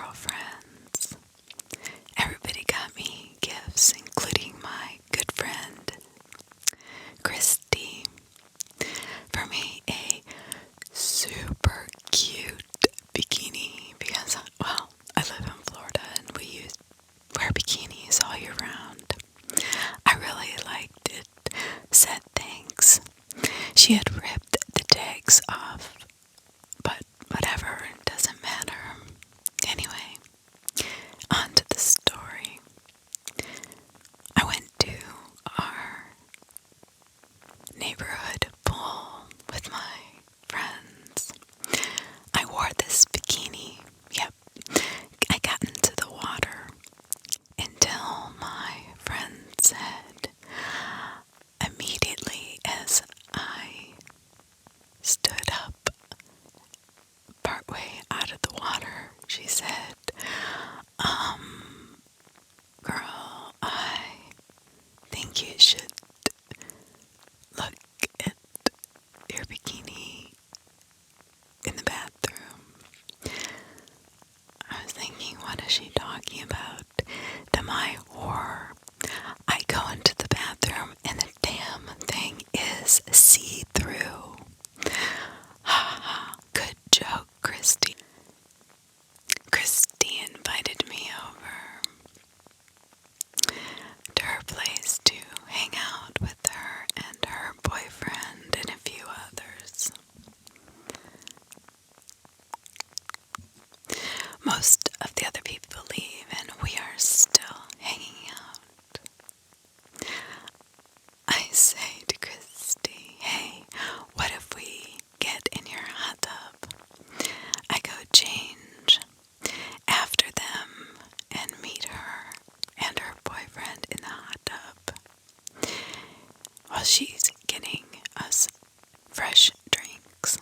girlfriends. Everybody got me gifts, including my good friend, Christy. For me, a super cute bikini because, well, I live in Florida and we wear bikinis all year round. I really liked it. Said thanks. She had ripped the tags off, but whatever, it doesn't matter. Anyway, on to the story. I went to our neighborhood pool with my friends. I wore this bikini. Yep, I got into the water until my friend said, immediately as I stood up partway out of the water, she said, girl, I think you should look at your bikini in the bathroom. I was thinking, what is she talking about? To my horror, I go into the bathroom and the damn thing is see-through. Ha ha, good joke, Christy. Christy invited me over to her place to hang out with her and her boyfriend and a few others. Most of the other people leave and we are still hanging out. I say to Christy, hey, what if we get in your hot tub? I go change after them and meet her and her boyfriend in the hot tub while she's getting us fresh drinks.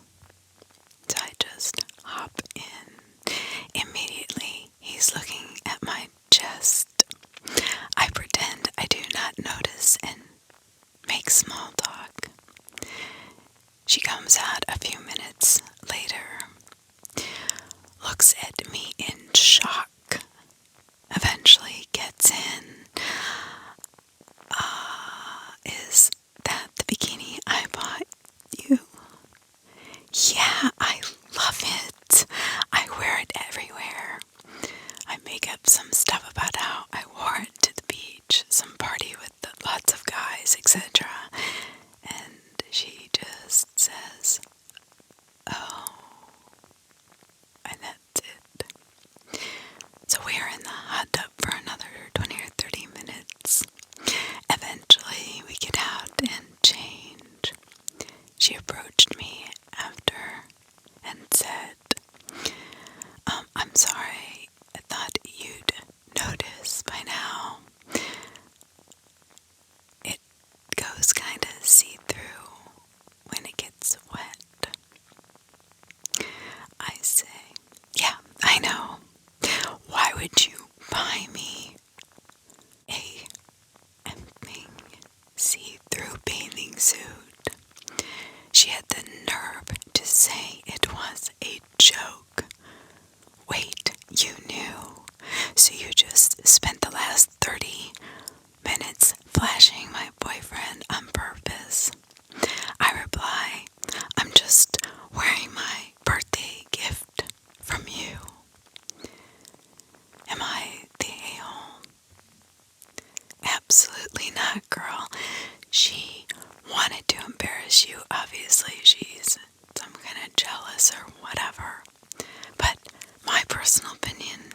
So I just hop in. Immediately, he's looking at my chest. I pretend I do not notice and make small talk. She comes out a few minutes later, looks at me in shock, eventually gets in. Is that the bikini I bought you? Yeah, I love it. I wear it everywhere. I make up some stuff about how I wore it to the beach, some party with lots of guys, etc. And she just says, oh, and that's it. So we are in the hot tub for another 20 or 30 minutes. Eventually we get out and change. She approached me after and said, I'm sorry, I thought you'd notice by now. It goes kind of see-through when it gets wet. I say, yeah, I know. Why would you buy me a emptying see-through bathing suit? She had the nerve to say it was a joke. Wait, you knew. So you just spent the last 30 minutes flashing my boyfriend on purpose. I reply, I'm just wearing my birthday gift from you. Am I the a-hole? Absolutely not, girl. She wanted to embarrass you. Obviously, she's some kind of jealous or whatever. But my personal opinion,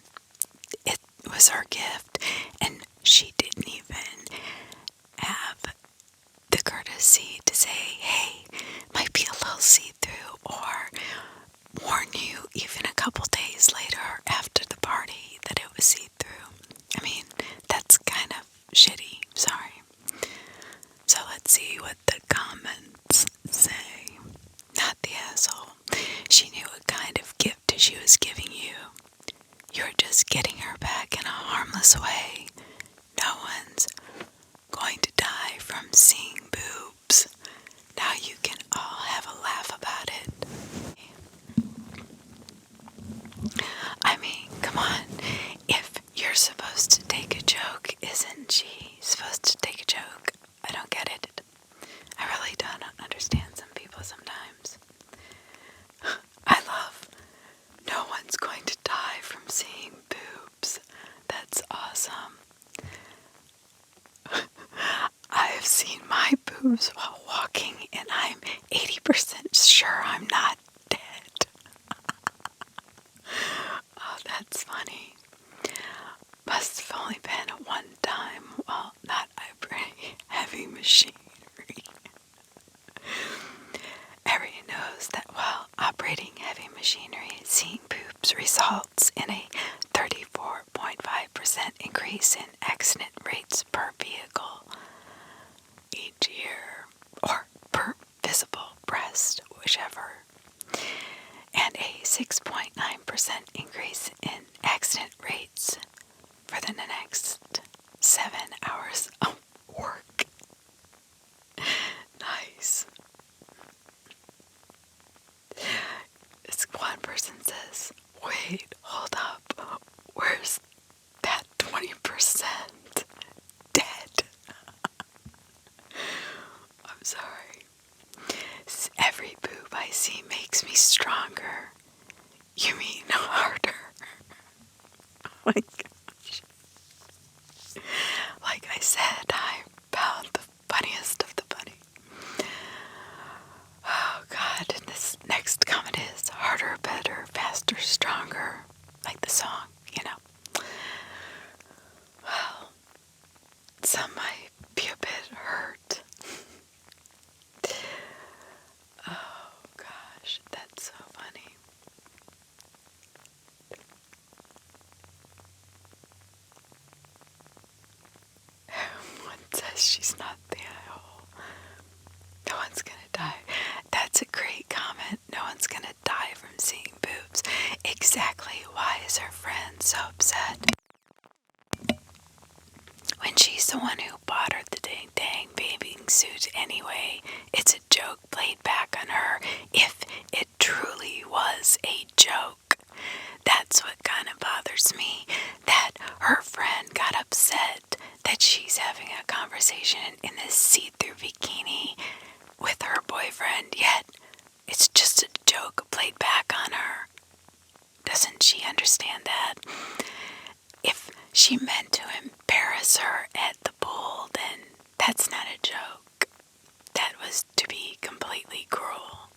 it was her gift, and she didn't even have the courtesy to say, hey, might be a little see-through, or warn you even a couple days later after the party that it was see-through. I mean, that's kind of shitty, sorry. So let's see what the comments say. Not the asshole. She knew what kind of gift she was giving you. You're just getting her back in a harmless way. No one's going to die from seeing boobs. Now you can all have a laugh about it. I mean, come on. boobs while walking, and I'm 80% sure I'm not dead. Oh, that's funny. Must have only been one time while not operating heavy machinery. Everyone knows that while operating heavy machinery, seeing boobs results in a 34.5% increase in accident rates per vehicle each year, or per visible breast, whichever, and a 6.9% increase in accident rates for the next 7 hours of work. Nice. This one person says, wait, hold up, where's that 20% dead? I'm sorry. Every boob I see makes me stronger. You mean harder? Oh my gosh. Like I said, I found the funniest of the funny. Oh God, and this next comment is harder, better, faster, stronger. Like the song, you know. Well, some might be a bit hurt. Oh gosh, that's so funny. One says she's not the asshole. No one's gonna die. That's a great comment. No one's gonna die from seeing boobs. Exactly. Why is her friend so upset? When she's the one who bought her the dang bathing suit anyway. It's a joke played back on her, if it truly was a joke. That's what kind of bothers me, that her friend got upset that she's having a conversation in this see-through bikini with her boyfriend, yet it's just a joke played back on her. Doesn't she understand that? If she meant to embarrass her at the pool, then that's not a joke. That was to be completely cruel.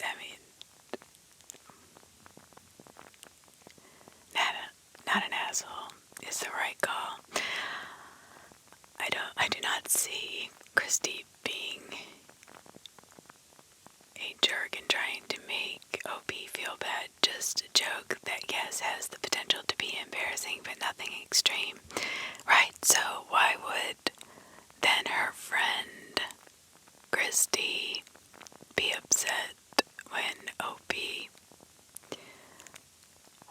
I mean, not an asshole is the right call. I do not see Christy being a jerk and trying to make OP feel bad. Just a joke that, yes, has the potential to be embarrassing, but nothing extreme. Right, so why would then her friend Christy be upset when OP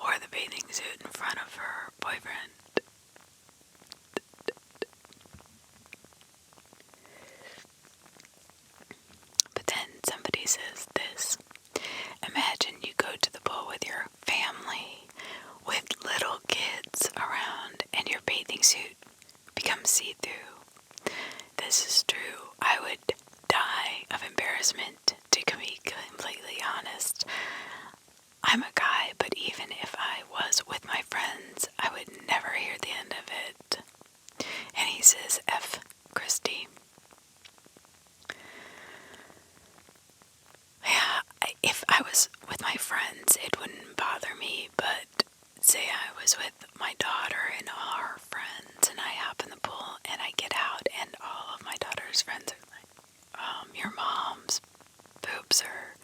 wore the bathing suit in front of her boyfriend? But then somebody says this. Imagine you go to the pool with your family, with little kids around, and your bathing suit becomes see-through. This is true. I would die of embarrassment, to be completely honest. I'm a guy, but even if I was with my friends, I would never hear the end of it. And he says, F. Christy. Yeah, if I was with my friends, it wouldn't bother me, but say I was with my daughter and all her friends, and I hop in the pool, and I get out, and all of my daughter's friends are like, your mom's boobs are,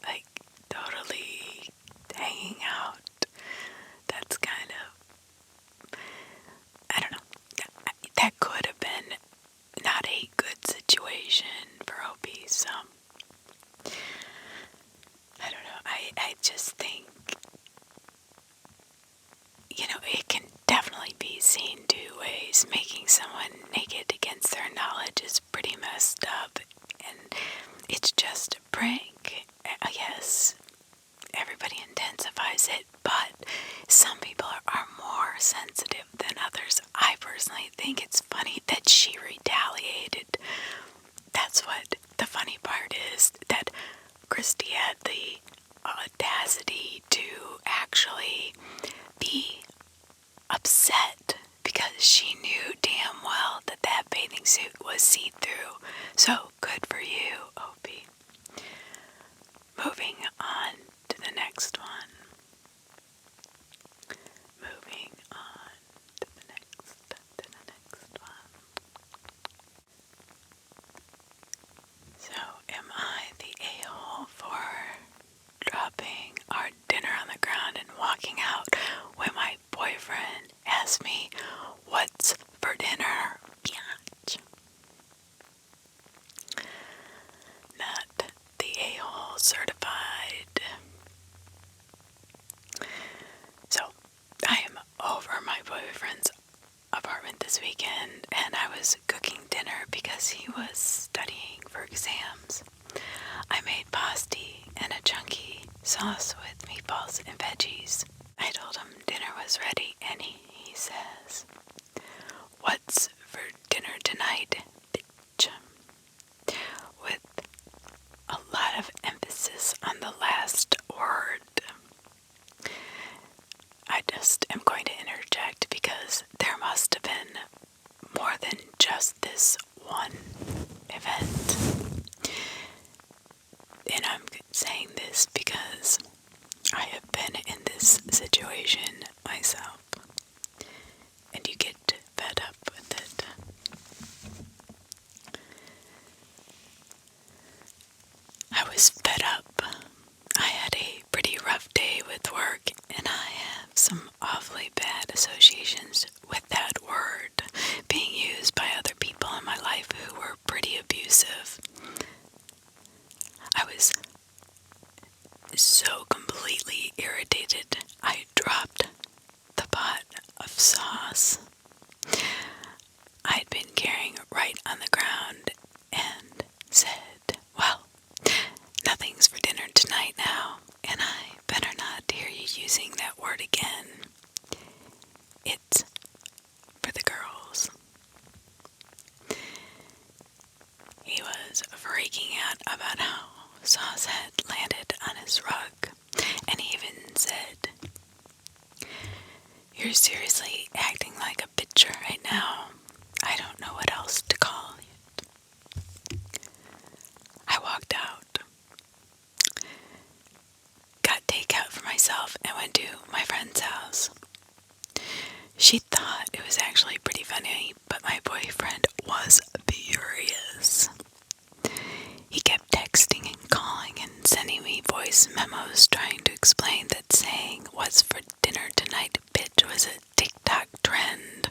like, totally hanging out. That's kind of, I don't know, that could have been not a good situation for OP, so I don't know, I just think, you know, it can definitely be seen two ways. Making someone naked against their knowledge is pretty messed up, and it's just a prank. Yes, everybody intensifies it, but some people are more sensitive than others. I personally think it's funny that she retaliated. That's what the funny part is, that Christy had the audacity to actually be upset because she knew damn well that that bathing bathing suit was see-through. So good for you, Opie. Moving on to the next one. Moving on to the next one. So, am I the a-hole for dropping our dinner on the ground and walking out when my boyfriend asked me what's for dinner? Biatch. Not the a-hole certified. So, I am over my boyfriend's apartment this weekend, and I was cooking dinner because he was studying for exams. I made pasti and a chunky sauce with meatballs and veggies. I told him dinner was ready, and he says, "What's for dinner tonight, bitch?" With a lot of emphasis on the last word. I just am going to interject because there must have been more than just this one event. And I'm saying this because I have been in this situation myself. And you get fed up with it. I was fed up. I had a pretty rough day with work, and I have some awfully bad associations with that word being used by other people in my life who were pretty abusive. I was so completely irritated, I dropped the pot of sauce I'd been carrying right on the ground and said, "Well, nothing's for dinner tonight now, and I better not hear you using that word again. It's for the girls." He was freaking out about how sauce had landed on his rug, and he even said, "You're seriously acting like a bitch right now. I don't know what else to call you." I walked out, got takeout for myself, and went to my friend's house. She thought it was actually pretty funny, but my boyfriend was furious. He kept texting and calling and sending me voice memos trying to explain that saying "what's for dinner tonight, bitch" was a TikTok trend.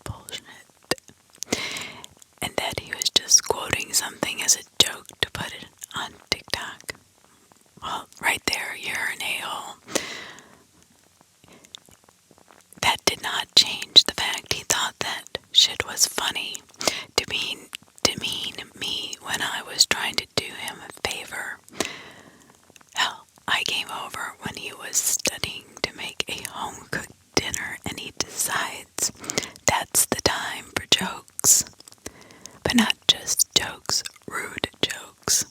Bullshit. And that he was just quoting something as a joke to put it on TikTok. Well, right there, you're an a-hole. That did not change the fact he thought that shit was funny to demean me when I was trying to do him a favor. Hell, I came over when he was studying to make a home-cooked dinner, and he decides that's the time for jokes. But not just jokes, rude jokes.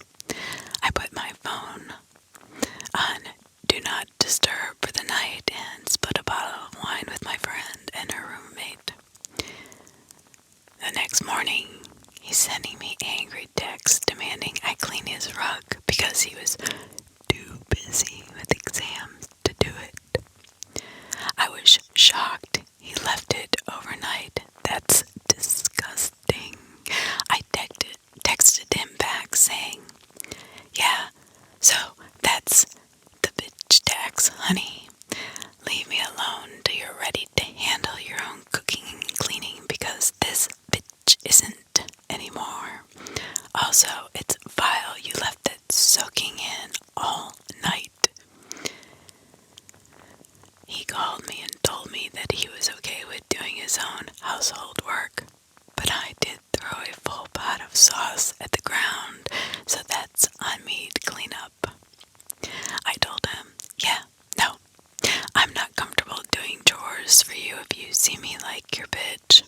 I put my phone on Do Not Disturb for the night and split a bottle of wine with my friend and her roommate. The next morning, he's sending me angry texts demanding I clean his rug because he was too busy with exams to do it. I was shocked he left it overnight. That's disgusting. I texted him back saying, "Yeah, so that's the bitch tax, honey. Leave me alone till you're ready to handle your own cooking and cleaning because this bitch isn't anymore. Also, it's vile you left that soaking in all night." He called me and told me that he was okay with doing his own household work, but I did throw a full pot of sauce at the ground, so that's on me to clean up. I told him, "Yeah, no, I'm not comfortable doing chores for you if you see me like your bitch."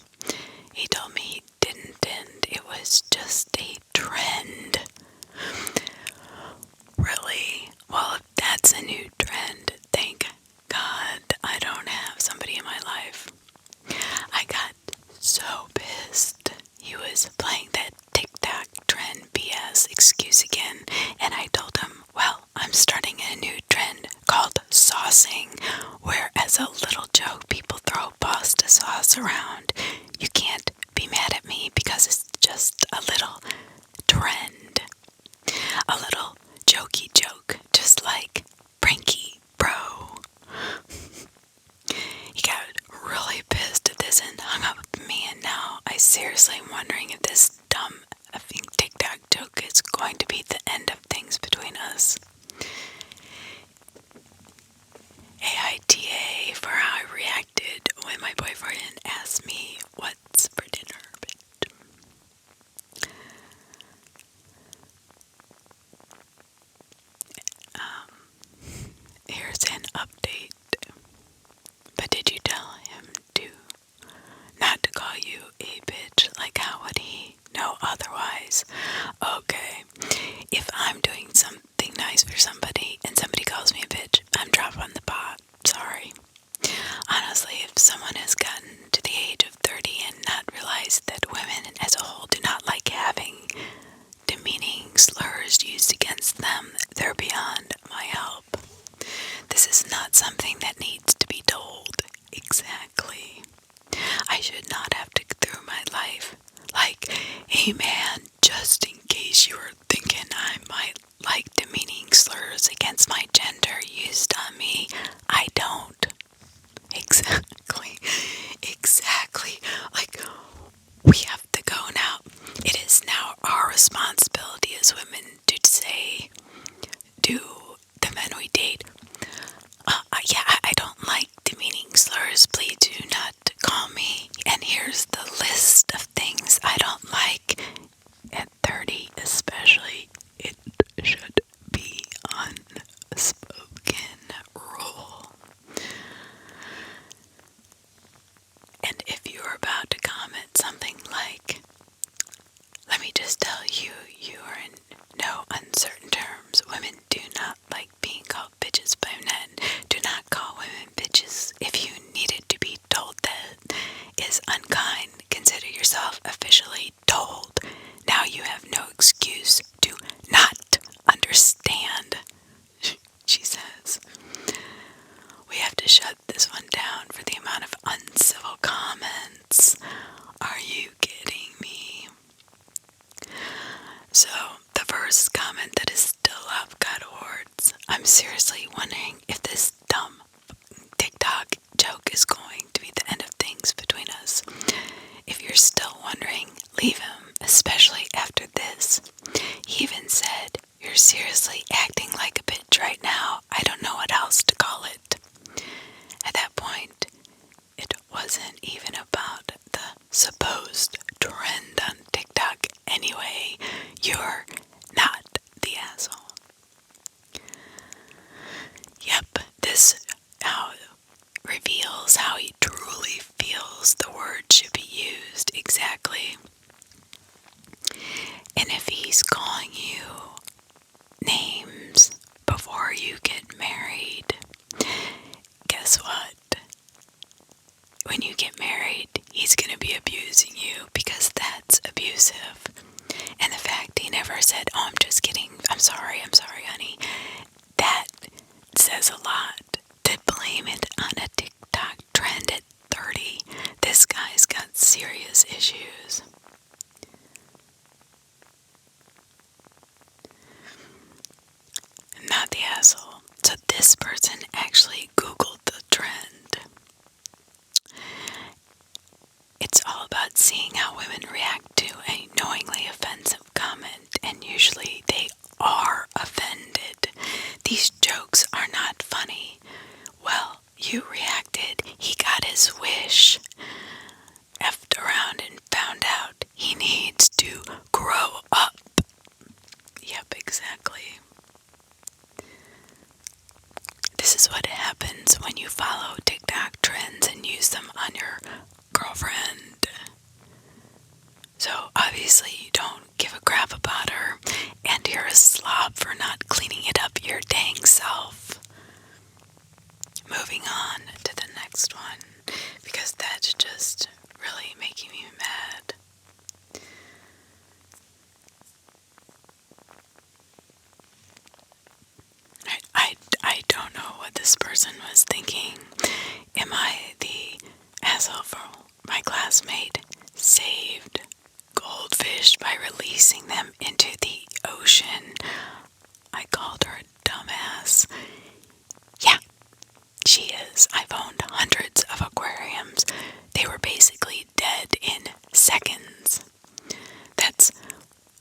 He told me he didn't, and it was just a trend. Really? Well, if that's a new trend, thank God I don't have somebody in my life. I got so pissed. He was embarrassing, where as a little joke people throw pasta sauce around. You can't be mad at me because it's just a little trend. A little jokey joke, just like pranky bro. He got really pissed at this and hung up with me, and now I seriously am wondering if this dumb effing TikTok joke is going to be the end of things between us. AITA for how I reacted when my boyfriend asked me what's for dinner. Here's an update. But did you tell him not to call you a bitch? Like, how would he know otherwise? Okay, if I'm doing something nice for somebody and somebody calls me a bitch, I'm dropping the pot. Sorry. Honestly, if someone has gotten to the age of 30 and not realized that women as a whole do not like having demeaning slurs used against them, they're beyond my help. This is not something that needs to be told. Exactly. I should not have to go through my life like, hey man, just in case you were thinking I might like demeaning slurs against my gender used on me, I don't. Exactly. Like, we have to go now. It is now our responsibility as women to say to the men we date, I don't like demeaning slurs. Please do not call me. And here's the list of things I don't like. At 30 especially, it should be unspoken rule. And if you're about to comment something like, let me just tell you, you are in no uncertain terms. Women do not like being called bitches by men. Do not call women bitches. If you needed to be told that is unkind, consider yourself officially told. Now you have no excuse to not understand, she says. We have to shut this one down for the amount of uncivil comments. Are you kidding me? So, the first comment that is still up got awards. I'm seriously wondering if this dumb TikTok joke is going to be the end of things between us. If you're still wondering, leave him, especially after this. He even said, you're seriously acting like a bitch right now. I don't know what else to call it. At that point, it wasn't even about the supposed trend on TikTok anyway. You're not the asshole. Yep, this reveals how he truly feels the word should be used exactly. And if he's calling you names before you get married, guess what? When you get married, he's going to be abusing you because that's abusive. And the fact he never said, oh, I'm just kidding, I'm sorry, honey, that says a lot. To blame it on a TikTok trend at 30, this guy's got serious issues. Not the asshole. So this person actually Googled the trend. It's all about seeing how women react to a knowingly offensive comment, and usually they are offended. These jokes are not funny. Well, you reacted. He got his wish. Effed around and found out he needs to grow up. Yep, exactly. This is what happens when you follow TikTok trends and use them on your girlfriend. So obviously you don't give a crap about her, and you're a slob for not cleaning it up your dang self. Moving on to the next one, because that's just really making me mad. I don't know what this person was thinking, am I the asshole for my classmate saved goldfish by releasing them into the ocean? I called her a dumbass. Yeah, she is. I've owned hundreds of aquariums. They were basically dead in seconds. That's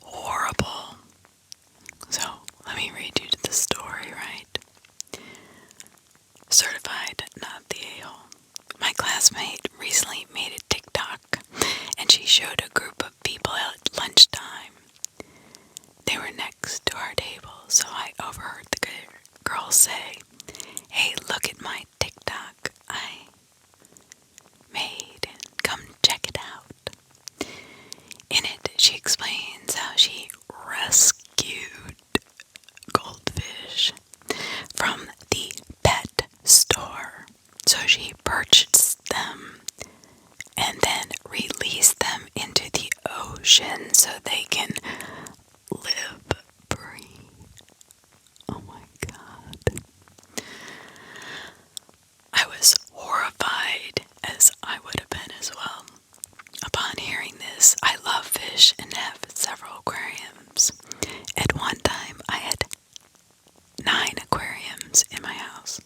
horrible. So, let me read you the story, right? Certified, not the a-hole. My classmate recently made a TikTok, and she showed a group of people at lunchtime. They were next to our table, so I overheard the girl say, "Hey, look at my TikTok I made, and come check it out." In it, she explains how she rescued goldfish from the pet store. So she purchased them and then released them into the ocean so they can live free. Oh my God. I was horrified, as I would have been as well. Upon hearing this, I love fish and have several aquariums. At one time, I had 9 aquariums in my house.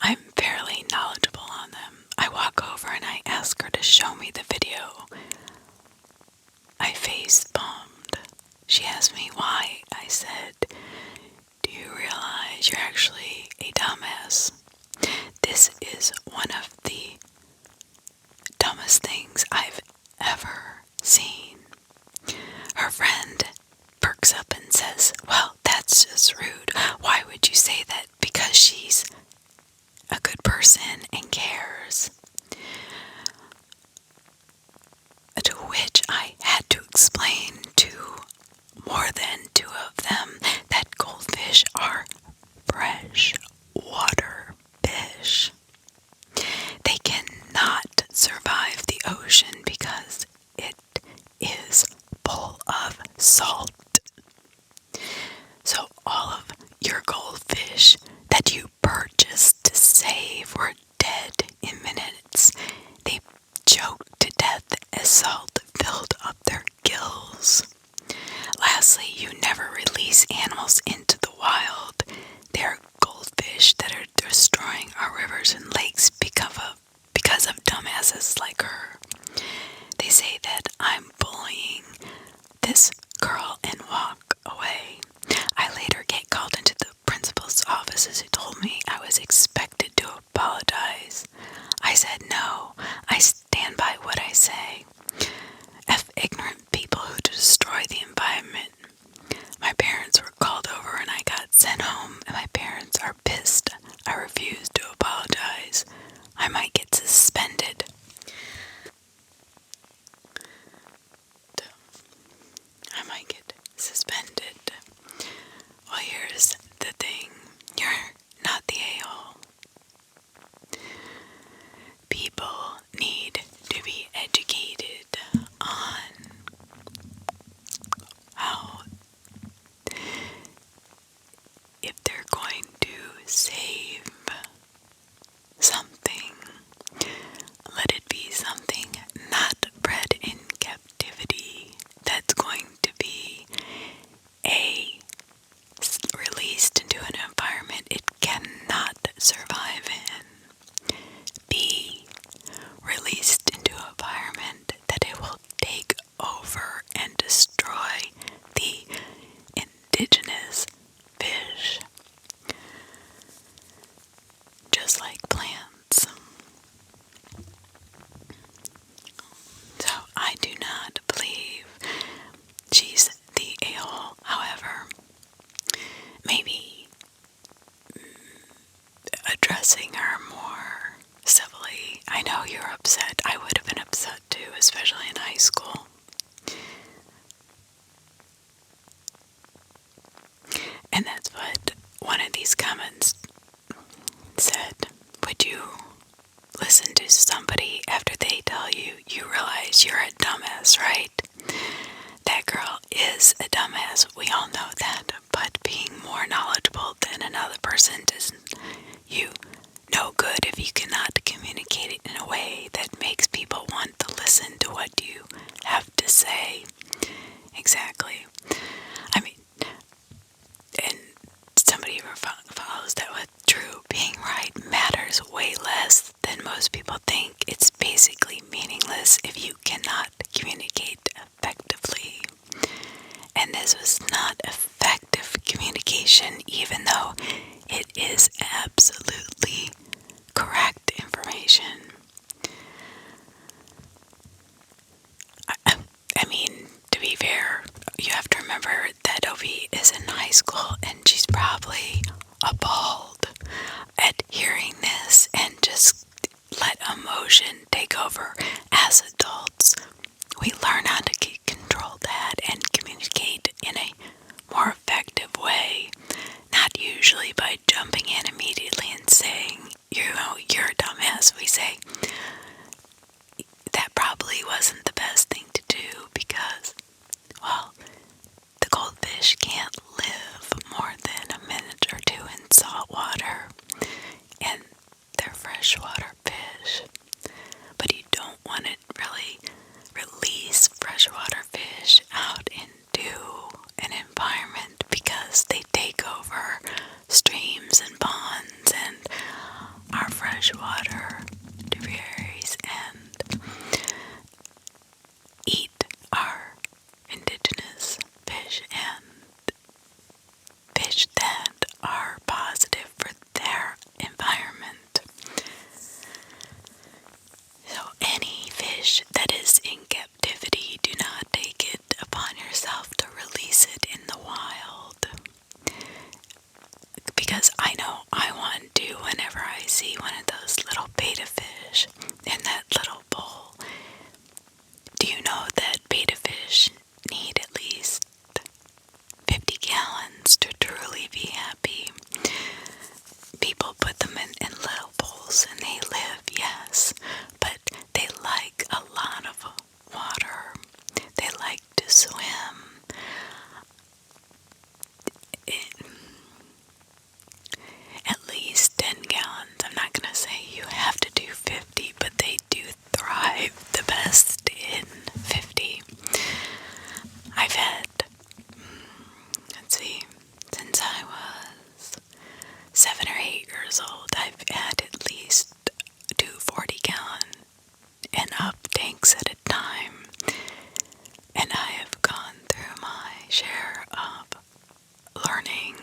I'm fairly knowledgeable on them. I walk over and I ask her to show me the video. I face bombed. She asked me why. I said, "Do you realize you're actually a dumbass? This is one of the dumbest things I've ever seen." Her friend perks up and says, "Well, that's just rude. Why would you say that? Because she's a good person and cares." To which I had to explain to more than 2 of them that goldfish are fresh water fish. They cannot survive the ocean because it is full of salt. So all of your goldfish that you purchased to save were dead in minutes. They choked to death as salt filled up their gills. Lastly, you never release animals into the wild. They are goldfish that are destroying our rivers and lakes because of dumbasses like her. They say that I'm bullying this girl and walk away. I later get called into the principal's office who told me I was expected to apologize. I said no, I stand by what I say. F ignorant people who destroy the environment. My parents were called over and I got sent home, and my parents are pissed. I refuse to apologize. I might get suspended. Well, here's the thing. You're not the a-hole. People need to be educated on how, if they're going to save something, let it be something not bred in captivity that's going to be released into an environment it cannot survive in. B, released into an environment that it will take over and destroy the indigenous fish. Just like plants. So I do not believe she's the a-hole. However, maybe addressing her more civilly. I know you're upset. I would have been upset too, especially in high school. And that's what one of these comments said. Would you listen to somebody after they tell you you realize you're a dumbass, right? That girl is a dumbass. We all know that. But being more knowledgeable than another person doesn't. You know emotion take over. As adults, we learn how to control that and communicate in a more effective way, not usually by jumping in immediately and saying, you're a dumbass. We say, that probably wasn't the best thing to do because, well, the goldfish can't live more than a minute or two in salt water, and they're freshwater fish. But you don't want to really release freshwater fish out into an environment because they take over streams and ponds and our freshwater tributaries and eat our indigenous fish and fish that are positive for their environment. So any fish that is in captivity, do not take it upon yourself to release it in the wild. Because I know I want to whenever I see one of those little betta fish in that little bowl. Do you know that betta fish need at least 50 gallons to truly be happy? People put them in little bowls and they live, yes, but they like a lot of water. They like to swim. At least 10 gallons. I'm not going to say you have to do 50, but they do thrive the best in 50. I've had, let's see, since I was 7 or 8 years old, I've had at least 2 40-gallon and up tanks at a time. And I have gone through my share of learning.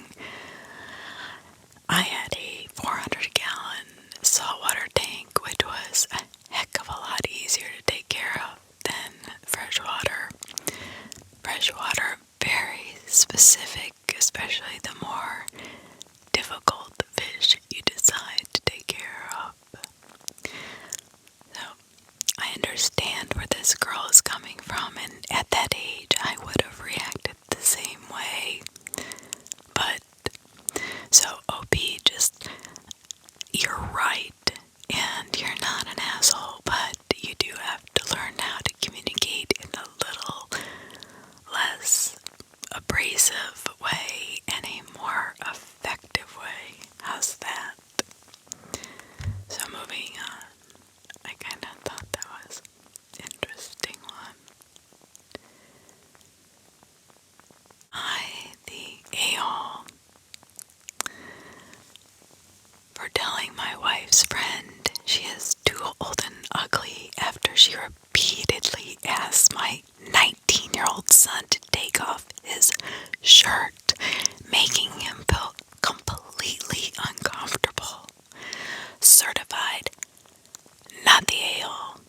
I had a 400-gallon saltwater tank, which was a heck of a lot easier to take care of than freshwater. Freshwater, very specific, especially the more difficult fish you decide to take care of. So, I understand where this girl is coming from, and at that age, I would have reacted the same way. But, so OP, you're right, and you're not an asshole, but you do have to learn how to communicate in a little less abrasive way and a more effective way. How's that? So moving on, I kind of thought that was an interesting one. The a-hole for telling my wife's friend she is too old and ugly after she repeatedly asked my 19-year-old son to take off his shirt, making him feel completely uncomfortable. Certified, not the a-hole.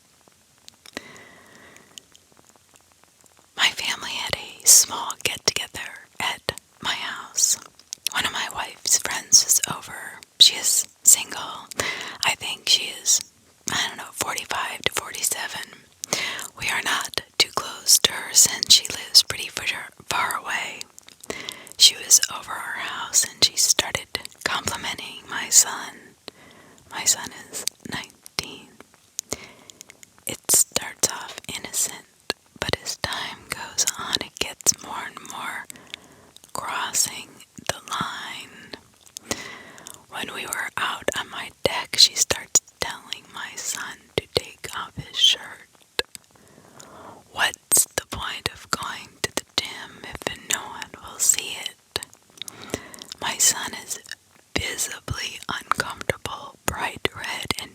My family had a small get-together at my house. One of my wife's friends was over. She is single. I think she is, 45 to 47. We are not too close to her since she lives pretty far away. She was over our house and she started complimenting my son. My son is 19. It starts off innocent, but as time goes on, it gets more and more crossing the line. When we were out on my deck, she starts telling my son to take off his shirt. What's the point of going to the gym if no one will see it? My son is visibly uncomfortable, bright red, and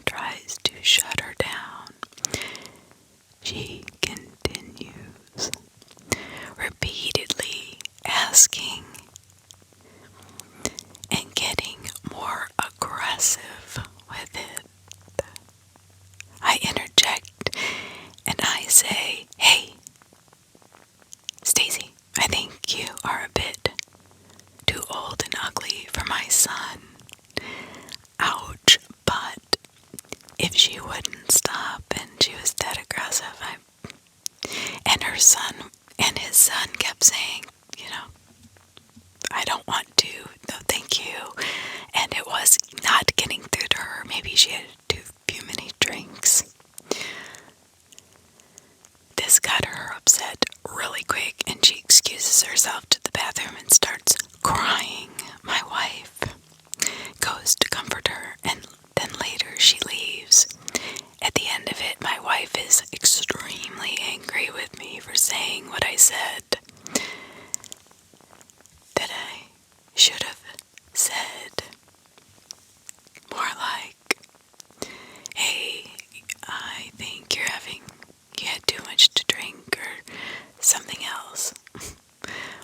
she wouldn't stop, and she was that aggressive. And his son kept saying, I don't want to, no thank you. And it was not getting through to her. Maybe she had too many drinks. This got her upset really quick, and she excuses herself to the bathroom and starts crying. My wife goes to comfort her, and then later she leaves. At the end of it, my wife is extremely angry with me for saying what I said. That I should have said more like, hey, I think you had too much to drink, or something else.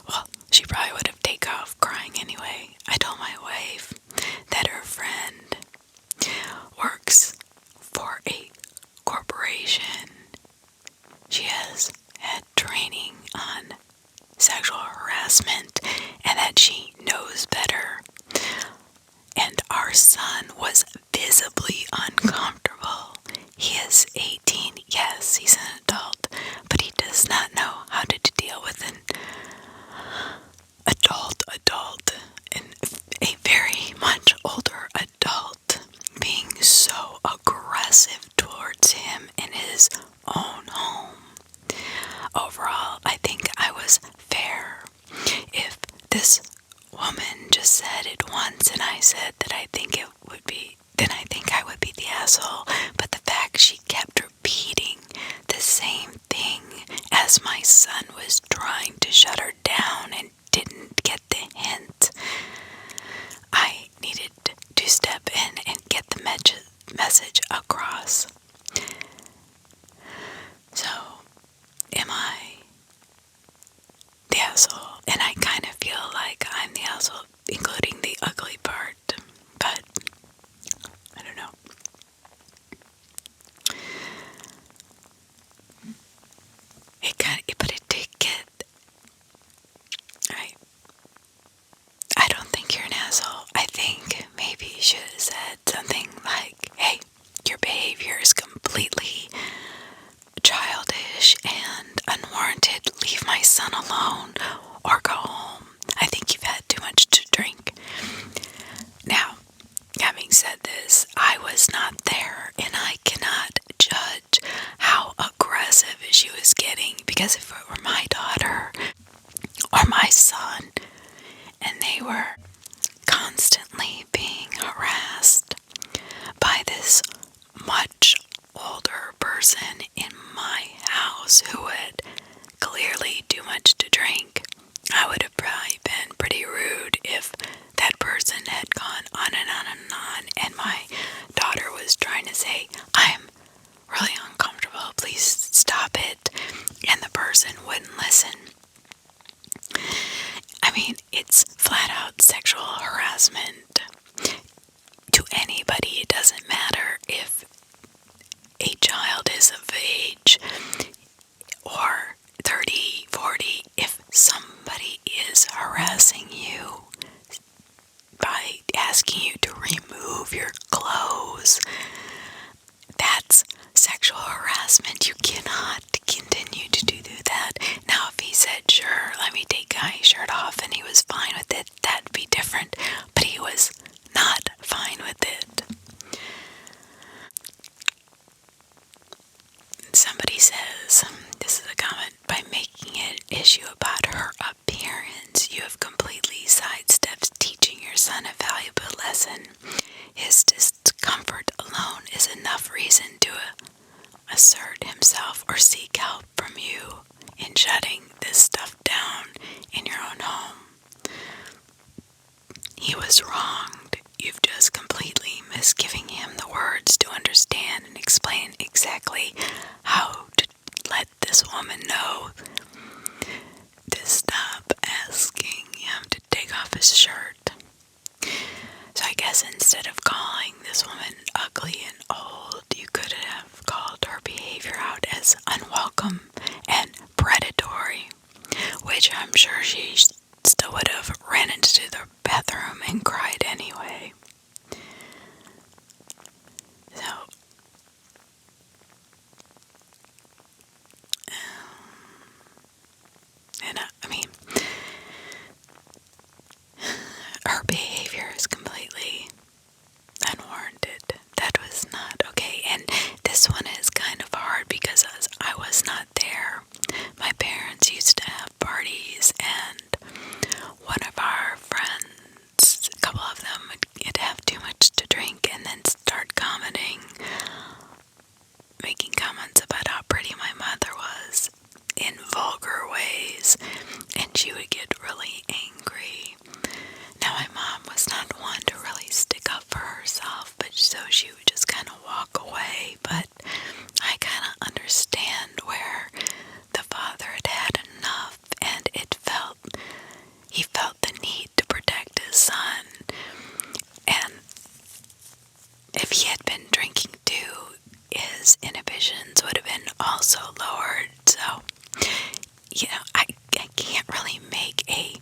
Well, she probably would have taken off crying anyway. I told my wife that her friend works for a corporation. She has had training on sexual harassment and that she knows better. And our son was visibly uncomfortable. He is 18, yes, he's an adult, but he does not know how to deal with an adult, and a very much older adult being so aggressive towards him in his own home. Overall, I think I was fair. If this woman just said it once and I said that I think it would be, then I think I would be the asshole. But the fact she kept repeating the same thing as my son was trying to shut her down and didn't get the hint, I needed to step in and get the message across. So, am I the asshole? And I kind of feel like I'm the asshole, including the ugly part, but I don't know. But it did get, right? I don't think you're an asshole. I think maybe you should have said something like, hey, your behavior is completely childish and unwarranted. Leave my son alone or go home. I think you've had too much to drink. Now, having said this, I was not there and I cannot judge how aggressive she was getting, because if it were my daughter or my son and they were constantly being harassed by this much older person in my house who would clearly do much to drink, I would have probably been pretty rude if that person had gone on and on and on, and my daughter was trying to say, I'm really uncomfortable, please stop it, and the person wouldn't listen. I mean, it's flat out sexual harassment to anybody. It doesn't matter if a child is of age or 30, 40. If somebody is harassing you by asking you to remove your clothes, that's sexual harassment. You cannot continue to do that. Now, if he said, sure, let me take my shirt off, and he was fine with it, that'd be different. But he was not fine with it. Somebody says, this is a comment, by making it an issue about her appearance, you have completely sidestepped teaching your son a valuable lesson. His discomfort alone is enough reason to assert himself or seek help from you in shutting this stuff down in your own home. He was wronged. You've just completely misgiving him the words to understand and explain exactly how to let this woman know to stop asking him to take off his shirt. So I guess instead of calling this woman ugly and old, you could have called her behavior out as unwelcome and predatory, which I'm sure she still would have ran into the bathroom and cried anyway. So, been drinking too, his inhibitions would have been also lowered. So, I can't really make a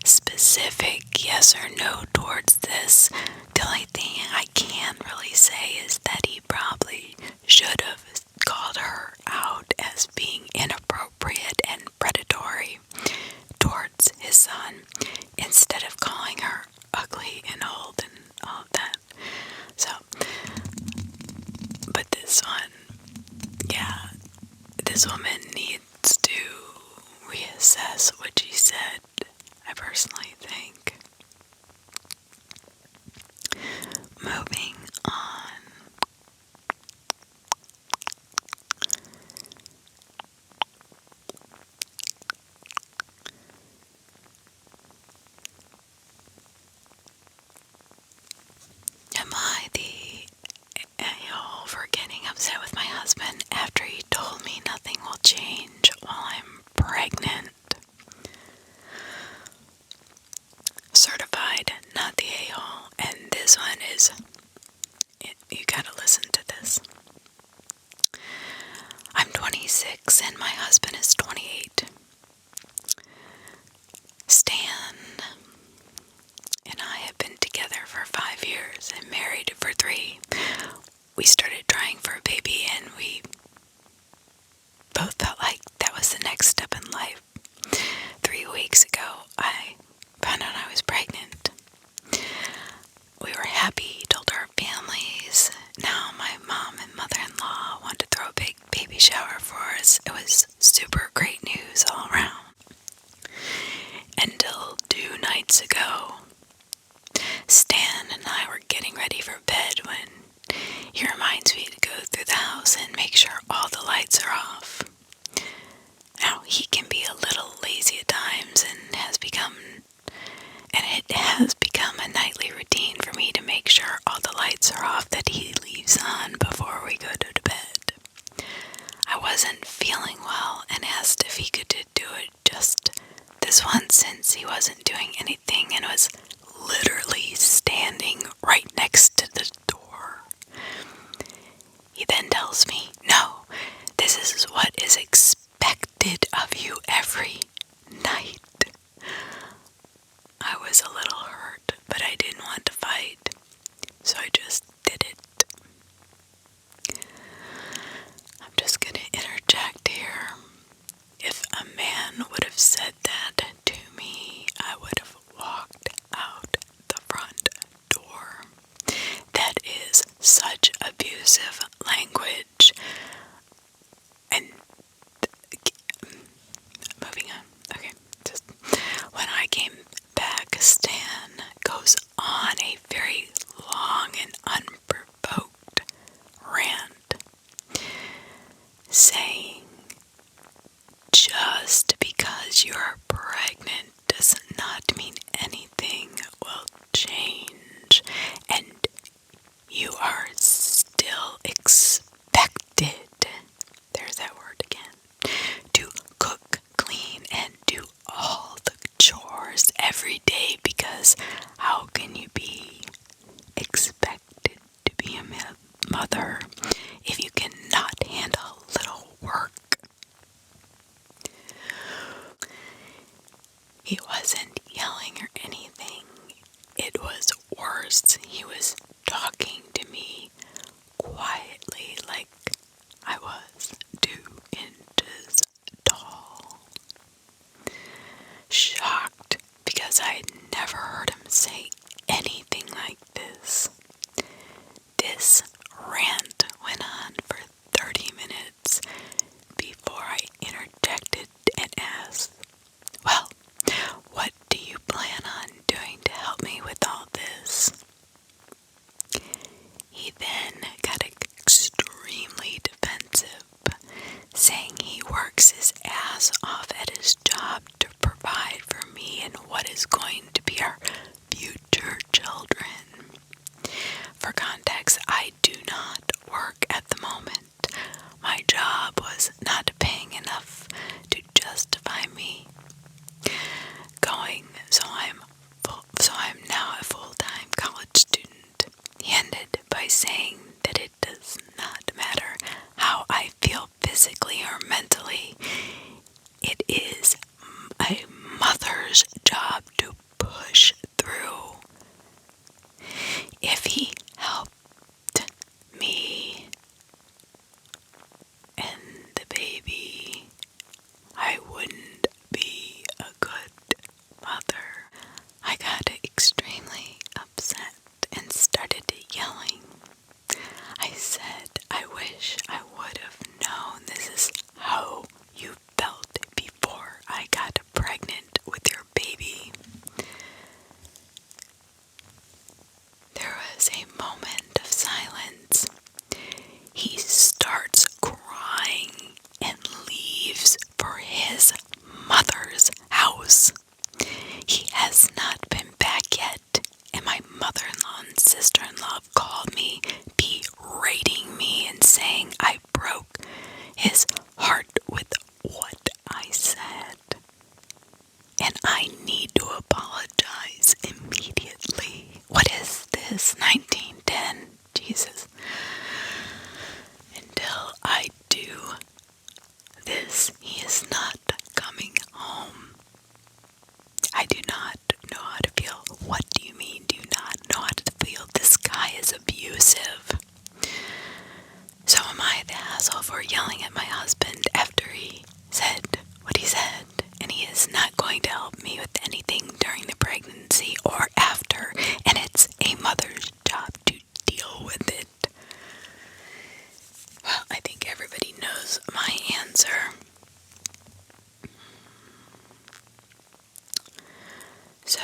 specific yes or no towards this. The only thing I can really say is that he probably should have called her out as being inappropriate and predatory towards his son instead of calling her ugly and old and all of that. So, but this woman needs to reassess what she said, I personally think. Moving on. Am I the a-hole for getting upset with my husband after he told me nothing will change while I'm pregnant? Certified, not the a-hole. And this one is, you gotta listen to this. I'm 26 and my husband is 28. Stan and I have been together for 5 years and married for 3. We started trying for a baby and we both felt like that was the next step in life. 3 weeks ago, I found out I was pregnant. We were happy, told our families. Now my mom and mother-in-law want to throw a big baby shower for us. It was super great news all around. Until 2 nights ago, Stan and I were getting ready for bed when he reminds me to go through the house and make sure all the lights are off. Now, he can be a little lazy at times and it has become a nightly routine for me to make sure all the lights are off that he leaves on before we go to bed. I wasn't feeling well and asked if he could do it just this once since he wasn't doing anything and was literally standing right next to the door. He then tells me, "No, this is what is expected of you every night." I was a little hurt, but I didn't want to fight, so I just did it. I'm just gonna interject here. If a man would have said that to me, I would have walked out the front door. That is such abusive language. And moving on. Okay, just when I came back, Stan goes on a very long and unprovoked rant, saying, just because you're pregnant does not mean anything will change, and you are still that it does not matter how I feel physically or mentally. It is a mother's job to push through. If he helped me and the baby, I wouldn't be a good mother. I got extremely upset and started yelling. I said, I wish I would have known this is how you felt before I got pregnant with your baby. There was a moment of silence. He starts crying and leaves for his mother's house. He has not been back yet, and my mother-in-law and sister-in-law called me, berating me and saying I broke his heart with what I said. And I need to apologize immediately. What is this? 1910? Jesus. Until I do this, he is not coming home. I do not know how to feel. What do you mean, do not know how to feel? This guy is abusive. So am I the asshole for yelling at my husband after he said what he said? And he is not going to help me with anything during the pregnancy or after. And it's a mother's job to deal with it. Well, I think everybody knows my answer. So,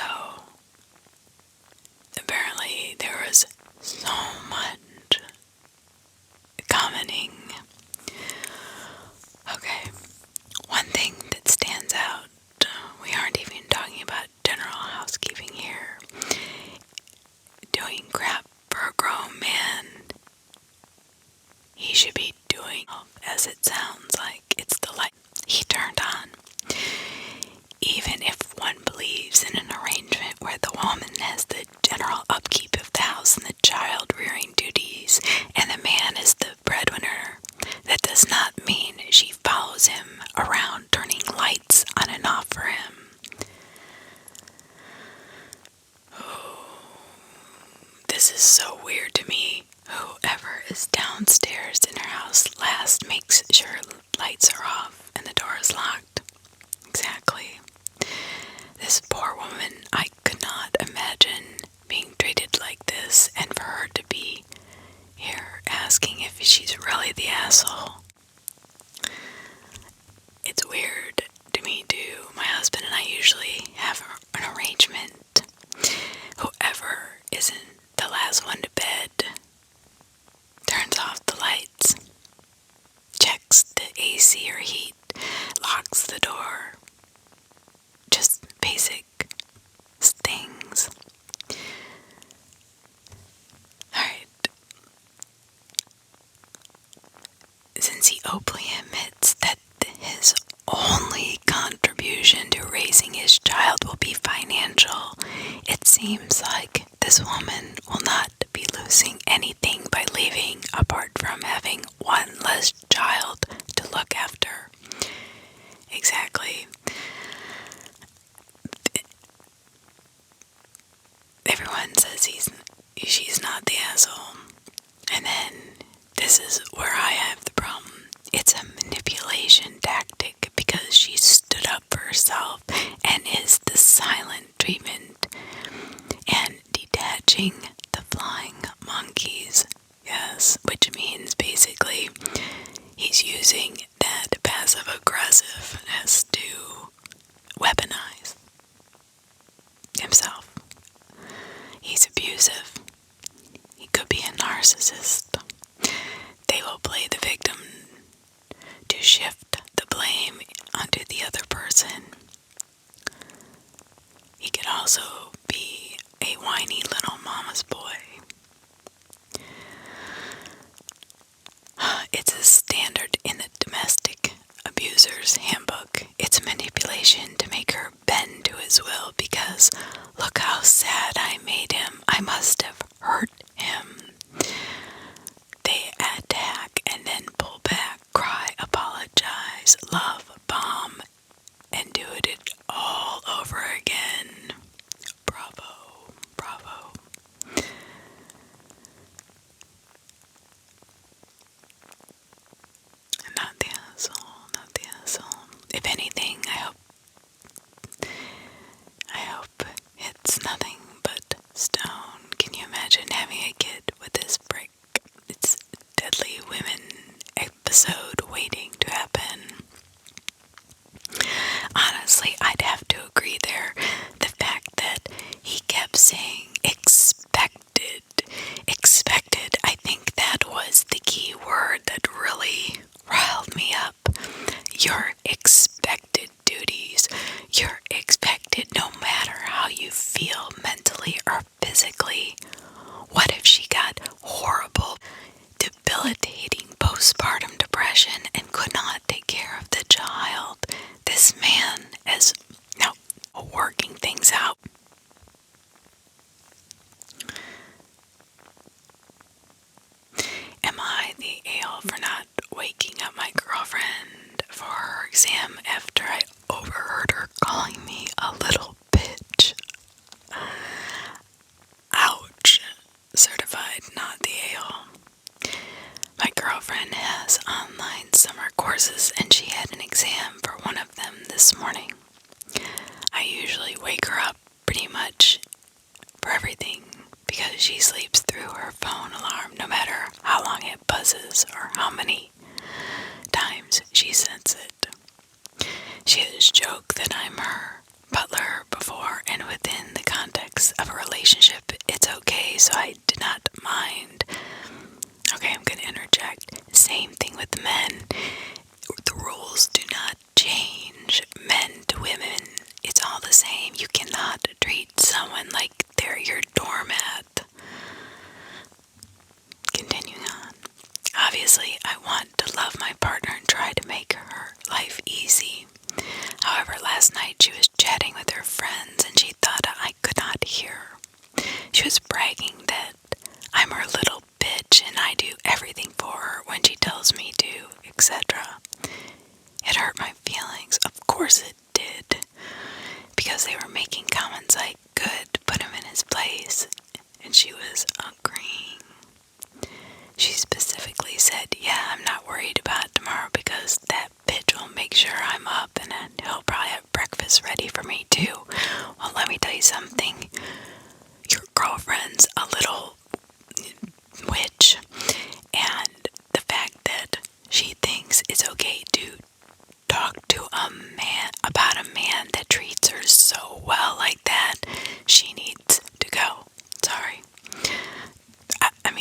apparently there was so much commenting. Okay, one thing that stands out, we aren't even talking about general housekeeping here. Doing crap for a grown man. He should be doing, as it sounds like, it's the light he turned on. Even if one believes in an arrangement where the woman has the general upkeep of the house and the child-rearing duties, and the man is the breadwinner, that does not mean she follows him around turning lights on and off for him. Oh, this is so weird to me. Whoever is downstairs in her house last makes sure lights are off and the door is locked. Exactly. This poor woman, I could not imagine being treated like this, and for her to be here asking if she's really the asshole. It's weird to me too. My husband and I usually have an arrangement. Whoever isn't the last one to bed turns off the lights, checks the AC or heat, locks the door. Just basic things. Alright. Since he openly admits that his only contribution to raising his child will be financial, it seems like this woman will not be losing anything by leaving, apart from having one less child to look after. Exactly. Everyone says she's not the asshole. And then this is where I have the problem. It's a manipulation tactic because she stood up for herself and is the silent treatment and detaching the flying monkeys. Yes, which means basically he's using that passive aggressiveness to weaponize himself. He's abusive. He could be a narcissist. They will play the victim to shift the blame onto the other person. He could also be a whiny little mama's boy. It's a standard in the domestic abuser's handbook. It's manipulation to make her bend to his will because look how sad I made him. I must have hurt him. episode waiting to happen. Honestly, I'd have to agree there. The fact that he kept saying expected, I think that was the key word that really riled me up. You're expected duties. You're expected no matter how you feel mentally or physically. What if she got horrible, debilitating postpartum depression and could not take care of the child? This man is now working things out. Am I the a-hole for not waking up my girlfriend for her exam after I overheard her calling me a little bitch? Ouch. Certified not the a-hole. My girlfriend has online summer courses and she had an exam for one of them this morning. I usually wake her up pretty much for everything because she sleeps through her phone alarm no matter how long it buzzes or how many times she sets it. She has joked that I'm her butler before, and within the context of a relationship, it's okay, so I did not mind. Okay, I'm going to interject. Same thing with men. The rules do not change. Men to women, it's all the same. You cannot treat someone like they're your doormat. Continuing on. Obviously, I want to love my partner and try to make her life easy. However, last night she was chatting with her friends and she thought I could not hear her. She was bragging that I'm her little bitch and I do everything for her when she tells me to, etc. It hurt my feelings. Of course it did. Because they were making comments like, good, put him in his place. And she was agreeing. She specifically said, yeah, I'm not worried about tomorrow because that bitch will make sure I'm up and then he'll probably have breakfast ready for me too. Well, let me tell you something. Your girlfriend's a little witch, and the fact that she thinks it's okay to talk to a man about a man that treats her so well like that, she needs to go. Sorry.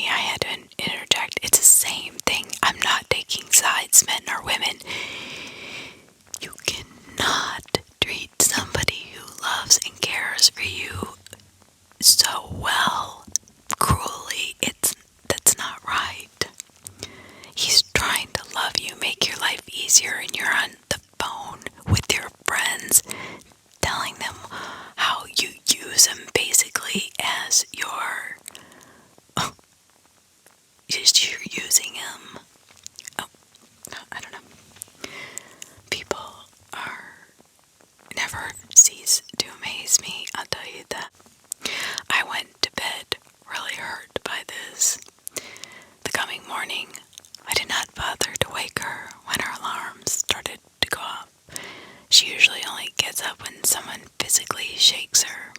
I had to interject. It's the same thing. I'm not taking sides, men or women. You cannot treat somebody who loves and cares for you so well, cruelly. That's not right. He's trying to love you, make your life easier, and you're on the phone with your friends, telling them how you use him basically as your... you're using him. I don't know. People never cease to amaze me, I'll tell you that. I went to bed really hurt by this. The coming morning, I did not bother to wake her when her alarm started to go off. She usually only gets up when someone physically shakes her,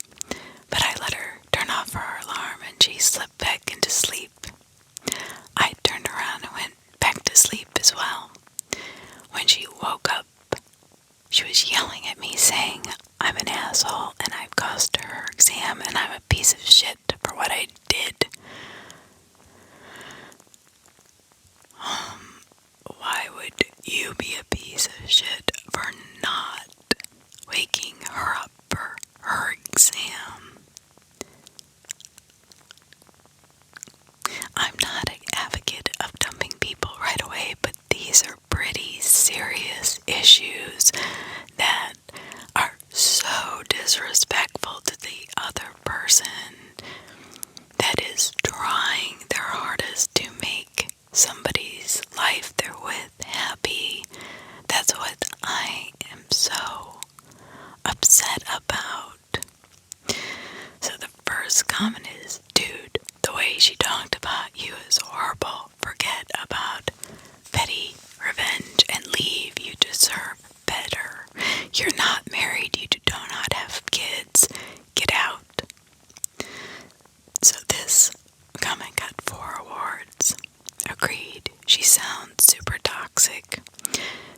but I let her turn off her alarm and she slipped back into sleep. I turned around and went back to sleep as well. When she woke up, she was yelling at me saying I'm an asshole and I've caused her exam and I'm a piece of shit for what I did. Why would you be a piece of shit for not waking her up for her exam? I'm not an advocate of dumping people right away, but these are pretty serious issues that are so disrespectful to the other person that is trying their hardest to make somebody's life they're with happy. That's what She sounds super toxic.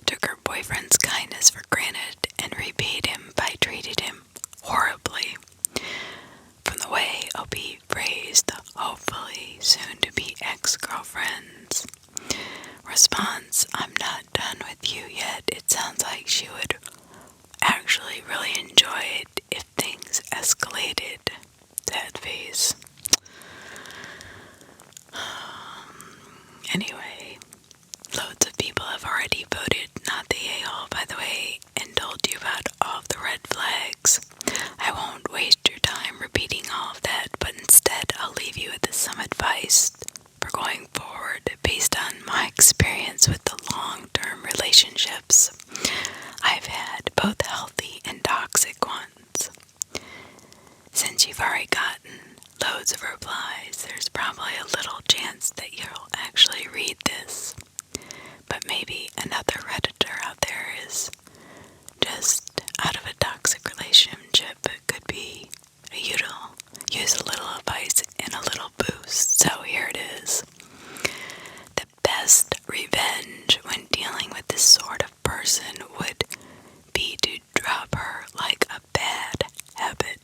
Took her boyfriend's kindness for granted and repaid him by treating him horribly. From the way OP phrased hopefully soon-to-be ex-girlfriends. Response, I'm not done with you yet. It sounds like she would actually really enjoy it if things escalated. Sad face. Anyway, loads of people have already voted not the a-hole, by the way, and told you about all of the red flags. I won't waste your time repeating all of that, but instead I'll leave you with some advice for going forward based on my experience with the long-term relationships I've had, both healthy and toxic ones. Since you've already gotten loads of replies, there's probably a little chance that you'll actually read this. But maybe another Redditor out there is just out of a toxic relationship. It could be you'll use a little advice and a little boost. So here it is. The best revenge when dealing with this sort of person would be to drop her like a bad habit.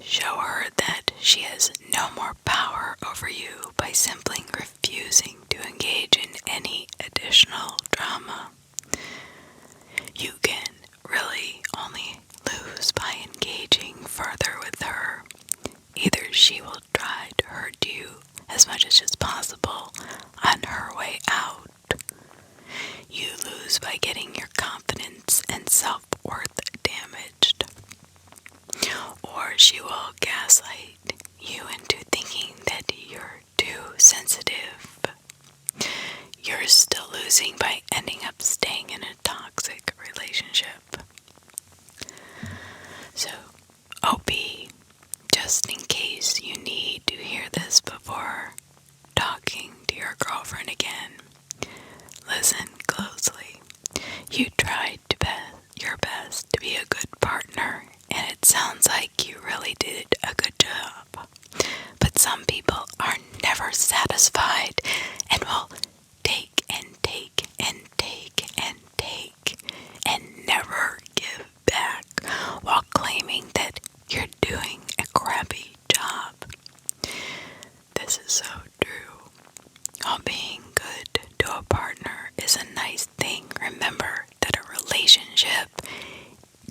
Show her that she has no more power over you by simply refusing to engage in any additional drama. You can really only lose by engaging further with her. Either she will try to hurt you as much as possible on her way out. You lose by getting your confidence and self-worth damaged. Or she will gaslight you into thinking that you're too sensitive. You're still losing by ending up staying in a toxic relationship. So, OP, just in case you need to hear this before talking to your girlfriend again, listen closely. You tried your best to be a good partner, and it sounds like you really did a good job. But some people are never satisfied and will take and take and take and take and never give back while claiming that you're doing a crappy job. This is so true. While being good to a partner is a nice thing, remember that a relationship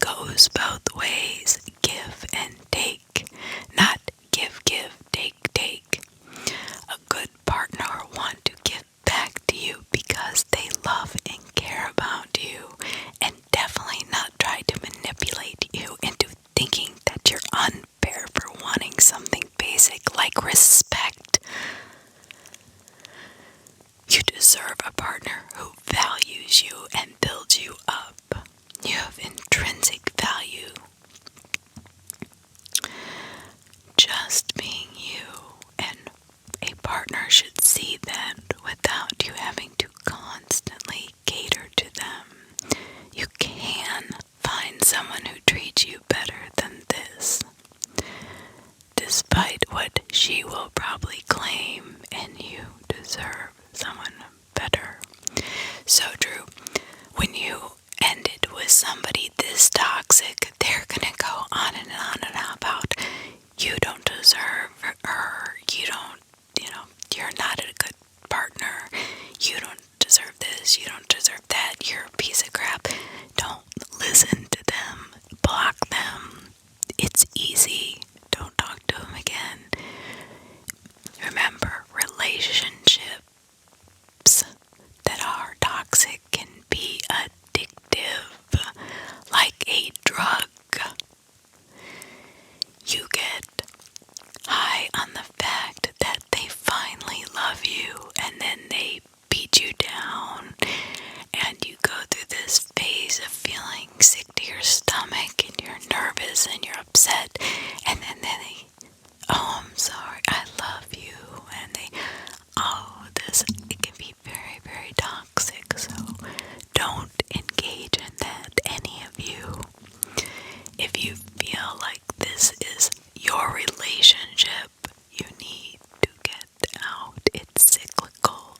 goes both ways, give and take, not give, take. A good partner will want to give back to you because they love and care about you, and definitely not try to manipulate you into thinking that you're unfair for wanting something basic like respect. You deserve a partner who values you and builds you up. You have intrinsic value. Just being you, and a partner should see that without you having to constantly cater to them. You can find someone who treats you better than this, despite what she will probably claim, and you deserve someone better. So true. When you end it with somebody this toxic, they're gonna go on and on about you don't deserve her, you're not a good partner, you don't deserve this, you don't deserve that, you're a piece of crap. Don't listen to them, block them. It's easy. Don't talk to them again. Remember, relationships that are toxic can be addictive, like a drug. You get high on the fact that they finally love you, and then they beat you down, and you go through this phase of feeling sick to your stomach, and you're nervous, and you're upset, and then they, oh, I'm sorry, I love you, and it can be very, very toxic, so don't engage in that, any of you. If you feel like this is your relationship, you need to get out. It's cyclical.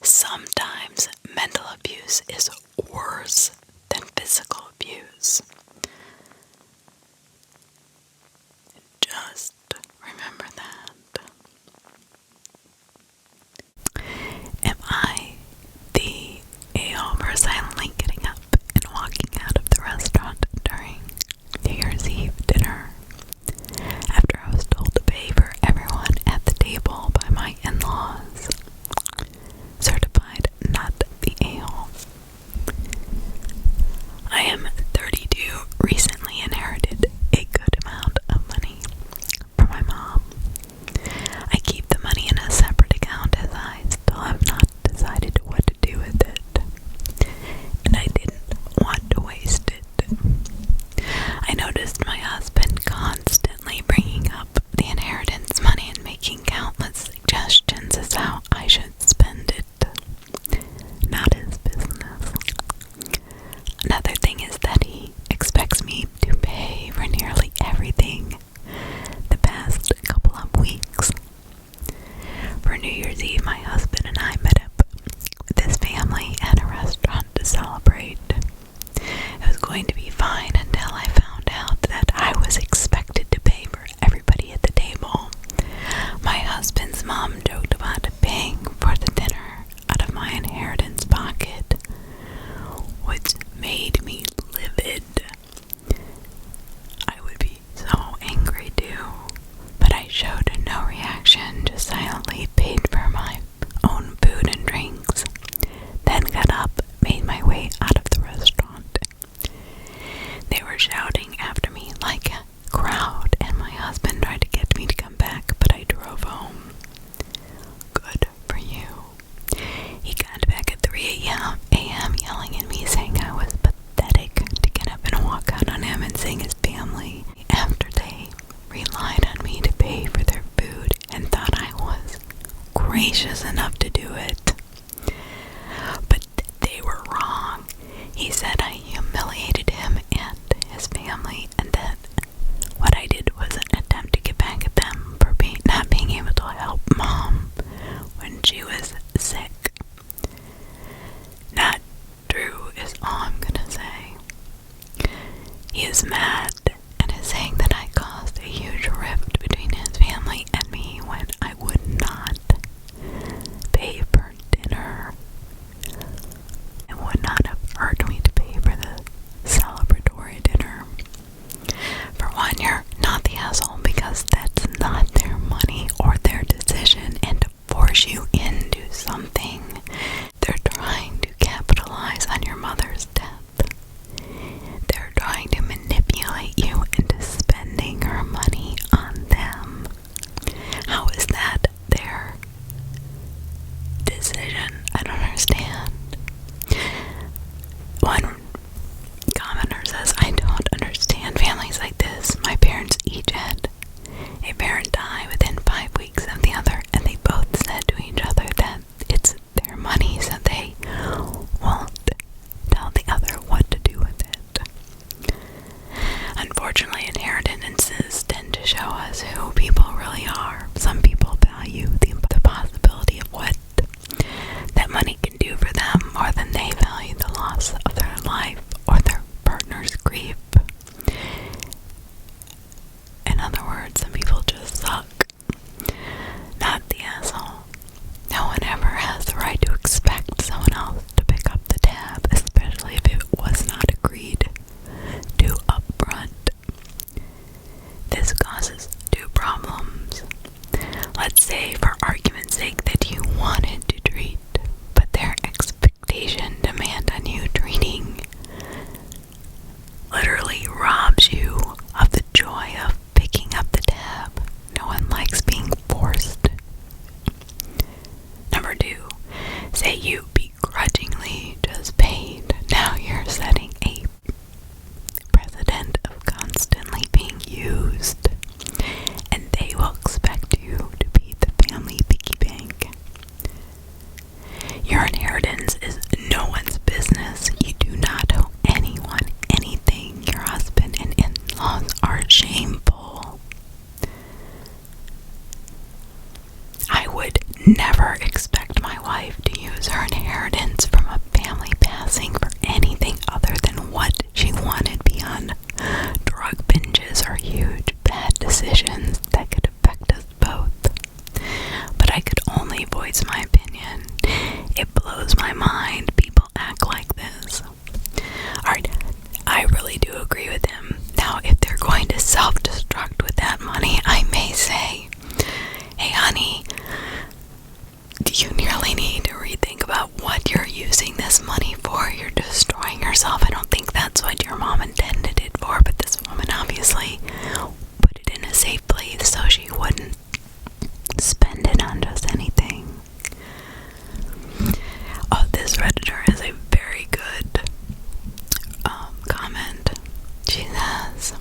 sometimes mental abuse is worse than physical abuse. Just remember that. Am I the a-hole for silently getting up and walking out of the restaurant during New Year's Eve dinner after I was told to pay for everyone at the table by my in-laws? Certified not the a-hole. I am 32, recently inherited a good amount of money from my mom. I keep the money in a separate account as I still have not decided what to do with it, and I didn't want to waste it. I noticed my husband constantly bringing up the inheritance money and making countless suggestions as how I should spend it. Not his business. Another thing is that he expects me to pay for nearly everything the past couple of weeks. For New Year's Eve, my husband and I met up with his family at a restaurant to celebrate. It was going to be fine until I found out that I was expected to pay for everybody at the table. My husband's mom joked about paying for the dinner out of my inheritance pocket, which made me livid. I would be so angry too, but I showed no reaction, just silently paid for my own food and drinks, then got up, made my way out of the restaurant. They were shouting after me like a crowd, and my husband tried to get me to come back, but I drove home. Good for you. He got back at 3 a.m. yelling at me, saying I was pathetic to get up and walk out on him and sing his family after they relied on me to pay for their food and thought I was gracious enough to do it. But they were wrong. He said I humiliated him and his family, and that what I did was an attempt to get back at them for not being able to help Mom when she was sick. Not true is all I'm gonna say. He is mad and is saying that I caused a huge rift between his family and me when I would not pay for dinner. It would not have hurt me to pay for the celebratory dinner. For one, you're not the asshole because that's not their money or their decision, and to force you into something, they're trying to capitalize on your mother's death. They're trying to manipulate you into spending her money on them. How is that their decision? I don't understand. One commenter says, I don't understand families like this. My parents each had a parent die within 5 weeks of the other, and they both said to each other that it's their money, so they won't tell the other what to do with it. Unfortunately, inheritances tend to show us who people really are. Some people value the possibility of what that money can do for them more than they value the loss of their life or their partner's grief. In other words, some people just suck. Not the asshole. No one ever has the right to expect someone else to pick up the tab, especially if it was not agreed to up front. This causes two problems. Let's say, for argument's sake, that you wanted to treat, but their expectation demand on you treating literally robs you of the joy of picking up the tab. No one likes being forced. Number two, say you begrudgingly just paid. Now you're setting a precedent of constantly being used, and they will expect you to be the family piggy bank. Your inheritance is no one's business. You do not owe anyone anything. Your husband and in-laws are shameful. I would never expect my wife life to use her inheritance from a family passing for anything other than what she wanted beyond drug binges or huge bad decisions that could affect us both. But I could only voice my opinion. It blows my mind people act like this. Alright, I really do agree with him. Now, if they're going to self-destruct with that money, I may say, hey honey, you nearly need to rethink about what you're using this money for. You're destroying yourself. I don't think that's what your mom intended it for, but this woman obviously put it in a safe place so she wouldn't spend it on just anything. Oh, this Redditor has a very good comment. She says,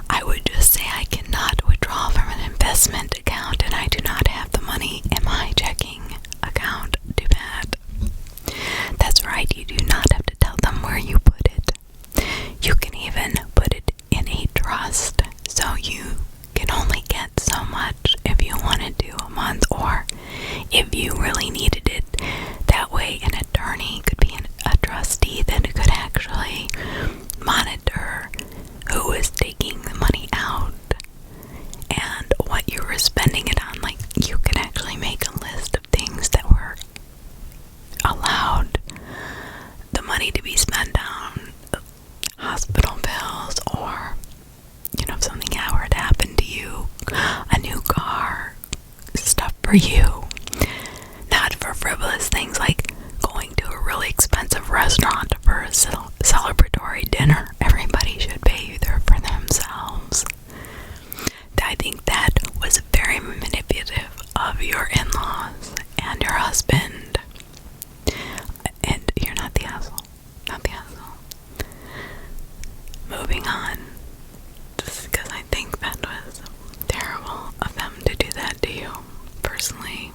I would just say I cannot withdraw from an investment account and I do not have the money in my checking account. Too bad. That's right, you do not have to tell them where you put it. You can even put it in a trust, so you can only get so much if you wanted to a month, or if you really needed it. That way an attorney could be a trustee that could actually monitor who is taking the money out and what you were spending it on. Like, you could actually make a list of things that were allowed the money to be spent on, hospital bills, or, you know, if something were to happen to you, a new car, stuff for you, not for frivolous things like going to a really expensive restaurant for a celebratory dinner. Everybody should pay either for themselves. I think that was very manipulative of your in-laws and your husband. And you're not the asshole. Not the asshole. Moving on. Just because I think that was terrible of them to do that to you, personally.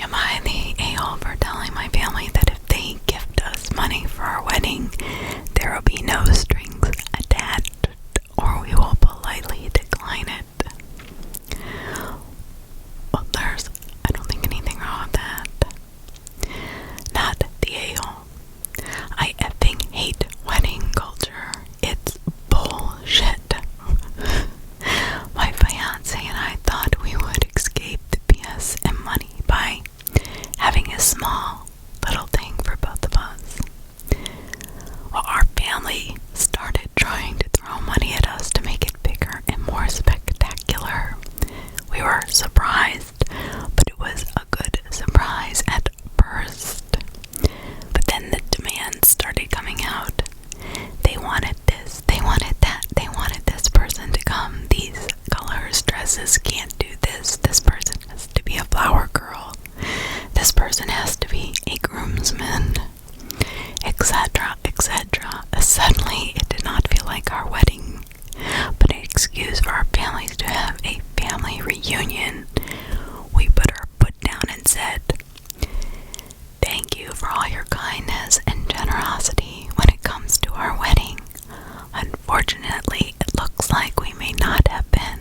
Am I the a-hole for telling my family that if they gift us money for our wedding, there will be no strings attached, or we will politely decline it? Well, I don't think anything wrong with that. Not the a-hole. I effing hate wedding culture. It's bullshit. My fiance and I thought we would escape the BS and money by having a small little thing for both of us. Well, our family started trying to throw money at us to make it bigger and more spectacular. We were surprised, but it was a good surprise at first. But then the demands started coming out. They wanted this, they wanted that, they wanted this person to come, these colors, dresses can't do this, this person has to be a flower girl, this person has to be a groomsman, etc., etc. Suddenly, it did not feel like our wedding, but an excuse for our families to have a family reunion. We put our foot down and said, thank you for all your kindness and generosity when it comes to our wedding. Unfortunately, it looks like we may not have been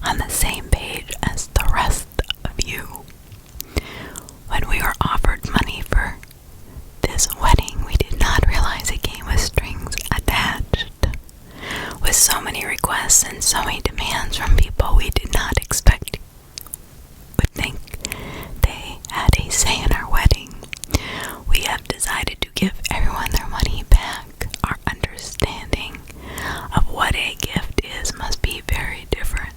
on the same page as the rest of you. When we were offered money for this wedding, we did not realize it came with strings attached. With so many requests and so many demands from people we did not expect would think they had a say in our wedding, we have decided to give everyone their money back. Our understanding of what a gift is must be very different.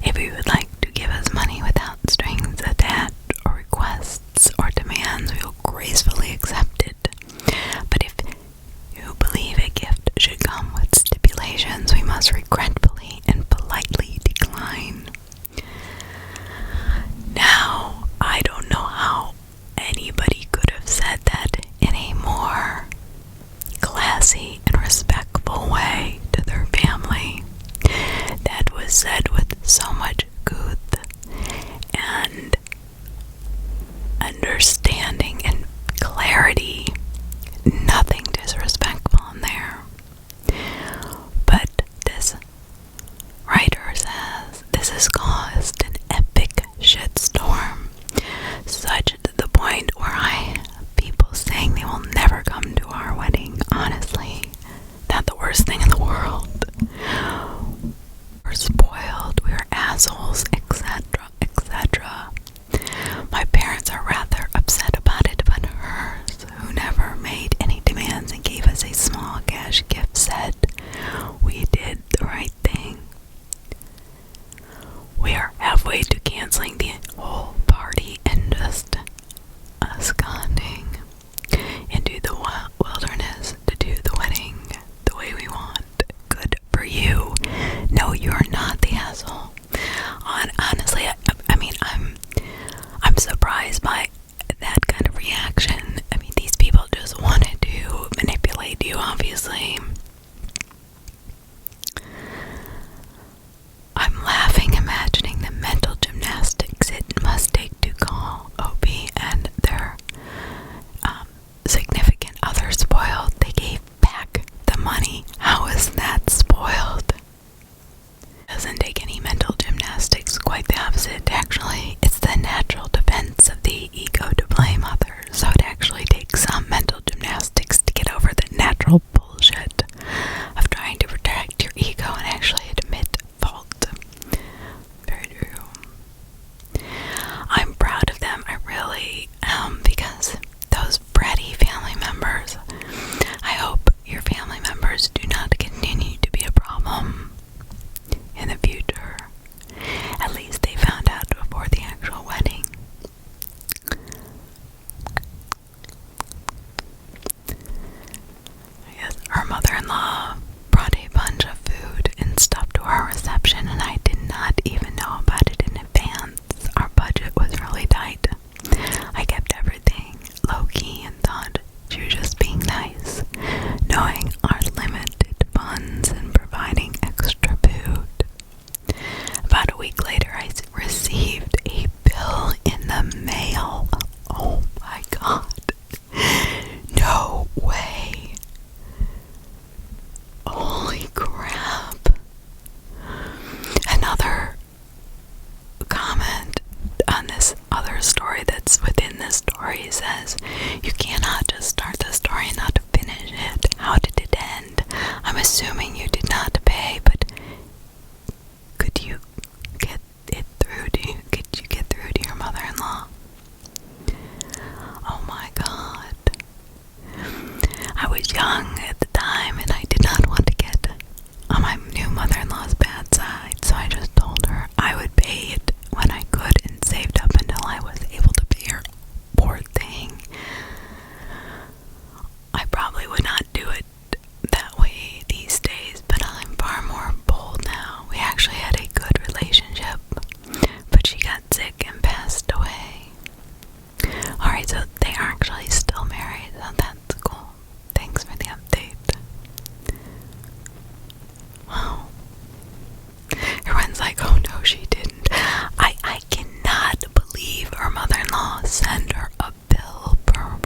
If you would like to give us money without strings attached or requests or demands, we will gracefully accept it. But if you believe a gift should come with stipulations, we must regretfully and politely decline. Now, I don't know how anybody could have said that in a more classy and respectful way to their family. That was said with so much good and understanding and clarity. Nothing disrespectful in there. But this writer This has caused an epic shitstorm, such to the point where I have people saying they will never come to our wedding. Honestly, not the worst thing in the world. We're spoiled, we are assholes, etc., etc. My parents are rather upset about it, but hers, who never made any demands and gave us a small cash gift, said we did the right thing. We are halfway to canceling the whole party and just absconding into the wilderness to do the wedding the way we want. Good for you. No, you're not the asshole. Honestly, I mean, I'm surprised by that kind of reaction. I mean, these people just wanted to manipulate you, obviously. I'm laughing, imagining the mental gymnastics it must take to call Opie and their significant other spoiled. They gave back the money. How is that spoiled? Doesn't take any mental gymnastics, quite the opposite. Actually, it's the natural defense of the ego to blame others, so it actually takes some mental gymnastics to get over the natural bullshit of trying to protect your ego and actually admit fault. Very true. I'm proud of them, I really am, because those bratty family members, I hope your family members do not continue to be a problem in the future. At least they found out before the actual wedding. I guess her mother-in-law brought a bunch of food and stuff to our reception, and I did not even know about it in advance. Our budget was really tight. I kept everything low-key and thought she was just being nice, knowing our limited funds and providing extra food. About a week later, I received a bill in the mail. Oh my god. No way. Holy crap. Another comment on this other story that's within this story says, you cannot just start the story and not finish it. How did it end? I'm assuming you did not pay, but could you get it through to you? Could you get through to your mother-in-law? Oh my god. I was young at the time and I did not want to get on my new mother-in-law's bad side, so I just told her I would pay it when I could and saved up until I was able to pay her. Poor thing. I probably would not do it that way these days, but I'm far more bold now. We actually had a good relationship, but she got sick and passed away. Alright, so they are actually still married, so that's cool. Thanks for the update. Wow. Everyone's like, oh no, she didn't. I cannot believe her mother-in-law sent her a bill for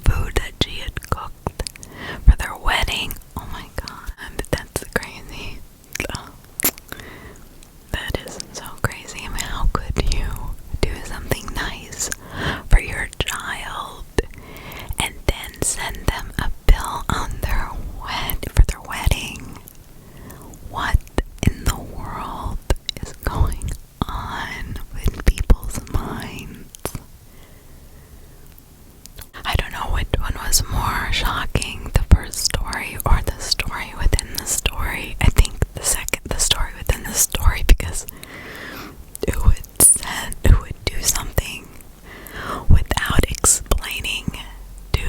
food that she had cooked for their wedding. Oh my god, that's crazy. That is so crazy. I mean, how could you do something nice for your child and then send them a bill on for their wedding? What in the world is going on with people's minds? I don't know which one was more shocking, the first story or the story within the story. I think the story within the story, because who would do something without explaining to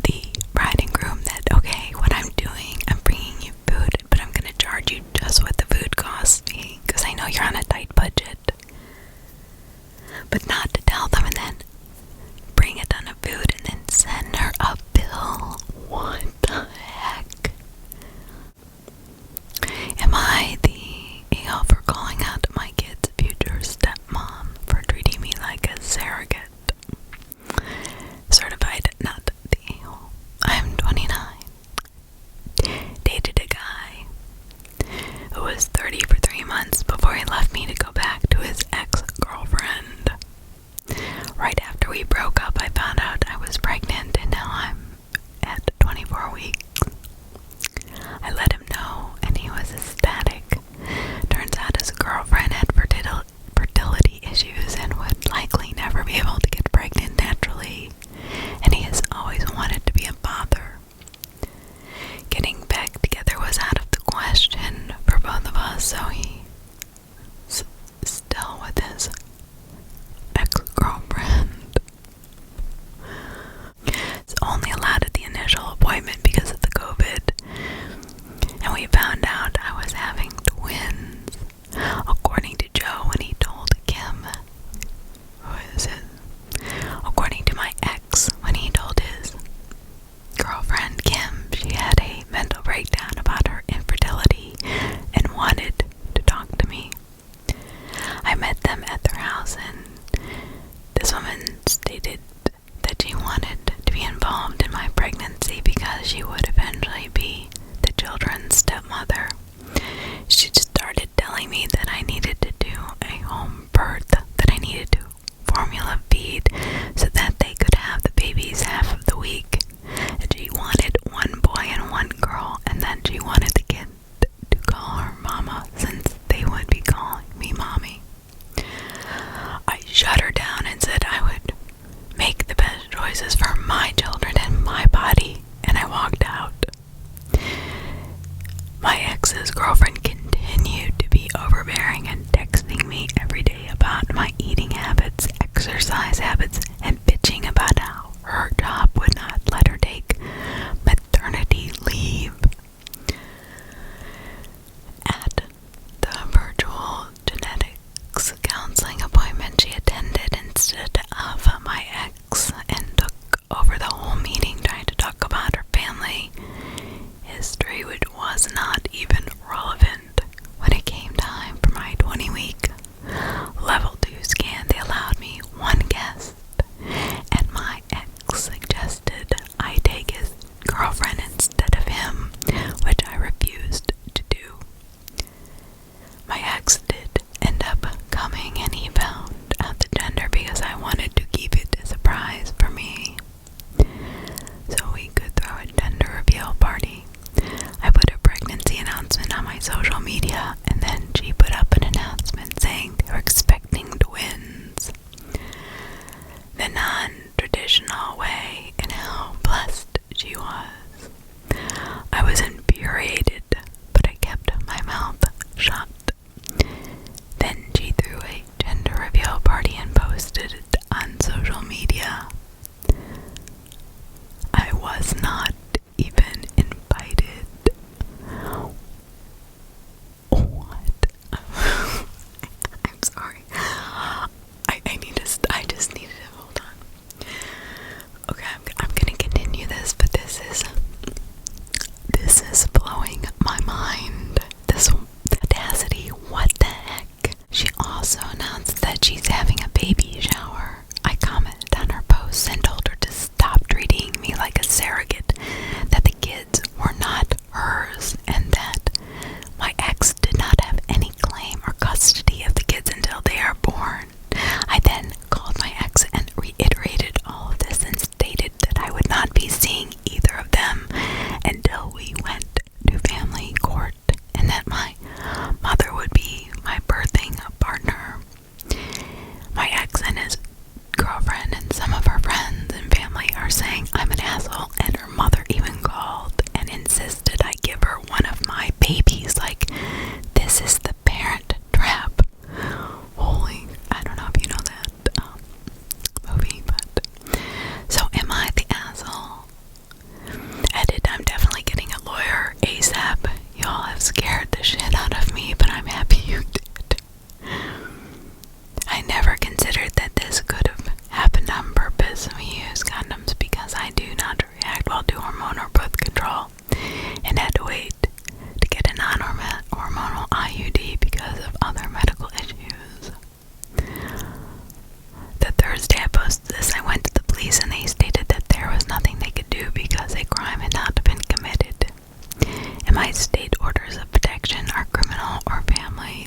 the bride and groom that, okay, what I'm doing, I'm bringing you food, but I'm gonna charge you just what the food costs me, because I know you're on a tight budget. But not to tell them and then bring a ton of food and then send her a bill. What the heck? Am I the a-hole for calling out my kid's future stepmom for treating me like a surrogate? Certified not the a-hole. I'm 29. Dated a guy who was 30 for 3 months before he left me to go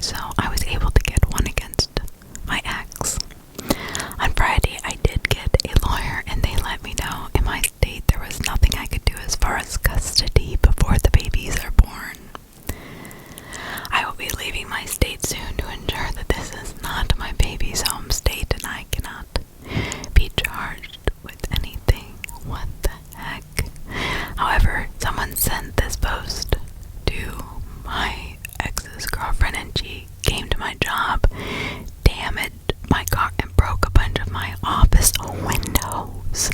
so I was able to get one against my ex. On Friday, I did get a lawyer, and they let me know in my state there was nothing I could do as far as custody before the babies are born. I will be leaving my state soon to ensure that this is not my baby's home state and I cannot be charged with anything. What the heck? However, someone sent this post to my ex's girlfriend and she came to my job, damaged my car, and broke a bunch of my office windows.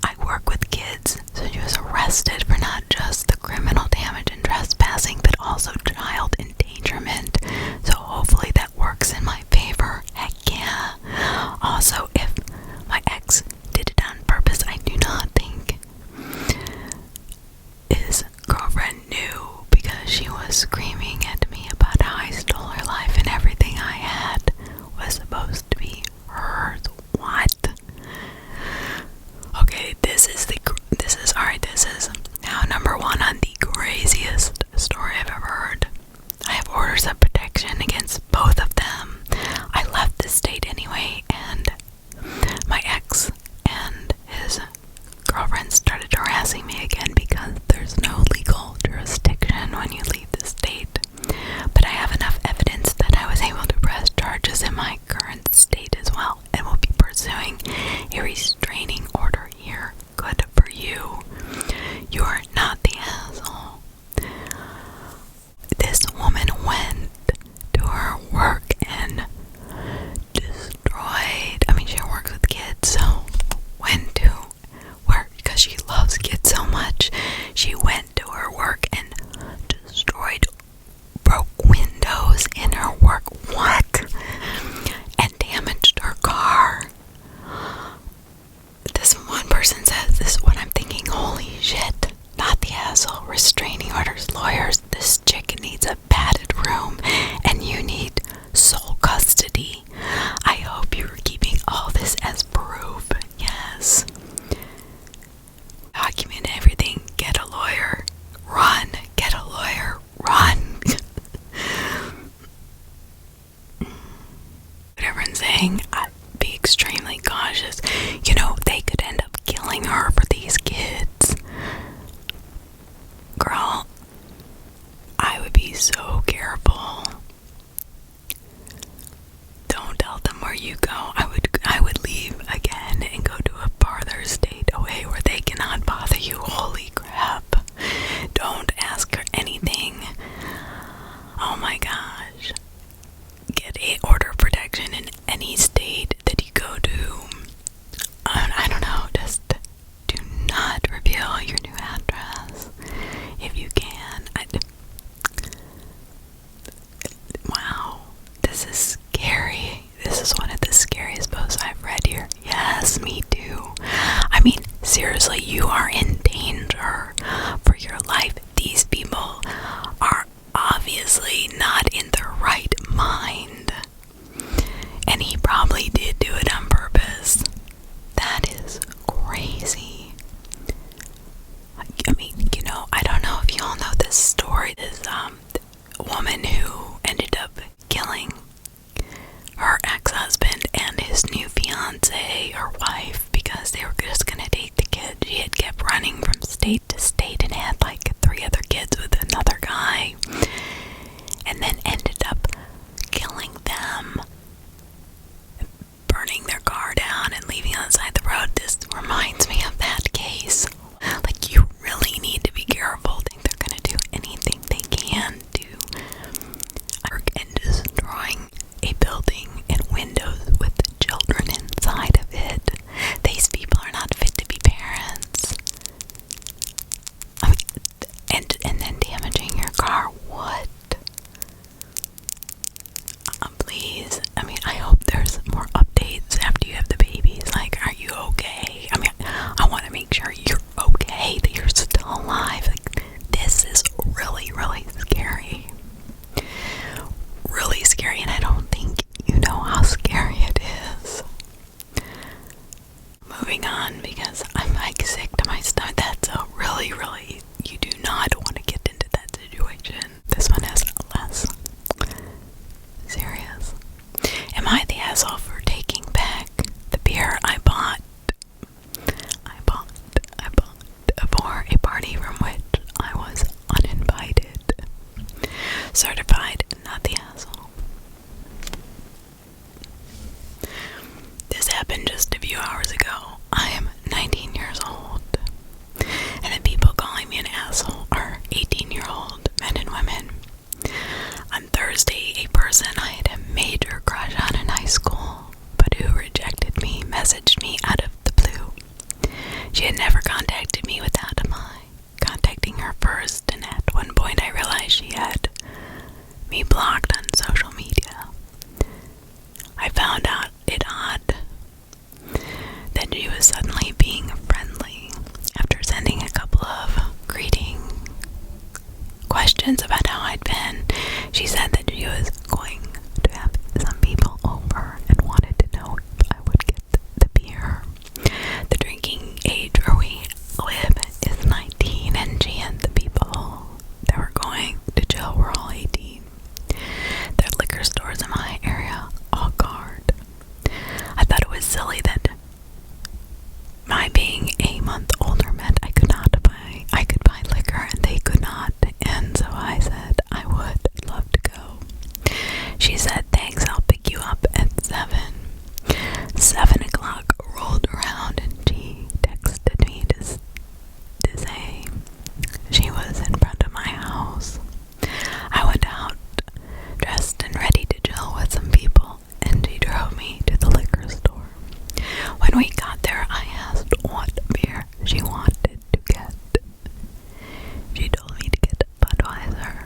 I work with kids, so she was arrested for not just the criminal damage and trespassing, but also child endangerment. So hopefully that works in my favor. Heck yeah. Also, if my ex did it on purpose, I do not think his girlfriend knew, because she was screaming at me about how I stole her life and everything I had was supposed to be hers. What? Okay, this is now number one on the craziest story I've ever heard. I have orders of protection against both of them. I left the state anyway, and my ex and his girlfriend started harassing me again because there's no legal jurisdiction when you leave the state. But I have enough evidence that I was able to press charges in my current state as well, and will be pursuing a restraining order here. Good for you. You are not the asshole. This woman went to her work and destroyed, she works with kids, so went to work because she loves kids so much. She went to her work and broke windows in her work. What? And damaged her car. This one person says this is what I'm thinking. Holy shit. Not the asshole. Restraining orders, lawyers. This chick needs a padded room and you need sole custody. I hope you're keeping all this as proof. Yes. Document everything. Get a lawyer. Run. Get a lawyer. Run. What everyone's saying, be extremely cautious. They could end up killing her for these kids. Girl, I would be so careful. Don't tell them where you go. I would leave again and go to a farther state away where they cannot bother you. Holy crap. Don't ask her anything. Oh my gosh. Get a order of protection in any state that you go to. I don't know, just do not reveal your new address if you can. Wow, this is scary. This is one of the scariest posts I've read here. Yes, me too. Seriously, you are in danger for your life. These people are obviously not in their right mind. And he probably did do it on purpose. That is crazy. I don't know if you all know this story. This woman who ended up killing asshole for taking back the beer I bought for a party from which I was uninvited. Certified not the asshole. This happened just a few hours ago. I am 19 years old, and the people calling me an asshole are 18-year-old men and women. On Thursday, a person I had a major crush on in high school, but who rejected me, messaged me out of the blue. She had never contacted me without my contacting her first, and at one point I realized she had me blocked on social media. I found out it odd that she was suddenly being friendly after sending a couple of greeting questions about how I'd been. She said that she was going to have some people over and wanted to know if I would get the beer. The drinking age where we live is 19, and she and the people that were going to jail were all 18. There are liquor stores in my area, all guard. I thought it was silly that my being a month older meant I could buy liquor and they could not, and so I said I would love to go. She said, thanks, I'll pick you up at 7. 7 o'clock rolled around and she texted me to say she was in front of my house. I went out, dressed and ready to chill with some people, and she drove me to the liquor store. When we got there, I asked what beer she wanted to get. She told me to get Budweiser.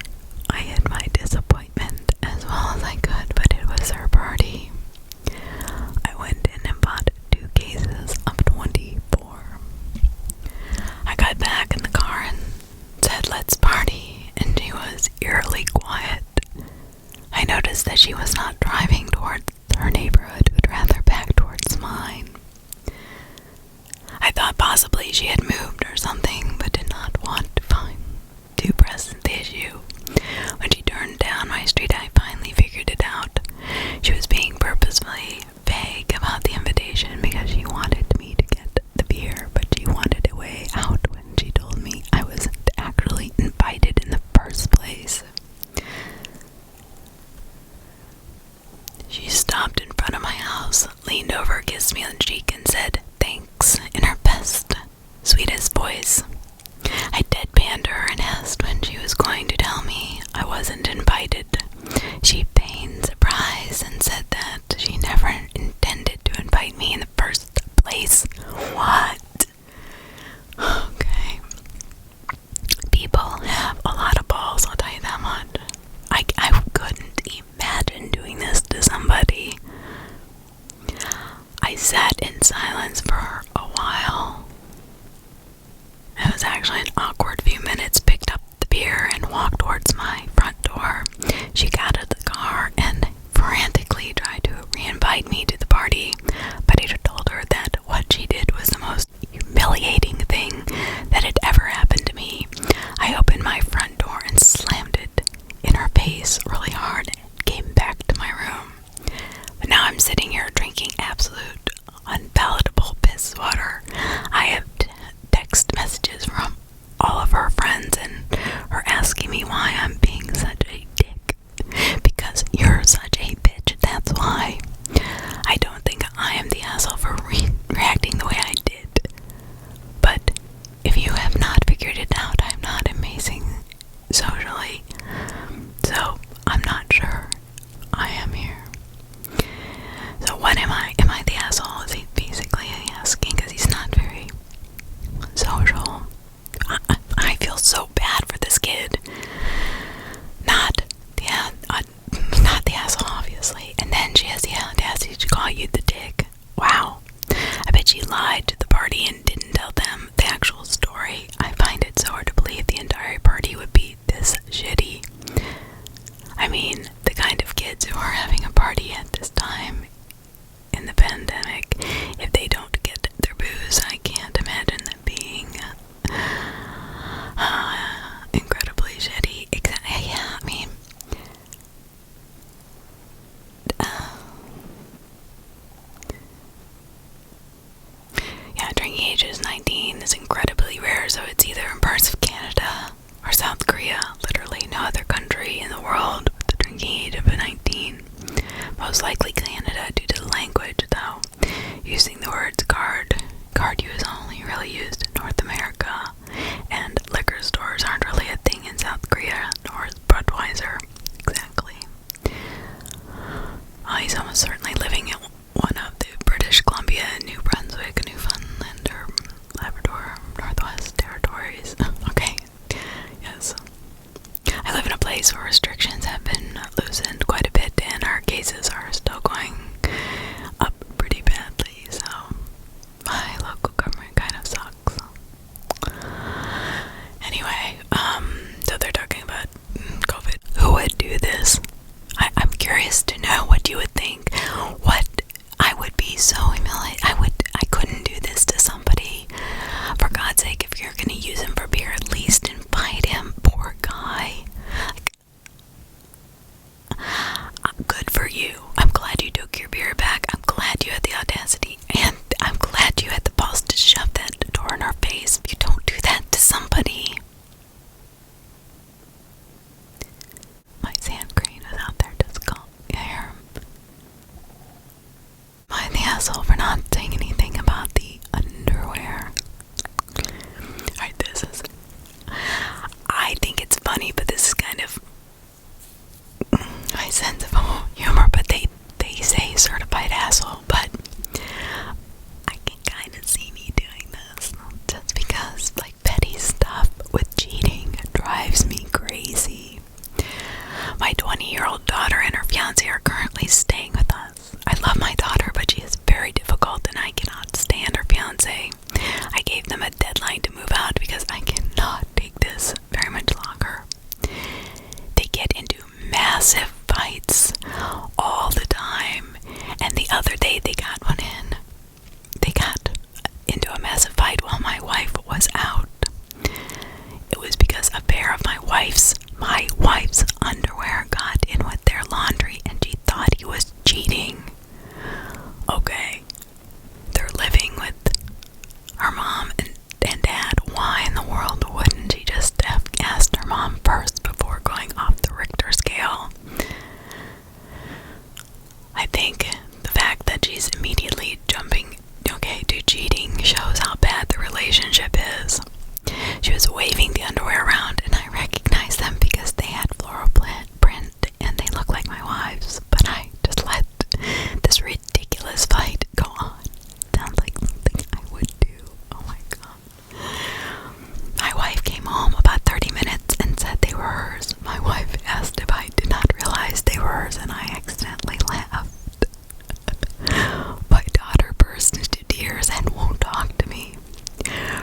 I hid my disappointment as well as I could, but it was her party. I went in and bought 2 cases of 24. I got back in the car and said, let's party, and she was eerily quiet. I noticed that she was not driving towards her neighborhood, but rather back towards mine. I thought possibly she had moved or something, but did not want to press the issue. When she turned down my street, I finally figured it out. She was being purposefully vague about the invitation because she wanted me to get the beer, but she wanted a way out when she told me I wasn't actually invited in the first place. She stopped in front of my house, leaned over, kissed me on the cheek, and said thanks in her best, sweetest voice. I deadpanned her and asked when she was going to tell me I wasn't invited. She feigned surprise and said that she never intended to invite me in the first place. What? Okay. People have a lot of balls, I'll tell you that much. I couldn't imagine doing this to somebody. I sat in silence for a while. It was actually an awkward few minutes, picked up the beer and walked towards my front door. She got out of the car and frantically tried to re-invite me to the party, but I told her that what she did was the most humiliating thing that had ever happened to me. I opened my front door and slammed it in her face really hard and came back to my room. But now I'm sitting here drinking absolute unpalatable piss water. I have text messages from all of her friends and her asking me why I'm being such a dick. Because you're such a bitch, that's why. I don't think I am the asshole for reacting the way I did. But if you have not figured it out, I'm not amazing socially. So I'm not sure I am here. So what am I? Am I the asshole? Is he basically asking? Because he's not very social. I feel so bad for this kid. Not the asshole, obviously. And then she has the audacity to call you the dick. Wow. I bet she lied to the party and didn't tell them the actual story. I find it so hard to believe the entire party would be this shitty. I mean, the kind of kids who are having a party at this time in the pandemic, if they don't get their booze, I can't imagine them being incredibly shitty. Yeah, I mean, is incredibly rare, so it's either in parts of Canada or South Korea. Literally no other country in the world with the drinking age of 19. Most likely Canada due to the language, though. Using the words card use only really used in North America, and liquor stores aren't really a thing in South Korea, nor is Budweiser. Exactly. He's almost certainly living in one of the British Columbia, New Brunswick, Newfoundland, or Labrador, Northwest Territories. Okay, yes. I live in a place where restrictions have been loosened quite a bit, and our cases are still going up pretty badly, so my local government kind of sucks. Anyway, so they're talking about COVID. Who would do this? I'm curious to know what you would think. What I would be so humiliated. I couldn't do this to somebody. For God's sake, if you're gonna use him for beer, at least invite him. Poor guy. Good for you. I'm glad you took your beer back. I'm glad you had the audacity, and I'm glad you had the balls to shove that door in our face. You don't do that to somebody. My sand crane is out there just calm. You hear him? Mind the asshole for not saying anything about the underwear. Alright, I think it's funny, but this is kind of my sense of humor, but they say certified asshole, but I can kind of see me doing this just because, like, petty stuff with cheating drives me crazy. My 20-year-old daughter and her fiance are currently staying with us. I love my daughter, but she is very difficult and I cannot stand her fiance. I gave them a deadline to move out because I cannot take this very much longer. They get into massive fights all the time, and the other day they got into a massive fight while my wife was out. It was because a pair of my wife's underwear got in with their laundry and she thought he was cheating. Okay, they're living with her mom and dad. Why in the world wouldn't she just have asked her mom first before going off the Richter scale? I think the fact that she's immediately jumping to cheating shows how bad the relationship is. She was waving the underwear around and I recognized them because they had floral print and they look like my wife's, but I just let this ridiculous fight go on. Sounds like something I would do. Oh my god. My wife came home about 30 minutes and said they were hers. My wife asked if I did not realize they were hers and I accidentally laughed. My daughter burst into tears and won't talk to me.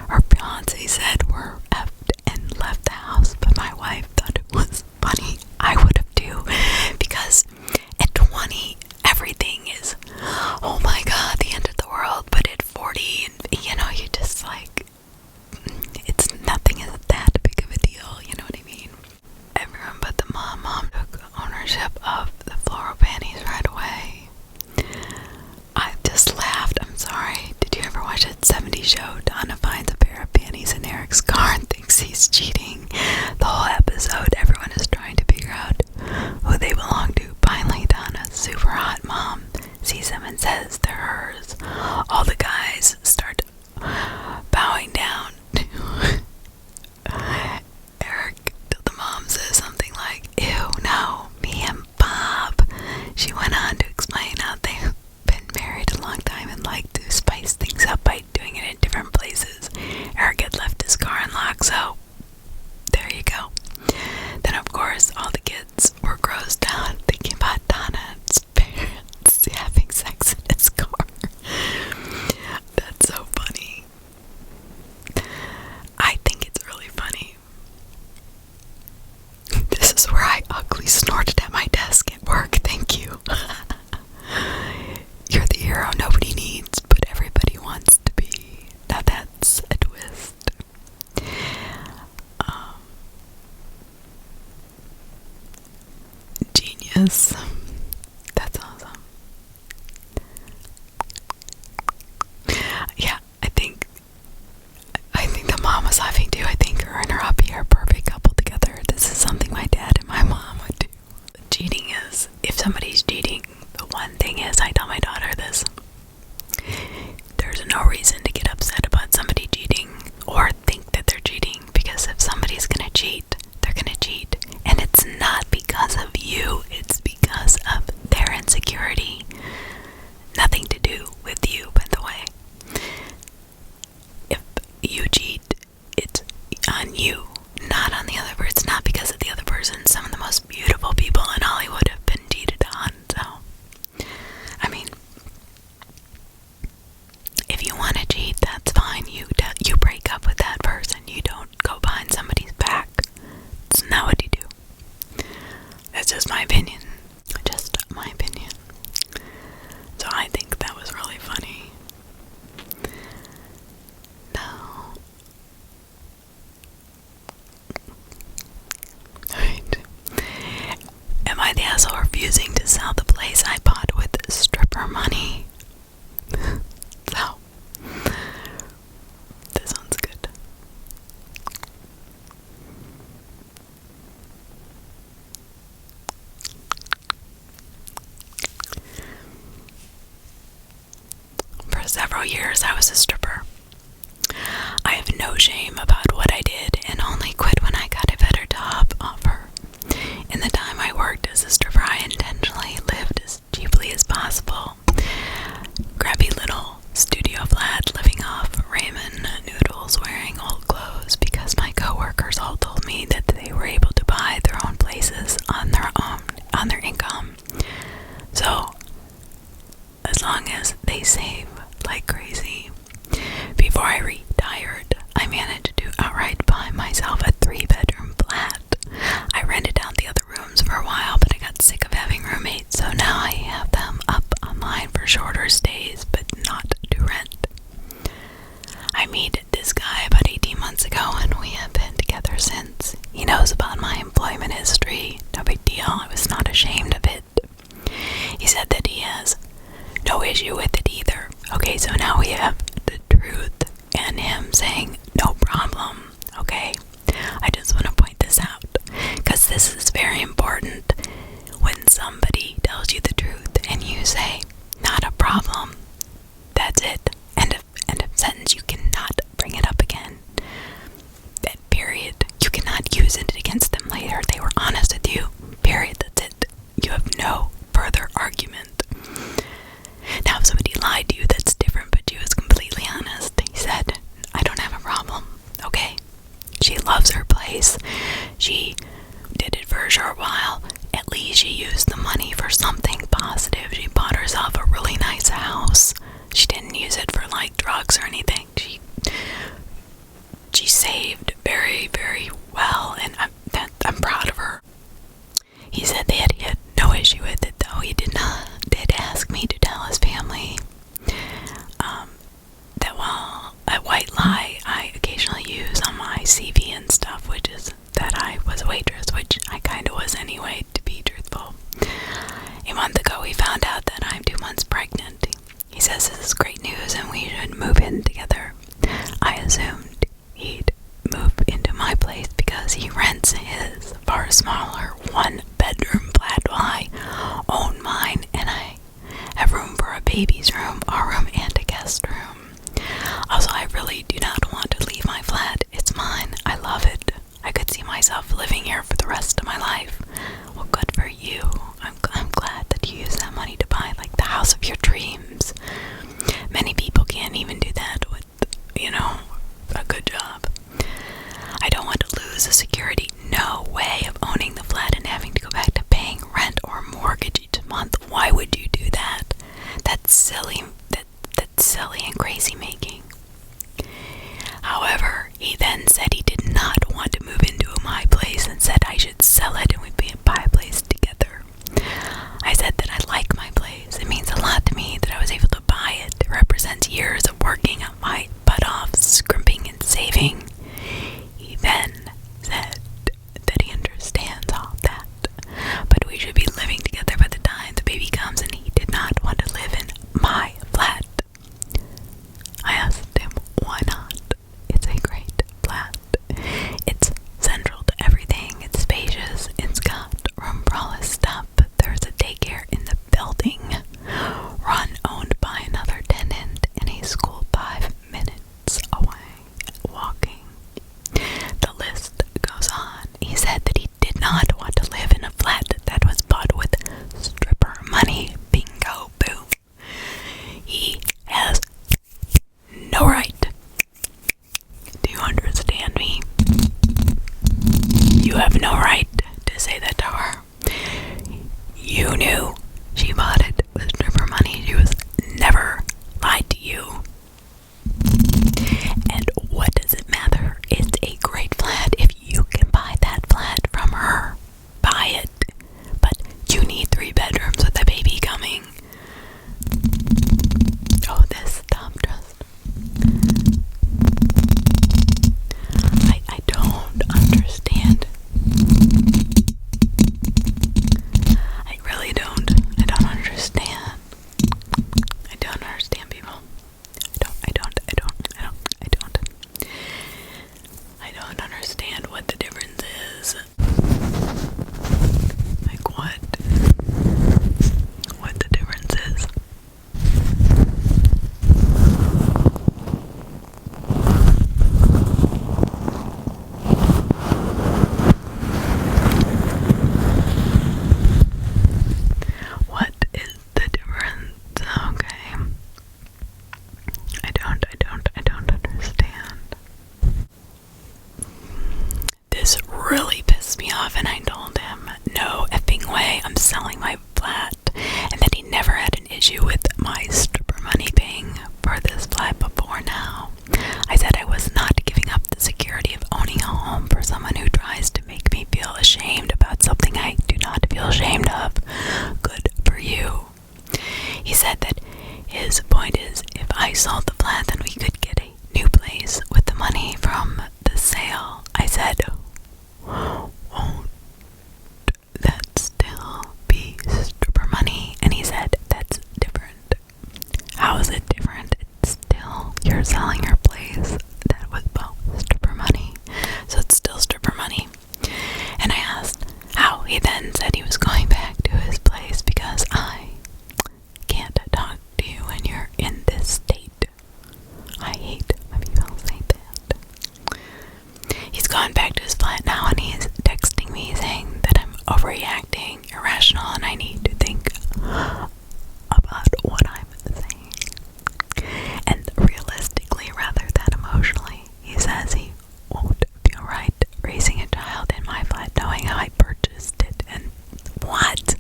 Her fiance said we're effed and left the house, but my wife thought it was funny. I would have too, because at 20, everything is, oh my god, the end of the world, but at 40, you just like, it's nothing is that big of a deal, you know what I mean? Everyone but the mom took ownership of the floral panties right away. I just laughed. I'm sorry. Did you ever watch that 70s show? Donna finds a pair of panties in Eric's car and thinks he's cheating. The whole episode, everyone is trying to figure out who they belong to. Finally, Donna's super hot mom sees them and says they're hers. All the guys start bowing down. Eric, the mom says something like, ew, no, me and Bob. She went on to explain how they've been married a long time and like to spice things up by doing it in different places. Eric had left his car unlocked, so there you go. Then of course all the kids were grossed out thinking about Donna's parents having sex in his car. That's so funny. I think it's really funny. This is where I ugly snorted at my desk at work. Thank you. You're the hero nobody needs, but everybody wants to be. Now that's a twist. Genius. That's awesome. Yeah, I think somebody's cheating, the one thing is, I tell my daughter this: there's no reason to get upset about somebody cheating or think that they're cheating, because if somebody's gonna cheat, they're gonna cheat. And it's not because of you, it's because of their insecurity. Nothing to do with you, by the way. If you cheat, it's on you, not on the other person. It's not because of the other person. Some of the most beautiful people in Hollywood have been cheated on, so, I mean, if you want to cheat, that's fine. You break up with that person. You don't go behind somebody's back. It's not what you do. That's just my opinion. Just my opinion. So I think that was really funny. Now, right. Am I the asshole refusing to sell the place I bought with stripper money? So, this one's good. For several years, I was a stripper. I have no shame about what I did and only quit when I got a better job offer. In the time I worked as a stripper, I intentionally lived as cheaply as possible. Crappy little studio flat, living off ramen noodles, wearing old clothes, because my coworkers all told me that they were able to buy their own places on their income. So, as long as they save like crazy. Before I retired, I managed to outright buy myself a 3-bedroom flat. I rented out the other rooms for a while, but I got sick of having roommates, so now I have them up online for shorter stays, but not to rent. I met this guy about 18 months ago, and we have been together since. He knows about my employment history. No big deal. I was not ashamed of it. He said that he has no issue with it either. Okay, so now we have the truth and him saying no problem. Okay, I just want to point this out, because this is very important. When somebody tells you the truth and you say not a problem, that's it. End of sentence. You cannot bring it up again. That period. You cannot use it against them later. They were honest with you. Period. That's it. You have no further argument. Now, if somebody lied to you, that's different, but she was completely honest. He said, I don't have a problem. Okay? She loves her place. She did it for a short while. At least she used the money for something positive. She bought herself a really nice house. She didn't use it for like drugs or anything. She saved very, very well, and I'm proud of her. He said that he had no issue with it, though. He did ask me to tell his family that while a white lie I occasionally use on my CV and stuff, which is that I was a waitress, which I kind of was anyway, to be truthful. A month ago, he found out that I'm 2 months pregnant. He says this is great news and we should move in together. I assumed he'd move into my place because he rents his far smaller 1-bedroom flat while I own mine, and I have room for a baby's room, our room, and a guest room. Also, I really do not want to leave my flat. It's mine. I love it. I could see myself living here for the rest of my life. Well, good for you. I'm glad that you use that money to buy like the house of your dreams. Many people can't even do that with, a good job. I don't want to lose the security, no way, of owning the flat and having to go back to paying rent or mortgage each month. Why would you do that? That's silly. That's silly and crazy making. However, he then said he did not want to move into my place and said I should sell it and we'd buy a place together. I said that I like my place. It means a lot to me that I was able to buy it. It represents years of working my butt off, scrimping and saving. He then said that he understands all that, but we should be living together by the time the baby comes, and he did not want to live in my She bought it with stripper money. She was never lied to you. And what does it matter? It's a great flat. If you can buy that flat from her, buy it. But you need 3 bedrooms with a baby coming. Oh, this stuff just... I don't understand. I really don't. I don't understand. I don't understand people. I don't understand what the difference is. Like what the difference is. What is the difference? Okay. I don't understand. This really pissed me off, and I told him, no effing way, I'm selling my flat, and that he never had an issue with my stripper money paying for this flat before now. I said I was not giving up the security of owning a home for someone who tries to make me feel ashamed about something I do not feel ashamed of. Good for you. He said that his point is, if I sold the flat, then we could get a new place with the money from the sale. I said, won't that still be stripper money? And he said, that's different. How is it different? It's still, you're selling your place that was bought with stripper money, so it's still stripper money. And I asked how. He then said he was going back to his place because I can't talk to you when you're in this state. I hate when people say that. He's gone back to his flat now, and he's texting me saying that I'm overreacting, irrational, and I need to think about what I'm saying. And realistically, rather than emotionally, he says he won't feel right raising a child in my flat knowing how I purchased it. And what?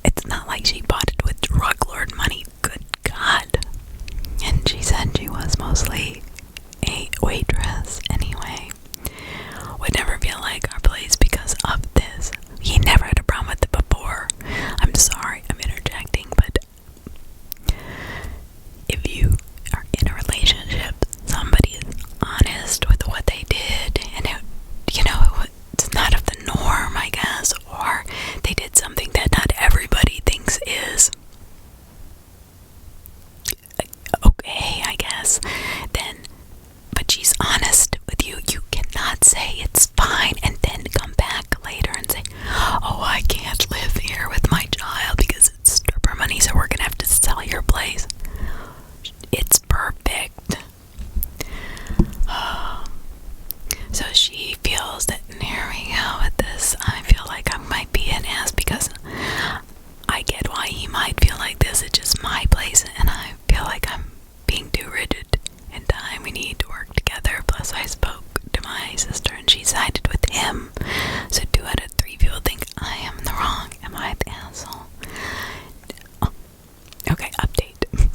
It's not like she bought it with drug lord money. Good God. And she said she was mostly a waitress anyway. Would never feel like our place because of this. He never had a problem with it before. I'm sorry, I'm interjecting, but if you are in a relationship, somebody is honest with what they did, and it's not of the norm, I guess, or they did something that not everybody thinks is okay, I guess, then, but she's honest with you. You cannot say it's fine and then come back later and say, oh, I can't live here with my child because it's stripper money, so we're gonna have to sell your place. It's perfect. So she feels that, and here we go with this, I feel like I might be an ass because I get why he might feel like this. It's just my place, and I feel like I'm being too rigid in time. We need to work together. Plus, I spoke to my sister, and she sided with him. So 2 out of 3 people think I am in the wrong. Am I the asshole? Oh. Okay, update.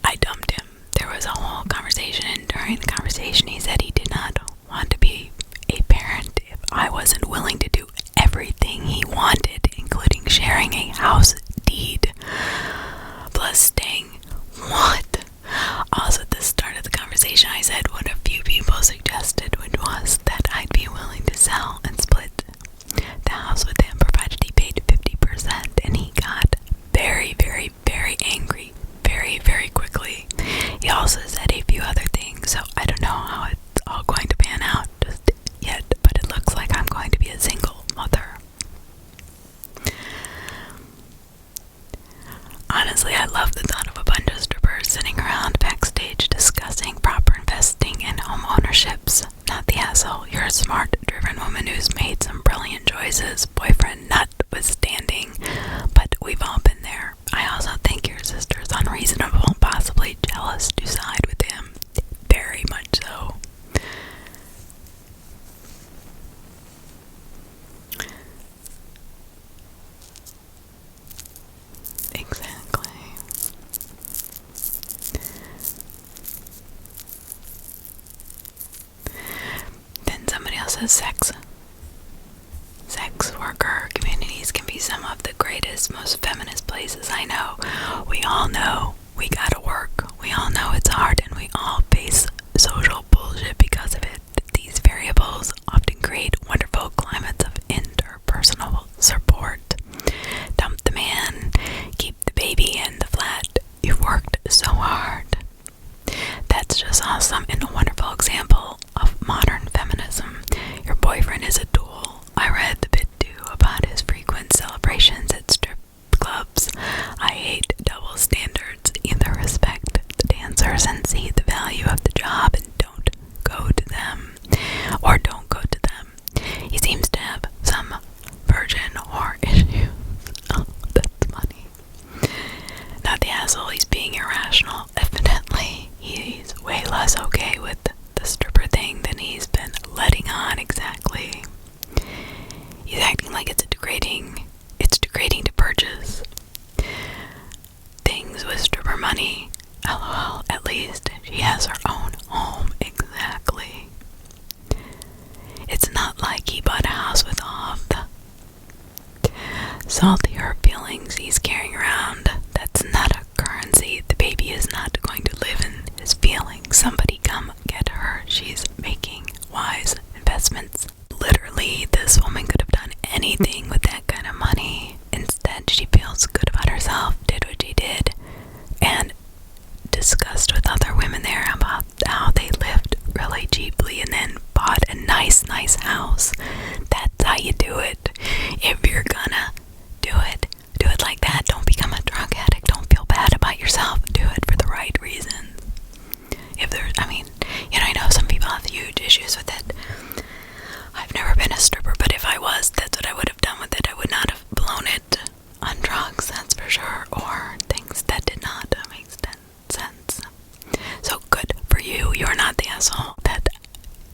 I dumped him. There was a whole conversation, and during the conversation, he said he did not want to be a parent if I wasn't willing to do everything he wanted, including sharing a house deed, plus staying. What? Also, at the start of the conversation, I said what a few people suggested, which was that I'd be willing to sell and split the house with him, provided he paid 50%, and he got very, very, very angry very, very quickly. He also said a few other things, so I don't know how it's all going to pan out just yet, but it looks like I'm going to be a single mother. Honestly, I love the thought of a bunch of strippers sitting around backstage discussing proper investing and home ownerships. Not the asshole. You're a smart, driven woman who's made some brilliant choices, boyfriend notwithstanding, but we've all been there. I also think your sister's unreasonable and possibly jealous to side with him. Very much so. the sex worker communities can be some of the greatest, most feminist places I know. We all know we gotta work. We all know it's hard, and we all face social bullshit because of it. These variables often create wonderful climates of interpersonal support. Dump the man, keep the baby in the flat. You've worked so hard. That's just awesome and a wonderful example of modern feminism. Your boyfriend is a tool. I read the bit too about his frequent celebrations at strip clubs. I hate double standards. Either respect the dancers and see the value of the job and don't go to them, or don't go to them. He seems to have some virgin whore issues. Oh, that's funny. Not the asshole, he's being irrational. Evidently, he's way less okay with the stripper thing than he's been letting on. Exactly. He's acting like it's degrading to purchase things with stripper money. LOL, at least she has her own home. Exactly. It's not like he bought a house with all of the salty hurt feelings he's carrying around. That's not a currency. The baby is not going to live in his feelings. Somebody come get her. She's making wise investments. Literally, this woman could have done anything with that kind of money. Instead, she feels good about herself, did what she did, and discussed with other women there about how they lived really cheaply and then bought a nice house. That's how you do it. If you're gonna do it like that. Don't become a drug addict. Don't feel bad about yourself. Do it for the right reasons. I know some people have huge issues with it. I've never been a stripper, but if I was, that's what I would have done with it. I would not have blown it on drugs, that's for sure, or things that did not make sense. So good for you. You're not the asshole that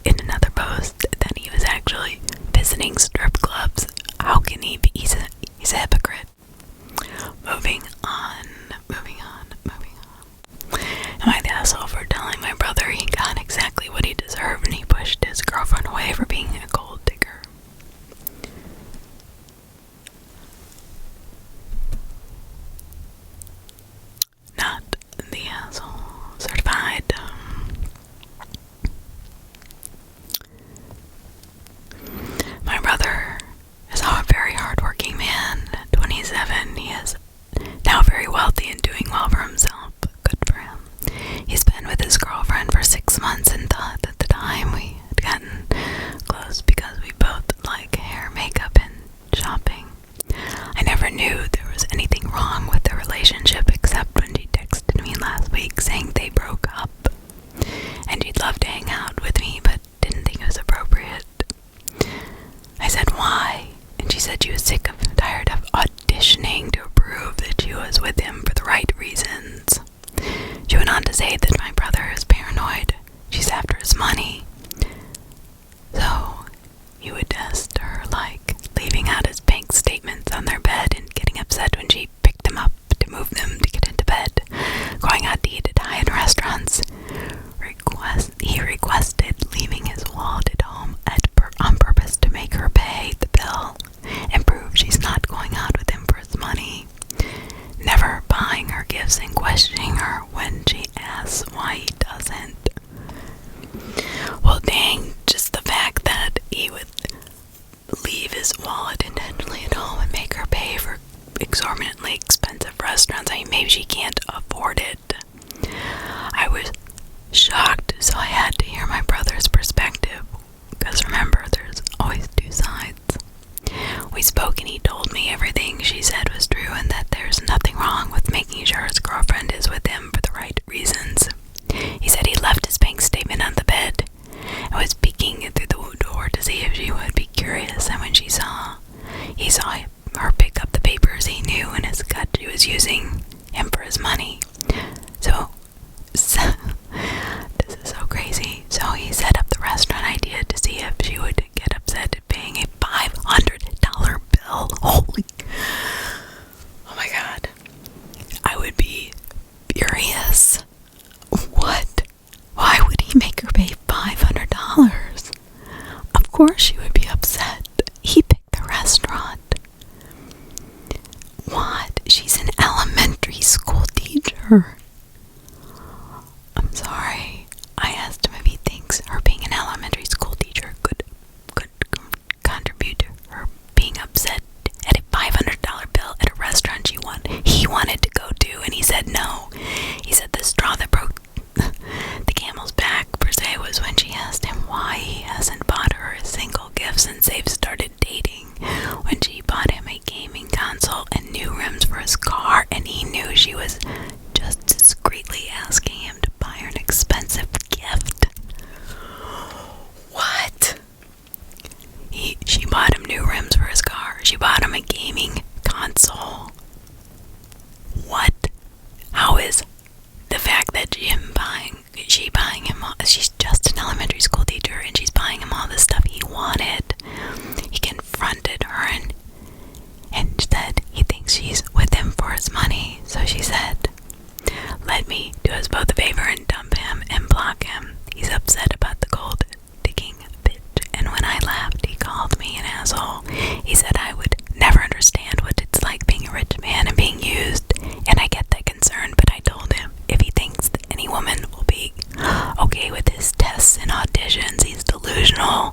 in another post that he was actually visiting strip clubs. How can he be? He's a hypocrite. Moving on. Am I the asshole for telling my brother he got exactly what he deserved and he pushed his girlfriend away for being a gold digger? Not the asshole. Certified. My brother is a very hardworking man. 27. He is now very wealthy and doing well for himself. Good for him. He's been with his girlfriend for 6 months and thought at the time we had gotten close because we both like hair, makeup, and shopping. I never knew there was anything wrong with the relationship except when she texted me last week saying they broke up and she'd love to hang out with me but didn't think it was appropriate. I said, why? And she said she was sick and tired of auditioning to prove that she was with him for the right reasons. She went on to say that my brother is paranoid. She's after his money. So, he would test her, like leaving out his bank statements on their bed and getting upset when she picked them up to move them to get into bed, going out to eat at high-end restaurants. He requested leaving his wallet at home on purpose to make her pay the bill and prove she's not going out with him for his money. Never buying her gifts and questioning her when she asks why he doesn't. Well, dang, just the fact that he would leave his wallet intentionally at home and make her pay for exorbitantly expensive restaurants. Maybe she can't afford it. I was shocked, so I had to hear my brother's perspective. Because remember, there's always two sides. We spoke and he told me everything she said was true and that there's nothing wrong with making sure his girlfriend is with him for the right reasons. He said he left his bank statement on the bed and was peeking through the door to see if she would be curious, and when he saw her pick up the papers, he knew in his gut she was using him for his money. her. I'm sorry. I asked him if he thinks her being an elementary school teacher could contribute to her being upset at a $500 bill at a restaurant he wanted to go to, and he said no. He said the straw that broke the camel's back, per se, was when she asked him why he hasn't bought her a single gift since they've started dating. When she bought him a gaming console and new rims for his car, and he knew she was just discreetly asking him to buy her an expensive gift. What? She bought him new rims for his car. She bought him a gaming console. What? How is the fact that she buying him all, she's just an elementary school teacher and she's buying him all the stuff he wanted? He confronted her and said he thinks she's with him for his money. So she said, let me do us both a favor and dump him and block him. He's upset about the gold digging bitch. And when I laughed, he called me an asshole. He said I would never understand what it's like being a rich man and being used. And I get that concern, but I told him if he thinks that any woman will be okay with his tests and auditions, he's delusional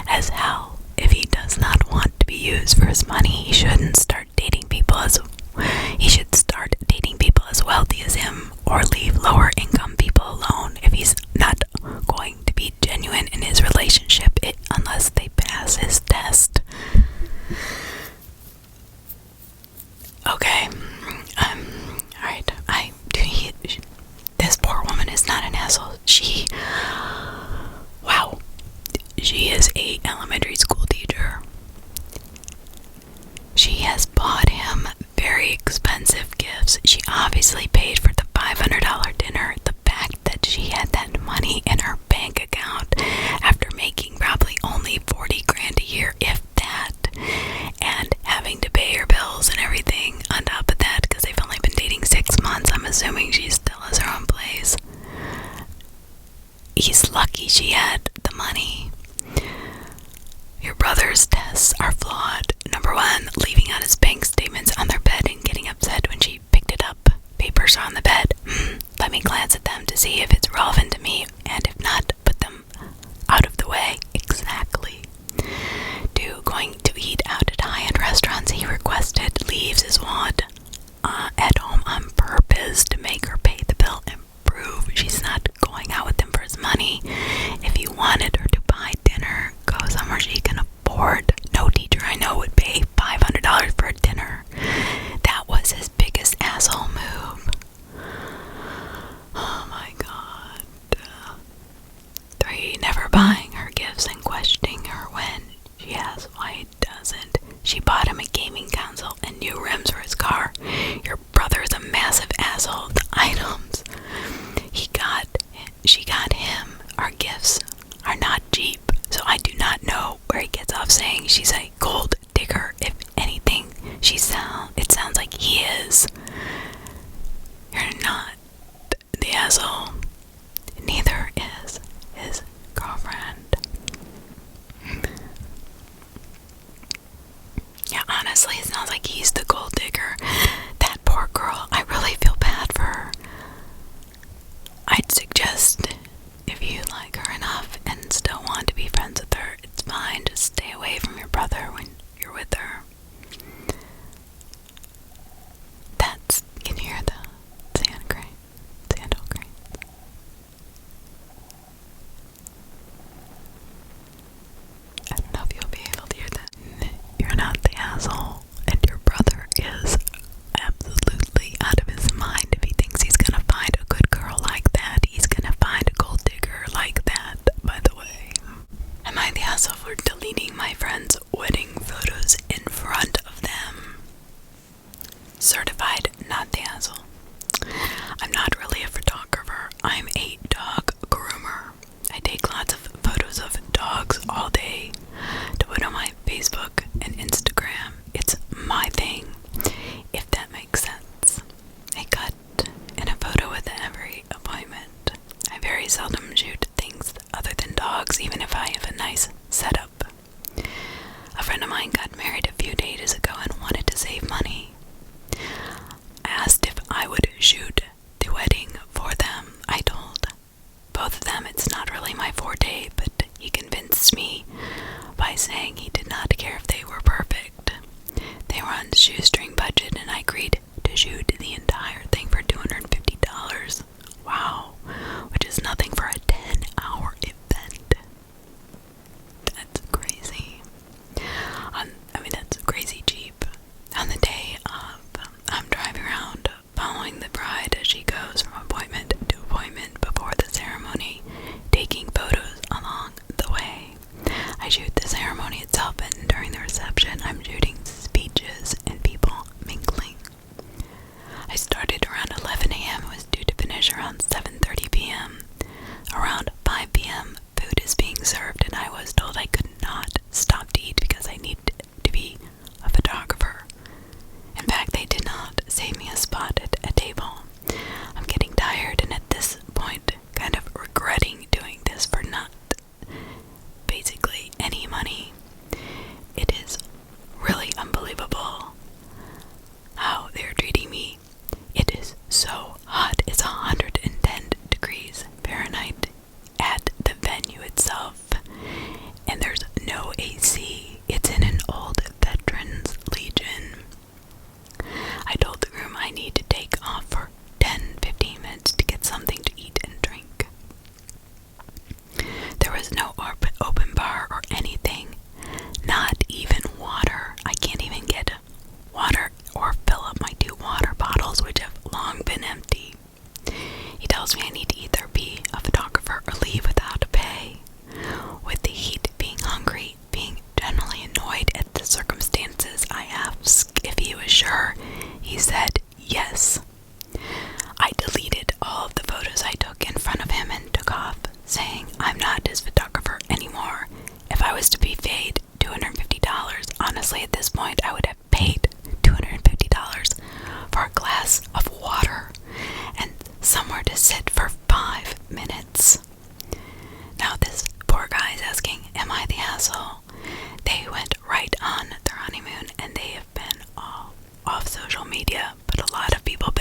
as hell. If he does not want to be used for his money, he should start dating people as wealthy as him, or leave lower income people alone if he's not going to be genuine in his relationship unless they pass his test. Okay, alright, this poor woman is not an asshole. She is a elementary school teacher. She has bought him very expensive gifts. She obviously paid for the $500 dinner. The fact that she had that money in her bank account after making probably only $40,000 a year, if that, and having to pay her bills and everything on top of that, because they've only been dating 6 months. I'm assuming she still has her own place. He's lucky she had the money. Your brother's tests are flawed. Number 1, leaving out his bank statements on their bed and getting upset when she picked it up. Papers are on the bed. Let me glance at them to see if it's relevant to me, and if not, put them out of the way. Exactly. 2, going to eat out at high-end restaurants he requested. Leaves his wallet at home on purpose to make her pay the bill and prove she's not going out with him for his money. If he wanted her to buy dinner, go somewhere she can afford. No teacher I know would pay $500 for a dinner. That was his biggest asshole move. Oh my god. 3, never buying her gifts and questioning her when she asks why he doesn't. She bought him a gaming console and new rims for his car. Your brother is a massive asshole. The items she got him, our gifts, are not cheap. So I do not know where he gets off saying she's a gold digger. If anything, it sounds like he is. You're not the asshole. Neither is his girlfriend. Yeah, honestly, it sounds like he's the gold digger. That poor girl, I really feel bad for her. I'd suggest, if you like her enough and still want to be friends with her, it's fine. Just stay away from your brother when you're with her. Can you hear the sand crane? Sandal crane. I don't know if you'll be able to hear that. You're not the asshole, and your brother is absolutely out of his mind if he thinks he's gonna find a good girl like that. He's gonna find a gold digger like that, by the way. Am I the asshole for deleting my friend's wedding photos in front of them? Certified not the asshole. I'm not really a photographer. I'm a dog groomer. I take lots of photos of dogs all day to put on my Facebook and Instagram. It's my thing, if that makes sense. I cut in a photo with every appointment. I very seldom shoot things other than dogs, even if I have a nice setup. A friend of mine got married a few days ago and wanted to save money. I asked if I would shoot filming the bride as she goes from appointment to appointment before the ceremony, taking photos along the way. I shoot the ceremony itself, and during the reception, I'm shooting speeches and people mingling. I started around 11 a.m. and was due to finish around 7:30 p.m. Around 5 p.m., food is being served, and I was told I could not stop to eat because I needed to be a photographer. In fact, they did not save me a spot at a table. I'm getting tired, and at this point, kind of regretting doing this for not basically any money. It is really unbelievable how they're treating me. It is so hot. It's 110 degrees Fahrenheit at the venue itself, and there's no AC. It's in an old Veterans Legion. I told the groom I need to take off for 10-15 minutes to get something to eat and drink. There was no open bar or anything, not even water. I can't even get water or fill up my 2 water bottles, which have long been empty. He tells me I need to either be a photographer or leave without pay. With the heat, being hungry, being generally annoyed at the circumstances, I asked if he was sure. He said yes. I deleted all of the photos I took in front of him and took off, saying I'm not his photographer anymore. If I was to be paid $250, honestly at this point I would have paid $250 for a glass of water and somewhere to sit for 5 minutes. Now this poor guy is asking, am I the asshole? They went right on their honeymoon, and they have been all off social media, but a lot of people have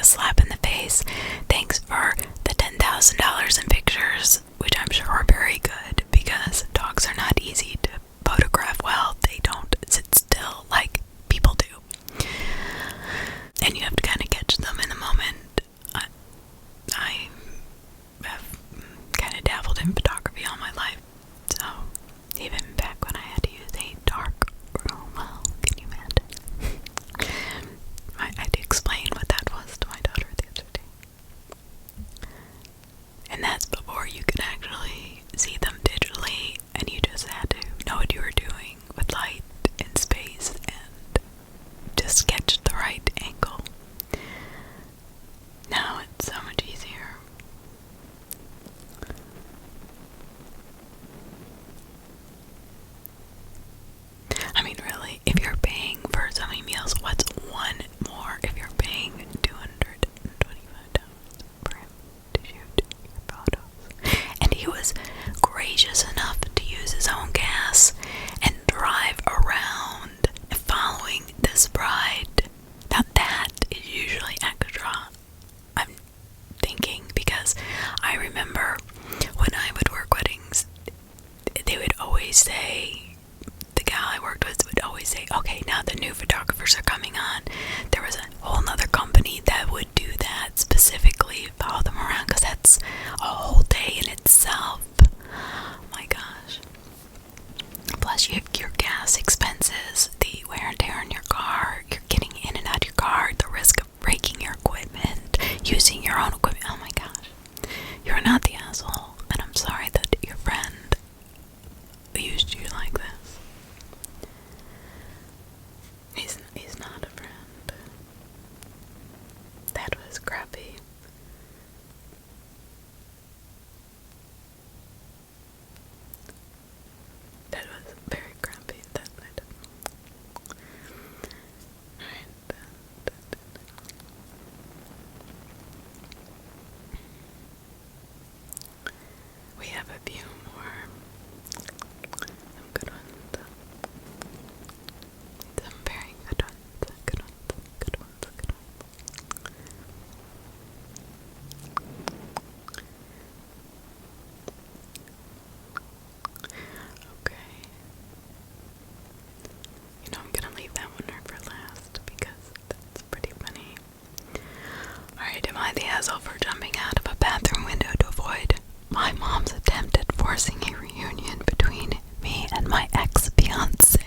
a slap in the face. Thanks for the $10,000 in pictures, which I'm sure are very good, because dogs are not easy to photograph well. They don't sit still like people do. And you have to kind of catch them in the moment. I have kind of dabbled in photography all my life, so even back when I had to use a dark room, well, can you imagine? I had to explain what that was to my daughter the other day. And that's before you could actually see them digitally, and you just had to know what you were doing with light and space and just catch the right angle. Now it's so much easier. I mean, really, if you're paying for so many meals, what's one more if you're paying $225 for him to shoot your photos? And he was gracious enough to use his own gas and drive around following this bride. Now that is usually extra, I'm thinking, because I remember when I would work weddings, they would always say, the gal I worked with would always say, okay, now the new photographers are coming on. There was a whole nother company that would do that specifically, follow them around, because that's a whole day in itself. Oh my gosh. Plus you have your gas expenses, the wear and tear on your car, you're getting in and out of your car, the risk of breaking your equipment, using your own equipment. Oh my gosh. You're not the asshole, and I'm sorry that your friend used you like this. He's not a friend. That was crappy. That was very crappy. That I did. Alright. We have a few more. Some good ones. Some very good ones. Good ones. Good ones. Good ones. Okay. You know, I'm gonna leave that one for last because that's pretty funny. Alright, am I the asshole for jumping out of a bathroom window to avoid my mom's attempt at forcing a reunion between me and my ex-fiance?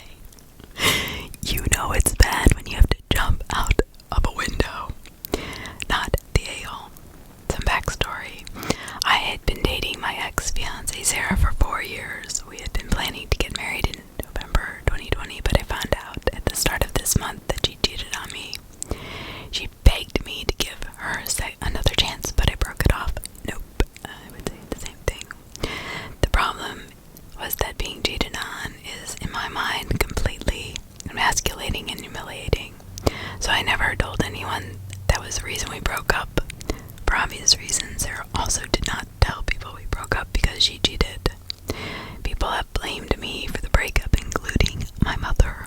You know it's bad when you have to jump out of a window. Not the a-hole. Some backstory. I had been dating my ex-fiance Sarah for 4 years. We had been planning to get married in November 2020, but I found out at the start of this month that she cheated on me. She begged me to give her another chance, but I broke it off. Nope. I would say the same thing. The problem was that being cheated on is, in my mind, completely emasculating and humiliating. So I never told anyone that was the reason we broke up. For obvious reasons, Sarah also did not tell people we broke up because she cheated. People have blamed me for the breakup, including my mother.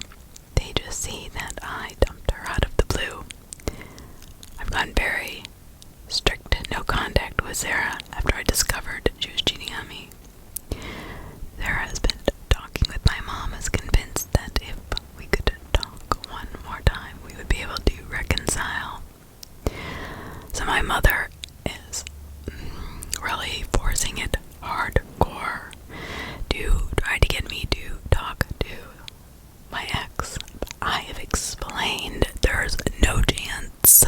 They just see that I dumped her out of the blue. I've gone very strict no contact with Sarah after I discovered she was cheating on me. Sarah has been talking with my mom, is convinced that if we could talk one more time, we would be able to reconcile. So my mother is really forcing it hardcore to try to get me to talk to my ex. I have explained there's no chance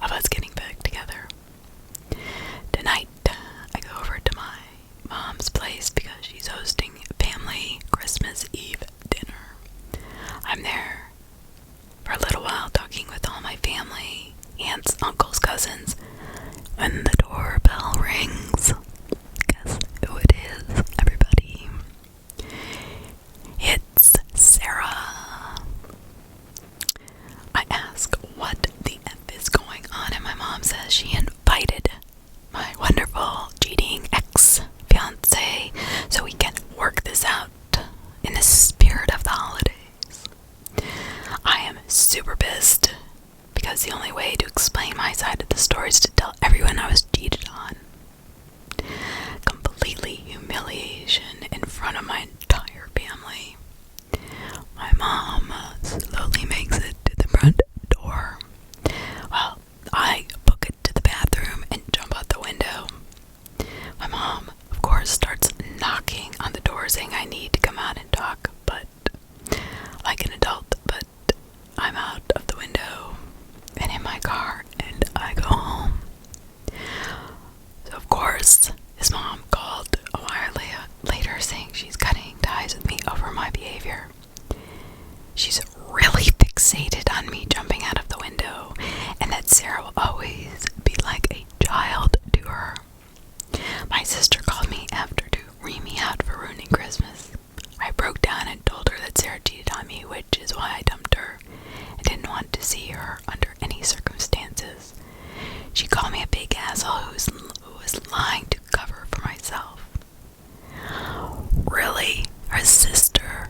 of us getting back together. Tonight, I go over to my mom's place because she's hosting family Christmas Eve dinner. I'm there for a little while talking with all my family, aunts, uncles, cousins, when the doorbell rings. Guess who it is, everybody? It's Sarah. I ask what the F is going on, and my mom says she invited my wonderful cheating ex-fiance so we can work this out in the spirit of the holidays. I am super pissed because the only way to explain my side of the story is to tell everyone I was cheated on. Completely humiliation in front of my entire family. My mom slowly makes it to the front door. Well, I book it to the bathroom and jump out the window. My mom, of course, starts knocking on the door saying I need to come out and talk, but like an adult, but I'm out of the window and in my car and I go home. So of course, his mom called a while later saying she's cutting ties with me over my behavior. She's really fixated on me jumping out of the window and that Sarah will always be like a child to her. My sister called me after to ream me out for ruining Christmas. I broke down and told her that Sarah cheated on me, which is why I dumped her. I didn't want to see her under any circumstances. She called me a big asshole who was lying to cover for myself. Really? Her sister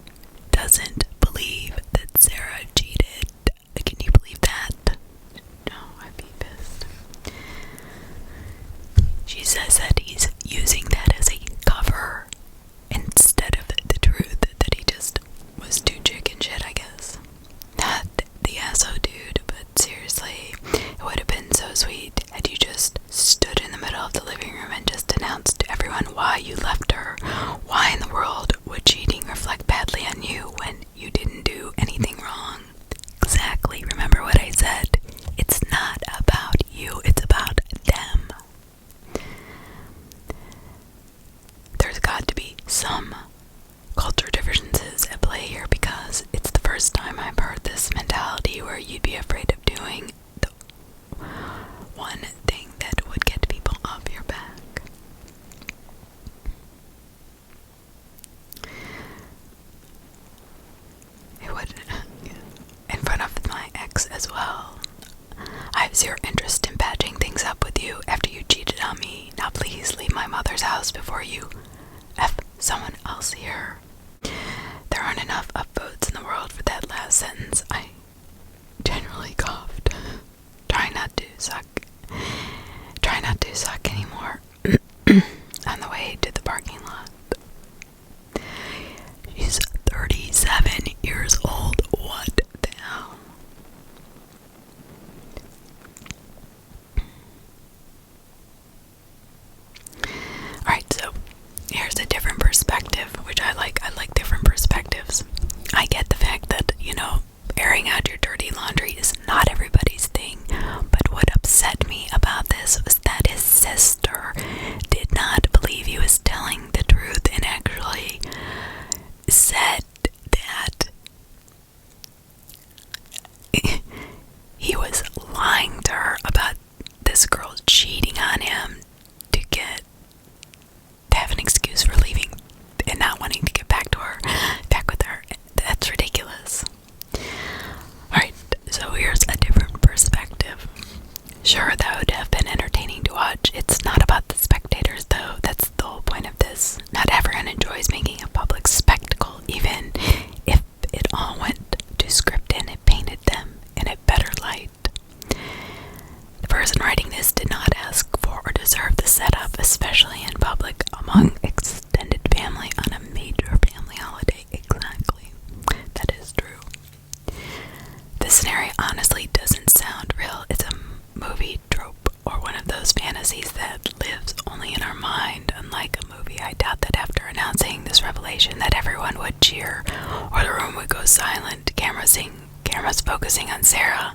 doesn't believe that Sarah cheated. Can you believe that? No, I'd be pissed. She says that he's using that as a cover instead of the truth, that he just was too chicken shit, I guess. Not the asshole dude, but seriously, it would have been so sweet had you just stood in the middle of the living room and just announced to everyone why you left her. Why in the world would cheating reflect badly on you when you didn't do anything wrong? Exactly, remember what I said. It's not about you, it's about them. There's got to be some culture differences at play here, because it's the first time I've heard this mentality where you'd be afraid of doing the one thing that would get people off your back. It would, in front of my ex as well. I have zero interest in patching things up with you after you cheated on me. Now please leave my mother's house before you F someone else here. There aren't enough upvotes in the world for that last sentence. I generally coughed. Try not to suck anymore. On the way to the parking lot. She's 37 years old. What the hell? Alright, so here's a different perspective, which I like. I like different perspectives. I get the fact that, airing out your dirty laundry is not everybody's thing, but what upset me about this was that his sister did not believe he was telling the truth and actually said that he was lying to her about this girl cheating on him to have an excuse for leaving and not wanting to get back with her. That's ridiculous. Alright, so here's a different perspective. Sure, that would have been entertaining to watch. It's not about the spectators, though. That's the whole point of this. Not everyone enjoys making a public spectacle, even if it all went to script and it painted them in a better light. The person writing this did not ask for or deserve the setup, especially in public among extended family on a major family holiday. Exactly. That is true. This scenario honestly doesn't sound real. It's a movie trope or one of those fantasies that lives only in our mind. Unlike a movie, I doubt that after announcing this revelation that everyone would cheer or the room would go silent. Cameras focusing on Sarah.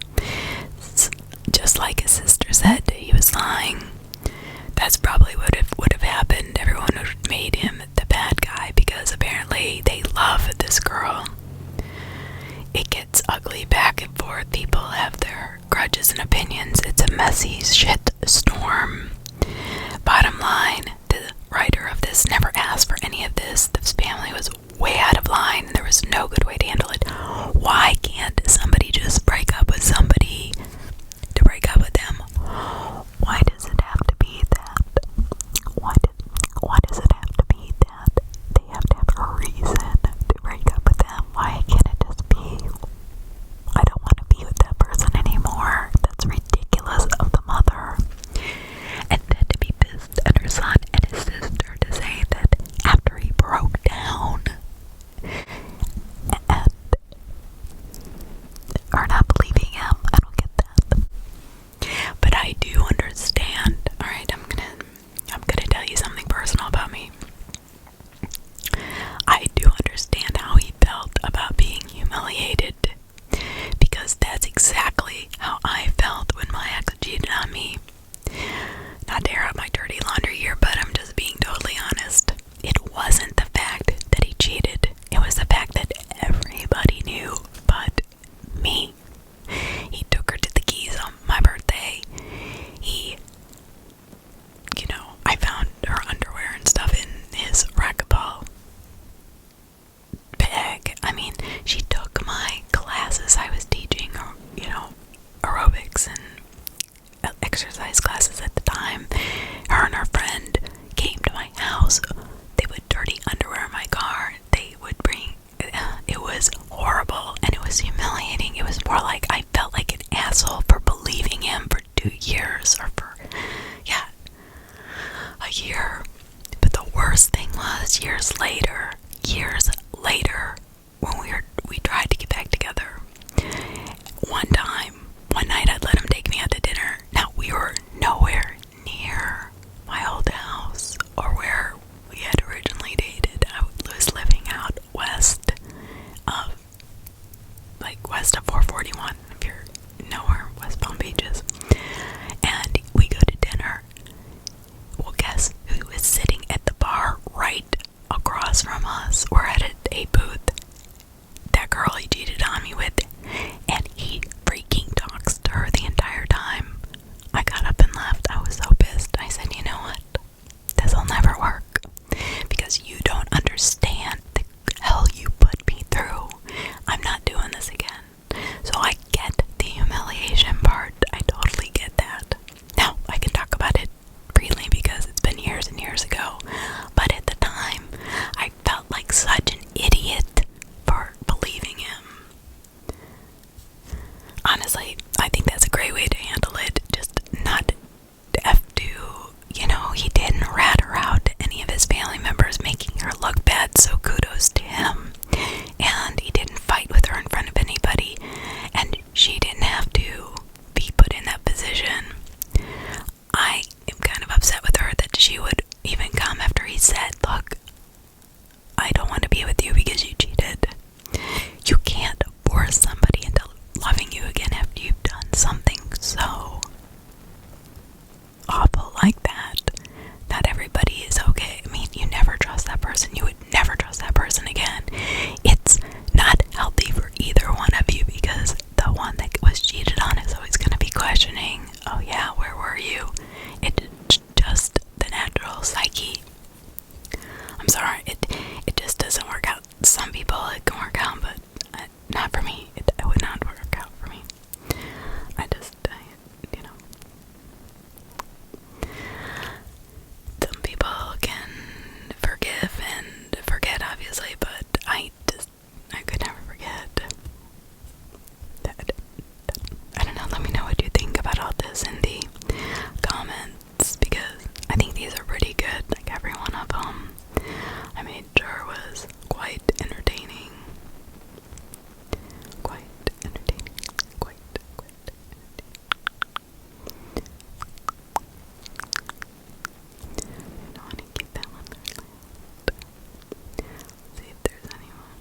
Just like his sister said, he was lying. That's probably what would have happened. Everyone would have made him the bad guy because apparently they love this girl. It gets ugly back and forth. People have their grudges and opinions. It's a messy shit storm. Bottom line, the writer of this never asked for any of this. This family was way out of line and there was no good way to handle it. Why can't somebody just break up with somebody to break up with them? Why does it have to be that? Why does it have to be that they have to have a reason to break up with them? Why can't it just be, I don't want to be with that person anymore? That's exercise classes at the time. Her and her friend came to my house. They put dirty underwear in my car. They would bring, it was horrible and it was humiliating. It was more like I felt like an asshole for believing him for 2 years or for, a year. But the worst thing was years later, when we tried to get back together. One night I let him take me out to dinner. Now we were nowhere near my old house or where we had originally dated. I was living out west of 441, if you know where West Palm Beach is. And we go to dinner. Well, guess who was sitting at the bar right across from us? We're at a booth. That girl he cheated on me with, and he freaking talks to her the entire time. I got up and left. I was so pissed. I said, you know what? This'll never work. Because you don't understand the hell you put me through. I'm not doing this again. So I get the humiliation part. I totally get that. Now, I can talk about it freely because it's been years and years ago. But at the time, I felt like such an idiot for believing him. Honestly, I think that's a great way to handle it. Just not have to, he didn't rat her out to any of his family members, making her look bad, so kudos to him. And he didn't fight with her in front of anybody, and she didn't have to be put in that position. I am kind of upset with her that she would even come after he said, look, I don't want to be with you because you cheated. You can't force somebody into loving you again after you've done something so awful like that. Not everybody is okay. I mean, you never trust that person. You would never trust that person again. It's not healthy for either one of you because the one that was cheated on is always going to be questioning, oh yeah, where were you? It's just the natural psyche. I'm sorry, it just doesn't work out. Some people it can work out, but not for me. It would not work out for me. Some people can forgive and forget, obviously, but I could never forget. I don't know, let me know what you think about all this in the comments, because I think these are pretty good, like every one of them. I made sure was quite entertaining. Quite entertaining. Quite entertaining. I don't want to keep that one very loud. See if there's anyone.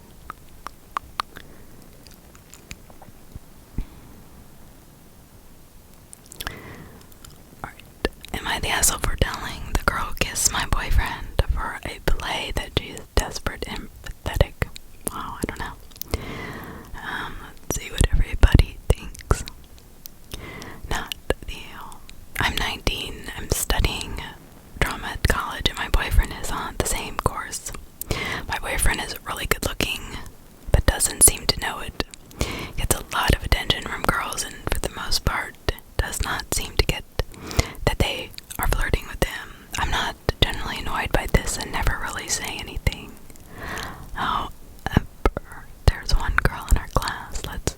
Alright. Am I the asshole for telling the girl who kissed my boyfriend for a play that she is desperate and pathetic? Wow, I don't know. Let's see what everybody thinks. Not the deal. I'm 19. I'm studying drama at college, and my boyfriend is on the same course. My boyfriend is really good looking, but doesn't seem to know it. Gets a lot of attention from girls, and for the most part, does not seem to get that they are flirting with him. I'm not generally annoyed by this and never really say anything. However, there's one girl in our class, let's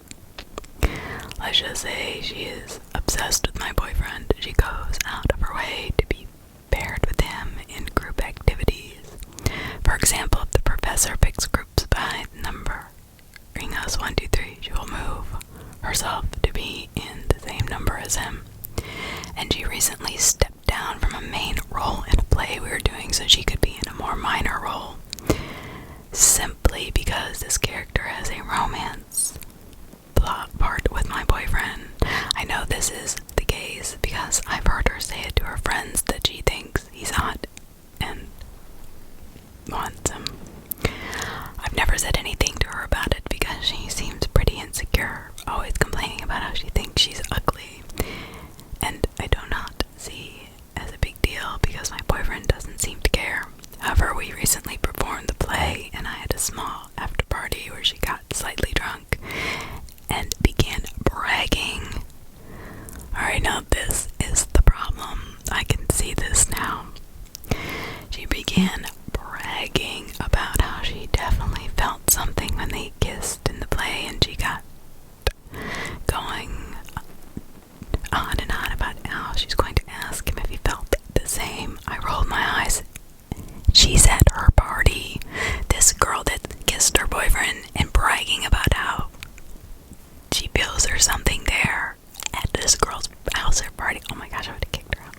just say she is obsessed with my boyfriend. She goes out of her way to be paired with him in group activities. For example, if the professor picks groups by number, ring us 1, 2, 3, she will move herself to be in the same number as him. And she recently stepped down from a main role in a play we were doing so she could be in a more minor role, simply because this character has a romance plot part with my boyfriend. I know this is the case because I've heard her say it to her friends that she thinks he's hot and wants him. I've never said anything to her about it because she seems pretty insecure, always complaining about how she thinks she's ugly, and I do not see as a big deal because my boyfriend doesn't seem to care. However, we recently performed the play and I had a small after party where she got slightly drunk and began bragging. Alright, now this is the problem. I can see this now. She began bragging about how she definitely felt something when they kissed in the play, and she got going on and on about how she's going to ask him if he felt the same. I rolled my eyes. She's at her party, this girl that kissed her boyfriend, and bragging about how she feels there's something there at this girl's house or party. Oh my gosh, I would have kicked her out.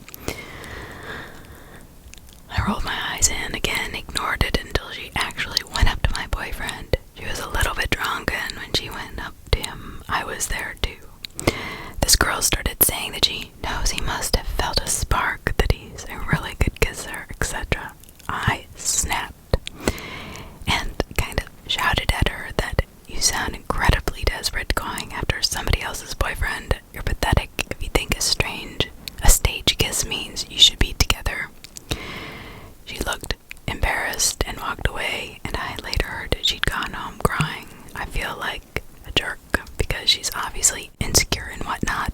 I rolled my eyes in again, ignored it until she actually went up to my boyfriend. She was a little bit drunk, and when she went up to him, I was there too. This girl started saying that she knows he must have felt a spark, that he's a really good kisser, etc. I snapped and kind of shouted at her that you sound incredibly desperate going after somebody else's boyfriend. You're pathetic if you think a stage kiss means you should be together. She looked embarrassed and walked away, and I later heard that she'd gone home crying. I feel like a jerk because she's obviously insecure and whatnot,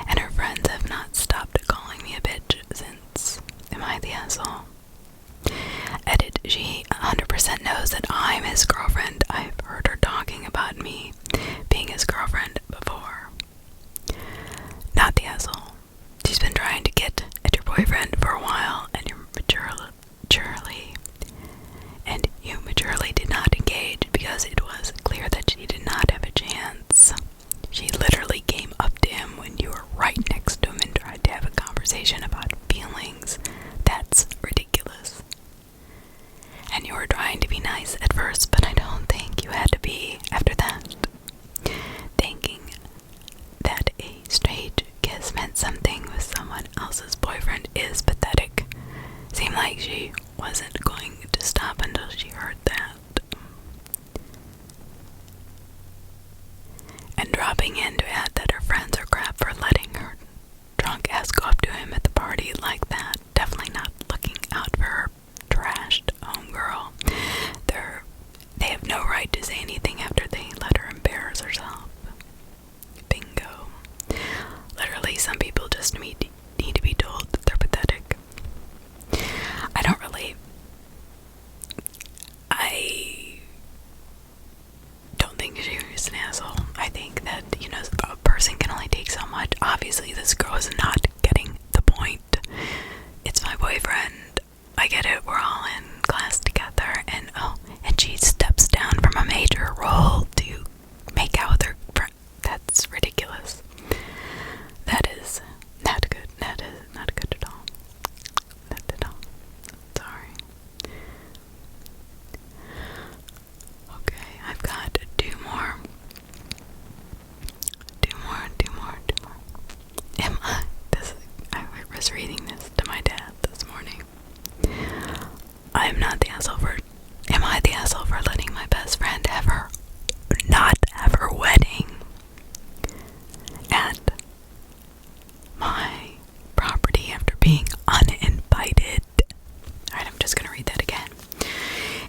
and her friends have not stopped calling me a bitch since. Am I the asshole? Edit, she 100% knows that I'm his girlfriend. I've heard her talking about me being his girlfriend before. Not the asshole. She's been trying to get at your boyfriend for a while, and you maturely did not engage because it was clear that she did not have a chance. She literally came up to him when you were right next to him and tried to have a conversation about feelings. That's ridiculous. And you were trying to be nice at first, but I don't think you had to be after that. Thinking that a straight kiss meant something with someone else's boyfriend is pathetic. Seemed like she wasn't going to stop until she heard that. And dropping in to add that her friends are crap for letting her drunk ass go up to him at the party like that. Definitely not looking out for her trashed homegirl. They have no right to say anything after they let her embarrass herself. Bingo. Literally, some people just need to be told that they're pathetic. I don't think she was an asshole. I think that, a person can only take so much. Obviously, this girl is not getting the point. It's my boyfriend. I get it. We're all in class together. And she steps down from a major role to make out with her friend. That's ridiculous. That is not good. That is not good at all. Not at all. Sorry. Okay, I've got two more. I was reading this to my dad this morning. Am I the asshole for letting my best friend not have her wedding at my property after being uninvited? Alright, I'm just gonna read that again.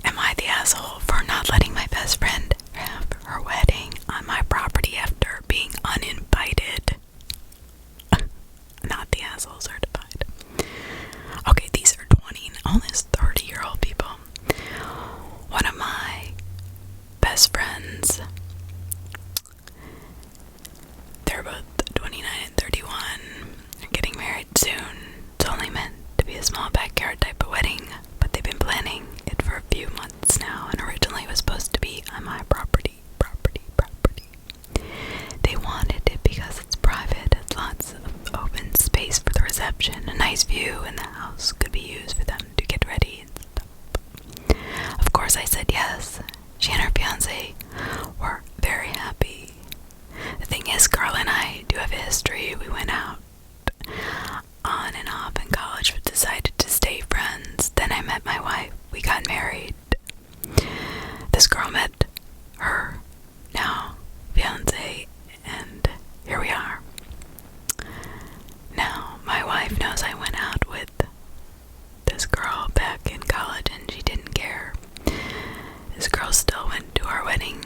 Am I the asshole for not letting my best friend have her wedding on my property after being uninvited? Not the asshole certified. Okay, these are 20, almost 30-year-old people. One of my best friends, they're both 29 and 31. They're getting married soon. It's only meant to be a small backyard type of wedding, but they've been planning it for a few months now, and originally it was supposed to be on my property. They wanted it because it's private, has lots of open space for the reception, a nice view, and the house could be used for them to get ready and stuff. Of course I said yes. She and her fiance were very happy. The thing is, Carl and I do have a history. We went out on and off in college, but decided to stay friends. Then I met my wife. We got married. This girl met her now fiance, and here we are. Now, my wife knows I went out with this girl back in college, and she didn't care. This girl still went to our wedding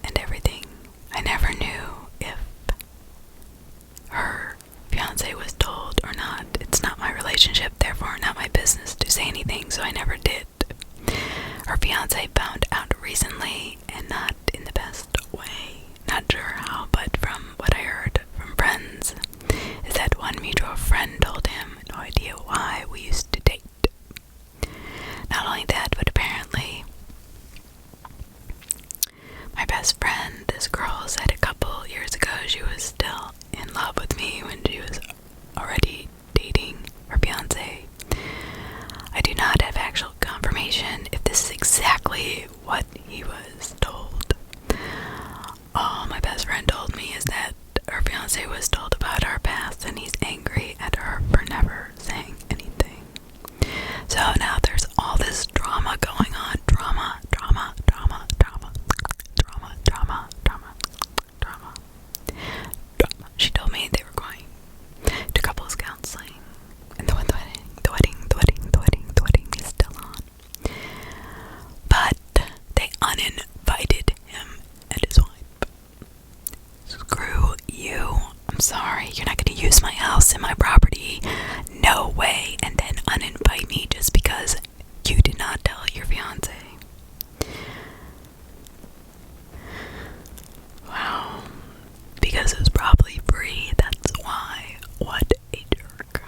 and everything. I never knew if her fiance was told or not. relationship, therefore not my business to say anything, so I never did. Her fiance found out recently, and not in the best way. Not sure how, but from what I heard from friends, is that one mutual friend told him, no idea why, we used to date. Not only that, but apparently my best friend, this girl, said a couple years ago she was still in love with me when she was already dating her fiance. I do not have actual confirmation if this is exactly what he was told. All my best friend told me is that her fiance was told about our past and he's angry at her for never saying anything. So now there's all this drama going on. Drama. She told me they were going to couples counseling. And the wedding is still on. But they uninvited him and his wife. Screw you. I'm sorry, you're not going to use my house and my property. No way. And then uninvite me just because you did not tell your fiance. Wow. Because it was probably free, that's why. What a jerk.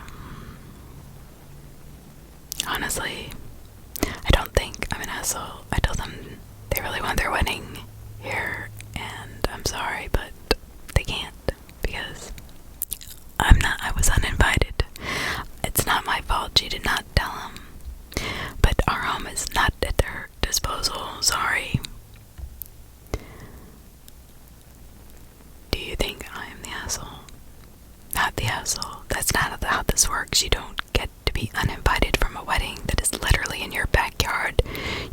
Honestly, I don't think I'm an asshole. I told them they really want their wedding here, and I'm sorry, but they can't, because I was uninvited. It's not my fault, she did not tell them. But our home is not at their disposal, sorry. Do you think I am the asshole? Not the asshole. That's not how this works. You don't get to be uninvited from a wedding that is literally in your backyard.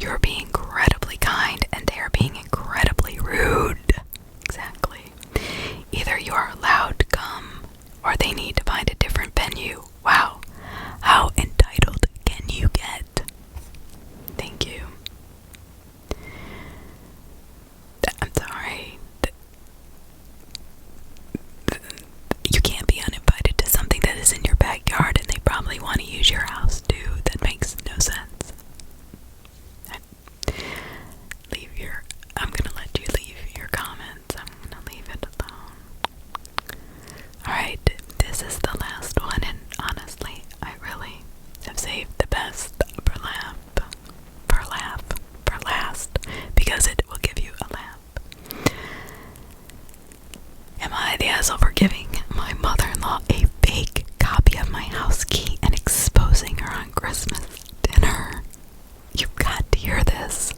You're being incredibly kind and they are being incredibly rude. Exactly. Either you are allowed to come or they need to find a different venue. Wow. How entitled can you get? Thank you. I'm sorry. You can't be uninvited to something that is in your backyard and they probably want to use your house too. That makes no sense. I'm gonna let you leave your comments. I'm gonna leave it alone. Alright, this is the last one, and honestly, I really have saved the best for last, because it will give you a laugh. Am I the asshole for giving my mother-in-law a fake copy of my house key and exposing her on Christmas dinner? You've got to hear this.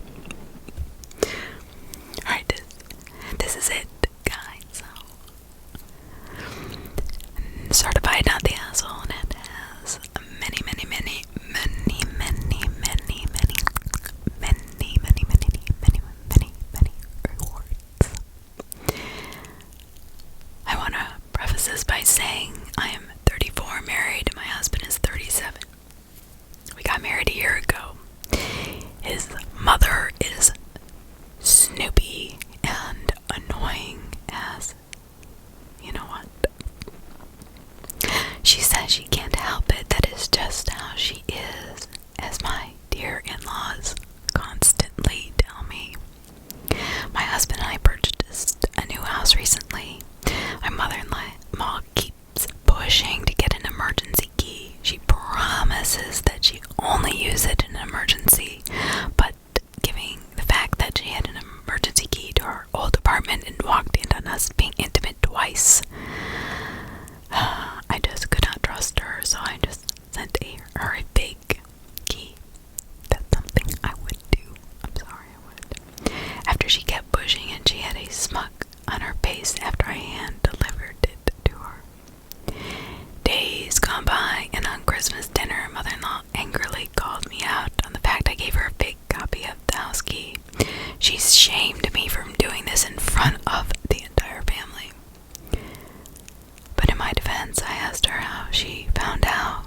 Alright, this is it, guys. So, certified not the asshole, and it has many rewards. I want to preface this by saying I am 34, married, my husband is 37. We got married a year ago. His mother is snoopy and annoying as you know what. She says she can't help it, that is just how she is, as my dear in-laws constantly tell me. My husband and I purchased a new house recently. My mother-in-law keeps pushing to get an emergency key. She promises that she only uses it in an emergency, but given the fact that she had an emergency key to her old apartment and walked in on us being intimate twice, I just could not trust her, so I just sent her a fake key. That's something I would do. I'm sorry, I would. After she kept pushing and she had a smug on her face after I hand-delivered it to her. Days gone by, and on Christmas dinner, mother-in-law angrily called me out on the fact I gave her a fake copy of the house key. She shamed me from doing this in front of the entire family. But in my defense, I asked her how she found out,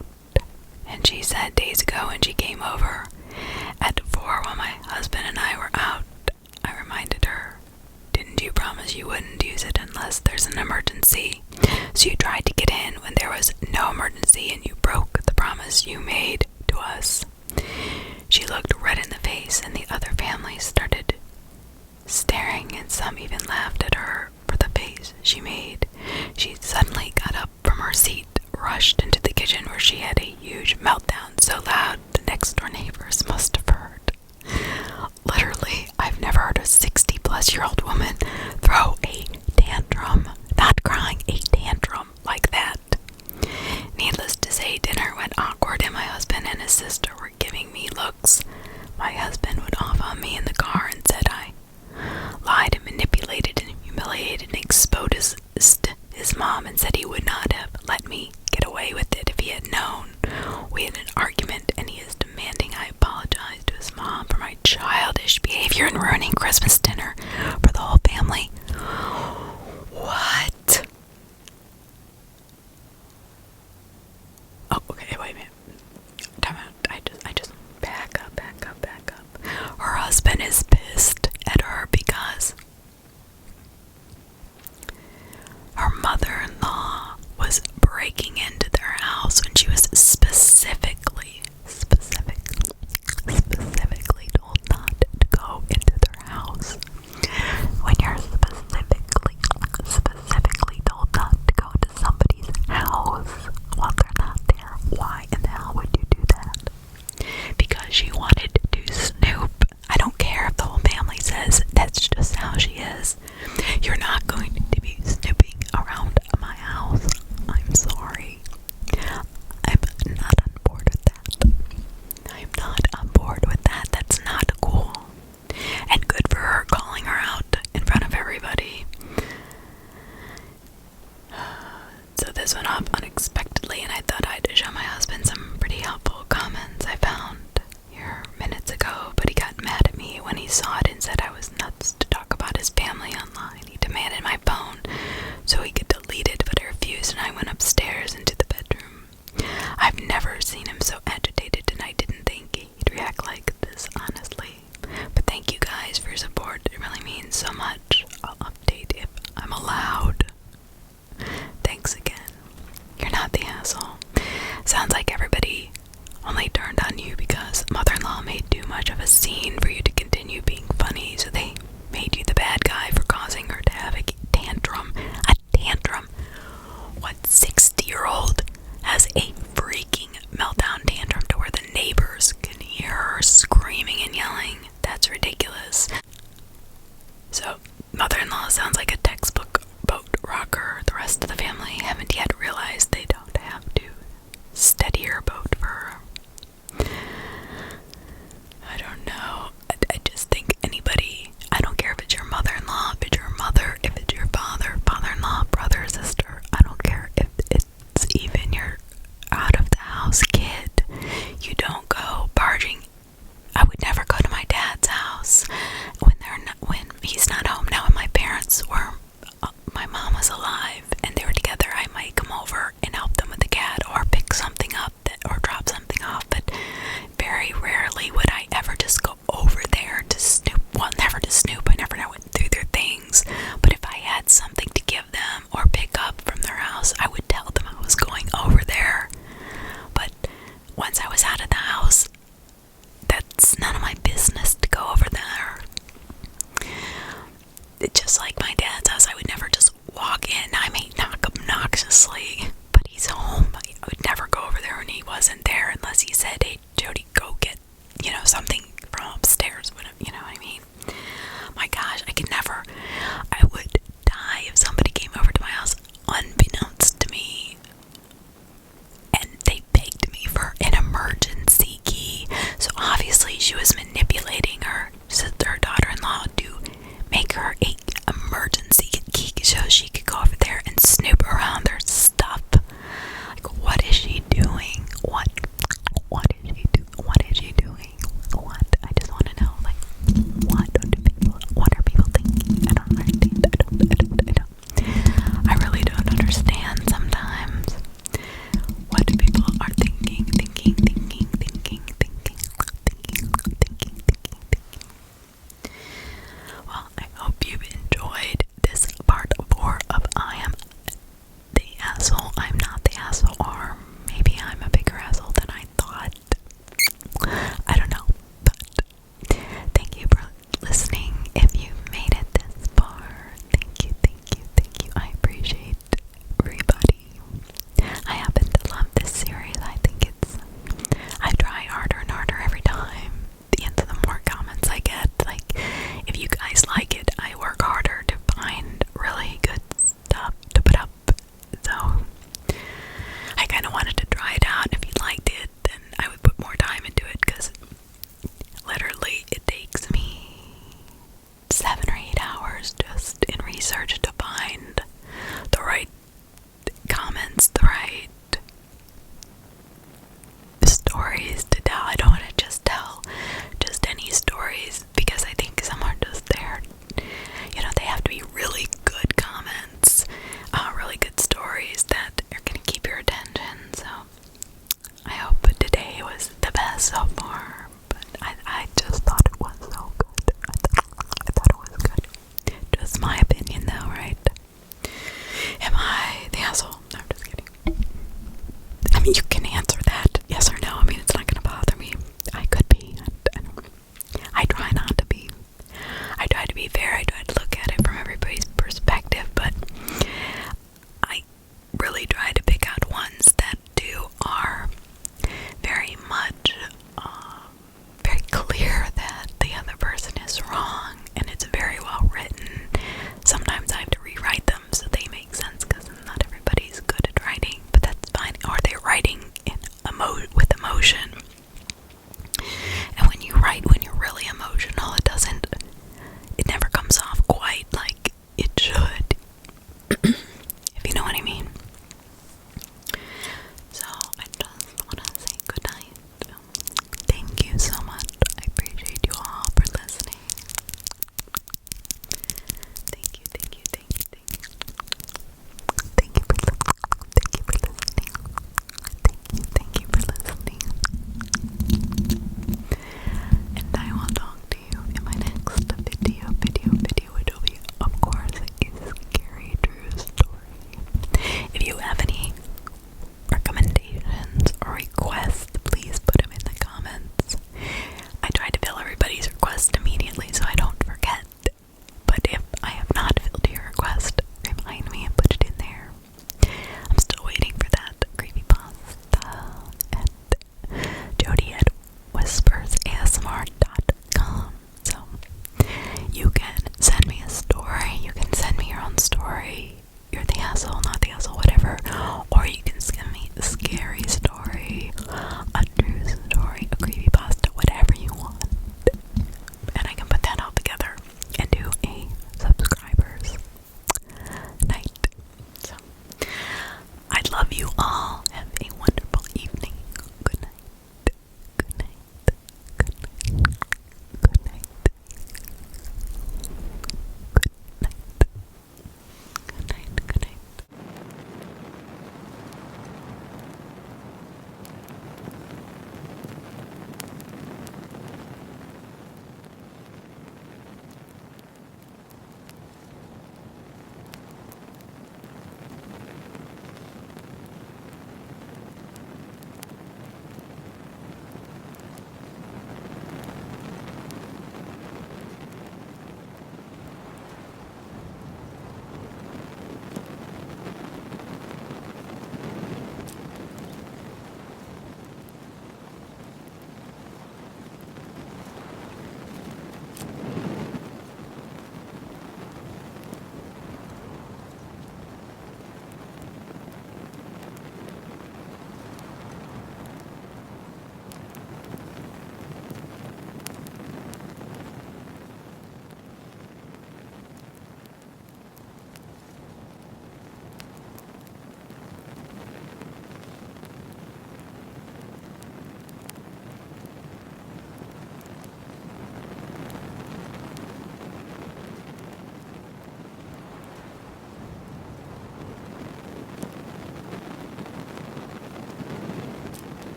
and she said days ago when she came over at 4 while my husband and I were out, I reminded her, "Didn't you promise you wouldn't use it unless there's an emergency? So you tried to get in when there was no emergency and you broke the promise promise you made to us." She looked red in the face, and the other families started staring, and some even laughed at her for the face she made. She suddenly got up from her seat, rushed into the kitchen where she had a huge meltdown so loud the next door neighbors must have heard. Literally, I've never heard a 60-plus-year-old woman throw a tantrum, not crying, a tantrum like that. Needless to say, dinner went awkward, and my husband and his sister were giving me looks. My husband went off on me in the car and said I lied and manipulated and humiliated and exposed his mom, and said he would not have let me get away with it if he had known. We had an argument, and he is demanding I apologize to his mom for my childish behavior and ruining Christmas dinner for the whole family. What? Oh, okay, wait a minute. Time out. I just back up. Her husband is pissed at her because her mother-in-law was breaking into their house when she was specifically told not to go into their house. When you're specifically told not to go into somebody's house while they're not there, why in the hell would you do that? Because she wanted to snoop. I don't care if the whole family says that's just how she is. You're not going to be snooping around my house. I'm sorry. I'm not on board with that. I'm not on board with that. That's not cool. And good for her calling her out in front of everybody. So this went off unexpectedly, and I thought I'd show my husband some pretty helpful comments I found here minutes ago, but he got mad at me when he saw it and said I was nuts to talk about his family online. He demanded my phone so he could delete it, but I refused, and I went upstairs into the bedroom. I've never seen him so agitated, and I didn't think he'd react like this, honestly. But thank you guys for your support. It really means so much. I'll update if I'm allowed. Thanks again. You're not the asshole. Sounds like everybody only turned on you because mother-in-law made too much of a scene for you to continue being funny, so they made you the bad guy for causing her to have a tantrum. A tantrum? What 60-year-old has a freaking meltdown tantrum to where the neighbors can hear her screaming and yelling? That's ridiculous. So, mother-in-law sounds like a textbook boat rocker. The rest of the family haven't yet realized they don't have to steady her boat for her. I don't know. I just think anybody, I don't care if it's your mother-in-law, if it's your mother, if it's your father, father-in-law, brother, sister, I don't care if it's even your out-of-the-house kid. You don't go barging. I would never go to my dad's house when he's not home. Now when my parents were, my mom was alive and they were together, I might come over and help them with the cat or pick something up or drop something off, but very rarely would I ever just go over there to snoop. Well, never to snoop. I never went through their things, but if I had something to give them or pick up from their house, I would tell them I was going over there. But once I was out of the house, that's none of my business to go over there. Just like my dad's house, I would never just walk in. I may knock obnoxiously, but he's home. I would never go over there when he wasn't there unless he said, "Hey, Jodi, go get, something from upstairs." You know what I mean? My gosh, I would die if somebody came over to my house unbeknownst to me and they begged me for an emergency key. So obviously she was manipulating